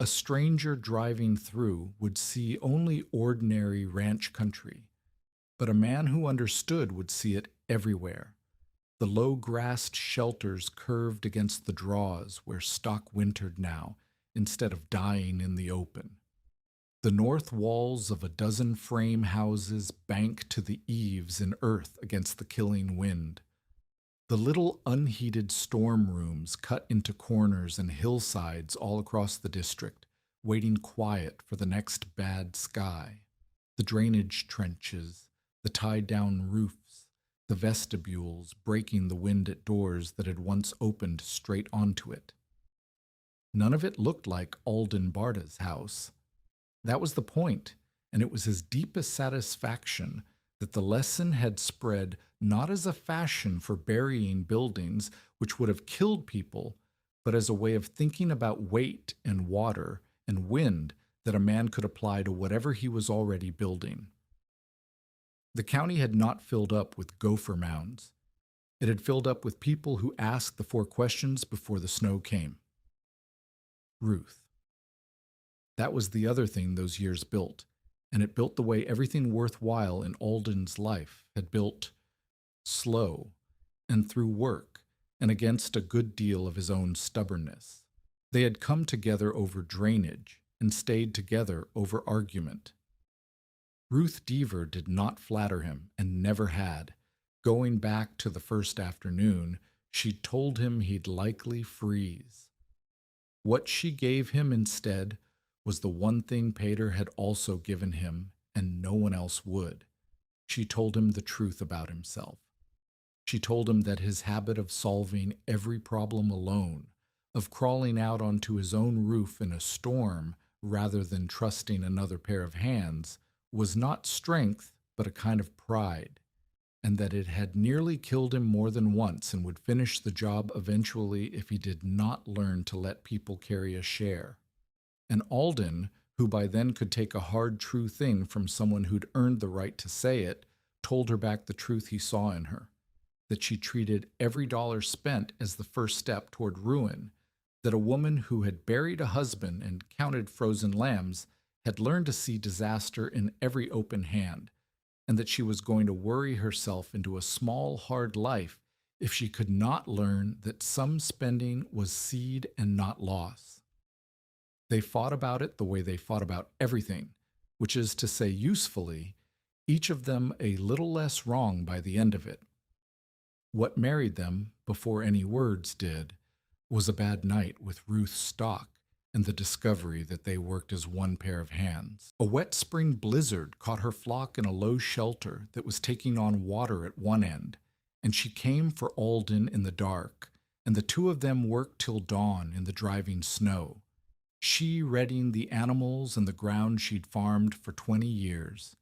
A stranger driving through would see only ordinary ranch country, but a man who understood would see it everywhere. The low-grassed shelters curved against the draws where stock wintered now, instead of dying in the open. The north walls of a dozen frame houses banked to the eaves in earth against the killing wind. The little unheated storm rooms cut into corners and hillsides all across the district, waiting quiet for the next bad sky. The drainage trenches, the tied-down roofs, the vestibules breaking the wind at doors that had once opened straight onto it. None of it looked like Alden Barta's house. That was the point, and it was his deepest satisfaction that the lesson had spread not as a fashion for burying buildings which would have killed people, but as a way of thinking about weight and water and wind that a man could apply to whatever he was already building. The county had not filled up with gopher mounds. It had filled up with people who asked the 4 questions before the snow came. Ruth. That was the other thing those years built, and it built the way everything worthwhile in Alden's life had built, slow, and through work, and against a good deal of his own stubbornness. They had come together over drainage and stayed together over argument. Ruth Deaver did not flatter him, and never had. Going back to the first afternoon, she'd told him he'd likely freeze. What she gave him instead was the one thing Pater had also given him, and no one else would. She told him the truth about himself. She told him that his habit of solving every problem alone, of crawling out onto his own roof in a storm rather than trusting another pair of hands, was not strength, but a kind of pride, and that it had nearly killed him more than once and would finish the job eventually if he did not learn to let people carry a share. And Alden, who by then could take a hard, true thing from someone who'd earned the right to say it, told her back the truth he saw in her, that she treated every dollar spent as the first step toward ruin, that a woman who had buried a husband and counted frozen lambs had learned to see disaster in every open hand, and that she was going to worry herself into a small, hard life if she could not learn that some spending was seed and not loss. They fought about it the way they fought about everything, which is to say, usefully, each of them a little less wrong by the end of it. What married them, before any words did, was a bad night with Ruth's stock and the discovery that they worked as one pair of hands. A wet spring blizzard caught her flock in a low shelter that was taking on water at one end, and she came for Alden in the dark, and the two of them worked till dawn in the driving snow, she reading the animals and the ground she'd farmed for 20 years,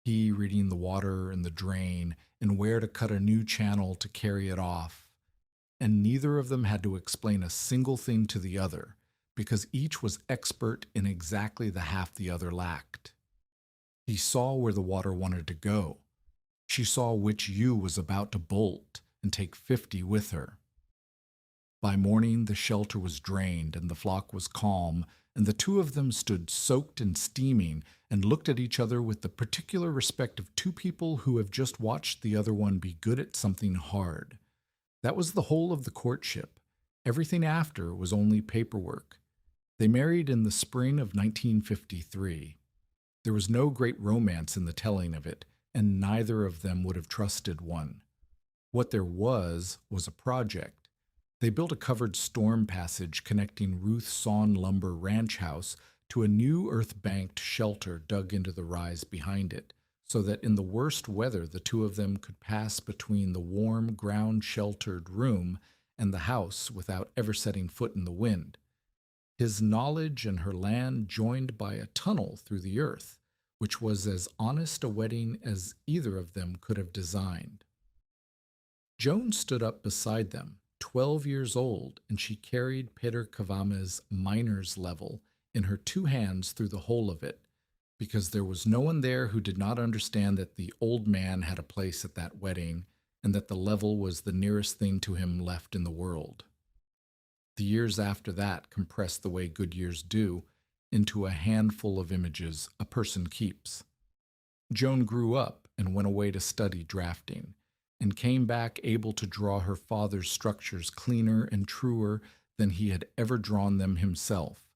he reading the water and the drain and where to cut a new channel to carry it off. And neither of them had to explain a single thing to the other, because each was expert in exactly the half the other lacked. He saw where the water wanted to go. She saw which ewe was about to bolt and take 50 with her. By morning, the shelter was drained and the flock was calm, and the two of them stood soaked and steaming and looked at each other with the particular respect of two people who have just watched the other one be good at something hard. That was the whole of the courtship. Everything after was only paperwork. They married in the spring of 1953. There was no great romance in the telling of it, and neither of them would have trusted one. What there was a project. They built a covered storm passage connecting Ruth's sawn lumber ranch house to a new earth-banked shelter dug into the rise behind it, so that in the worst weather the two of them could pass between the warm, ground-sheltered room and the house without ever setting foot in the wind. His knowledge and her land joined by a tunnel through the earth, which was as honest a wedding as either of them could have designed. Joan stood up beside them, 12 years old, and she carried Peter Kavame's miner's level in her two hands through the whole of it, because there was no one there who did not understand that the old man had a place at that wedding, and that the level was the nearest thing to him left in the world. The years after that compressed the way good years do into a handful of images a person keeps. Joan grew up and went away to study drafting, and came back able to draw her father's structures cleaner and truer than he had ever drawn them himself,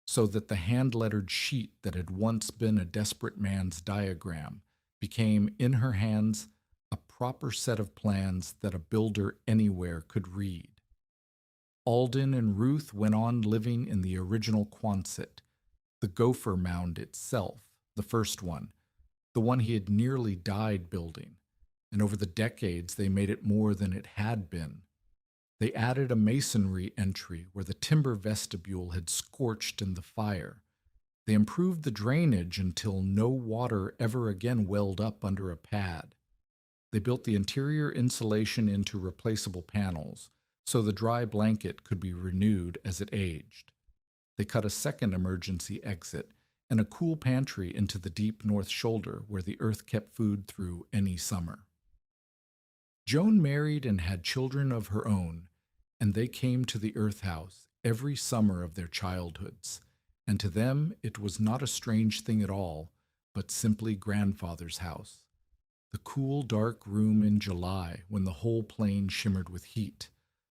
so that the hand-lettered sheet that had once been a desperate man's diagram became, in her hands, a proper set of plans that a builder anywhere could read. Alden and Ruth went on living in the original Quonset, the gopher mound itself, the first one, the one he had nearly died building, and over the decades they made it more than it had been. They added a masonry entry where the timber vestibule had scorched in the fire. They improved the drainage until no water ever again welled up under a pad. They built the interior insulation into replaceable panels, so the dry blanket could be renewed as it aged. They cut a second emergency exit and a cool pantry into the deep north shoulder where the earth kept food through any summer. Joan married and had children of her own, and they came to the earth house every summer of their childhoods, and to them it was not a strange thing at all, but simply grandfather's house. The cool, dark room in July when the whole plain shimmered with heat,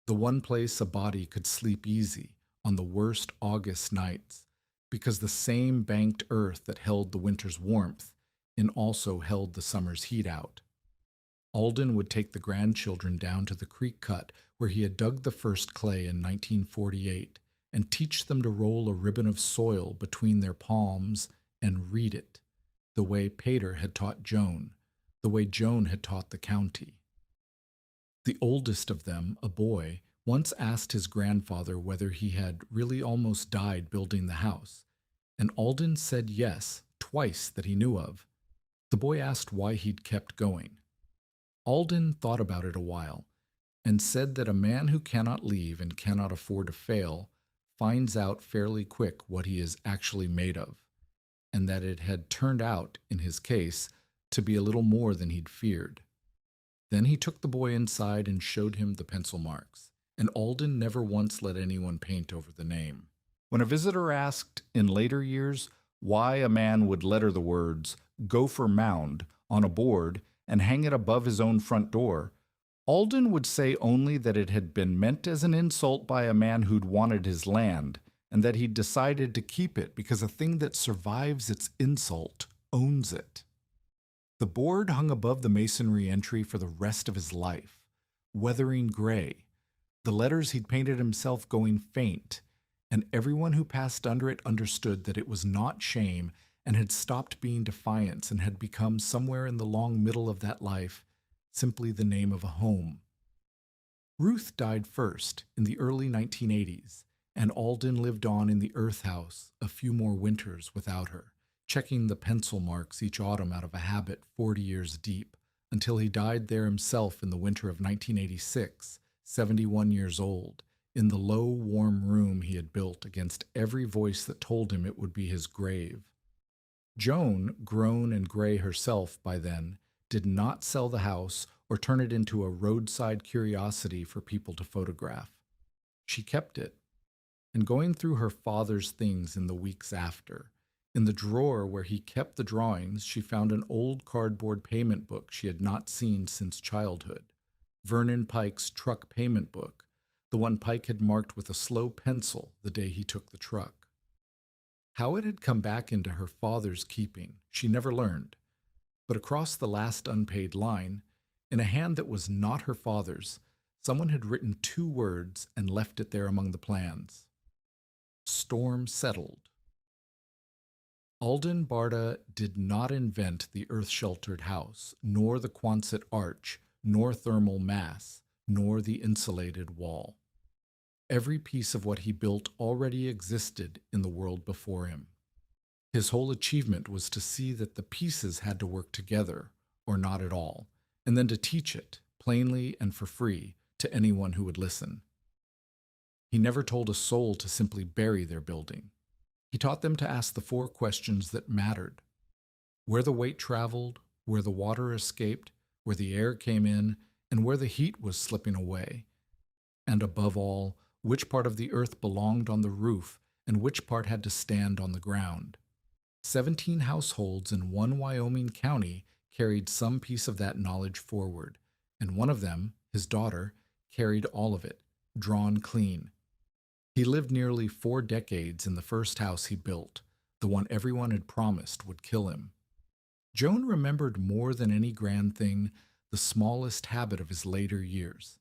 the one place a body could sleep easy on the worst August nights, because the same banked earth that held the winter's warmth and also held the summer's heat out. Alden would take the grandchildren down to the creek cut where he had dug the first clay in 1948 and teach them to roll a ribbon of soil between their palms and read it, the way Pater had taught Joan, the way Joan had taught the county. The oldest of them, a boy, once asked his grandfather whether he had really almost died building the house, and Alden said yes, twice that he knew of. The boy asked why he'd kept going. Alden thought about it a while, and said that a man who cannot leave and cannot afford to fail finds out fairly quick what he is actually made of, and that it had turned out, in his case, to be a little more than he'd feared. Then he took the boy inside and showed him the pencil marks, and Alden never once let anyone paint over the name. When a visitor asked in later years why a man would letter the words "Gopher Mound" on a board and hang it above his own front door, Alden would say only that it had been meant as an insult by a man who'd wanted his land, and that he'd decided to keep it because a thing that survives its insult owns it. The board hung above the masonry entry for the rest of his life, weathering gray, the letters he'd painted himself going faint, and everyone who passed under it understood that it was not shame and had stopped being defiance and had become, somewhere in the long middle of that life, simply the name of a home. Ruth died first in the early 1980s, and Alden lived on in the earth house a few more winters without her, checking the pencil marks each autumn out of a habit 40 years deep, until he died there himself in the winter of 1986, 71 years old, in the low, warm room he had built against every voice that told him it would be his grave. Joan, grown and gray herself by then, did not sell the house or turn it into a roadside curiosity for people to photograph. She kept it, and going through her father's things in the weeks after, in the drawer where he kept the drawings, she found an old cardboard payment book she had not seen since childhood, Vernon Pike's truck payment book, the one Pike had marked with a slow pencil the day he took the truck. How it had come back into her father's keeping, she never learned, but across the last unpaid line, in a hand that was not her father's, someone had written 2 words and left it there among the plans. Storm settled. Alden Barta did not invent the earth-sheltered house, nor the Quonset arch, nor thermal mass, nor the insulated wall. Every piece of what he built already existed in the world before him. His whole achievement was to see that the pieces had to work together, or not at all, and then to teach it, plainly and for free, to anyone who would listen. He never told a soul to simply bury their building. He taught them to ask the 4 questions that mattered: where the weight traveled, where the water escaped, where the air came in, and where the heat was slipping away. And above all, which part of the earth belonged on the roof and which part had to stand on the ground. 17 households in one Wyoming county carried some piece of that knowledge forward, and one of them, his daughter, carried all of it, drawn clean. He lived nearly 4 decades in the first house he built, the one everyone had promised would kill him. Joan remembered more than any grand thing the smallest habit of his later years.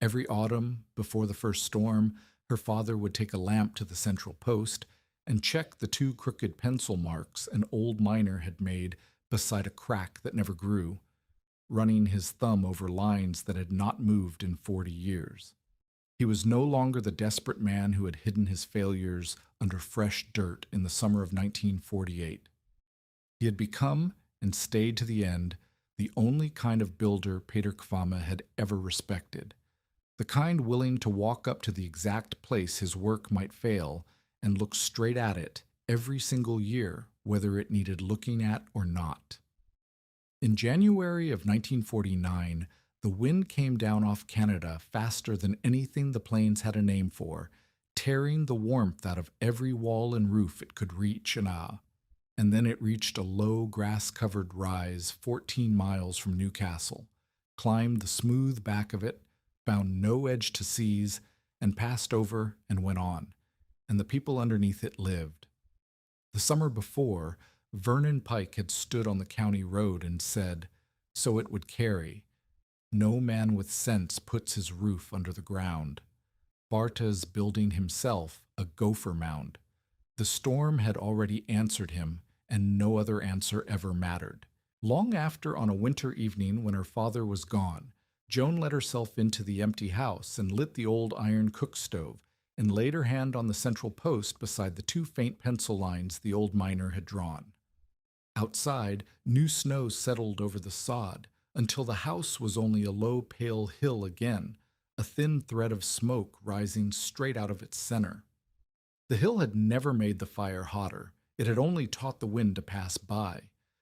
Every autumn, before the first storm, her father would take a lamp to the central post and check the 2 crooked pencil marks an old miner had made beside a crack that never grew, running his thumb over lines that had not moved in 40 years. He was no longer the desperate man who had hidden his failures under fresh dirt in the summer of 1948. He had become, and stayed to the end, the only kind of builder Pater Kvama had ever respected, the kind willing to walk up to the exact place his work might fail and look straight at it every single year, whether it needed looking at or not. In January of 1949, the wind came down off Canada faster than anything the plains had a name for, tearing the warmth out of every wall and roof it could reach, and then it reached a low, grass-covered rise 14 miles from Newcastle, climbed the smooth back of it, found no edge to seize, and passed over and went on, and the people underneath it lived. The summer before, Vernon Pike had stood on the county road and said, "So it would carry. No man with sense puts his roof under the ground." Barta's building himself, a gopher mound. The storm had already answered him, and no other answer ever mattered. Long after, on a winter evening when her father was gone, Joan let herself into the empty house and lit the old iron cook stove, and laid her hand on the central post beside the two faint pencil lines the old miner had drawn. Outside, new snow settled over the sod, until the house was only a low, pale hill again, a thin thread of smoke rising straight out of its center. The hill had never made the fire hotter. It had only taught the wind to pass by.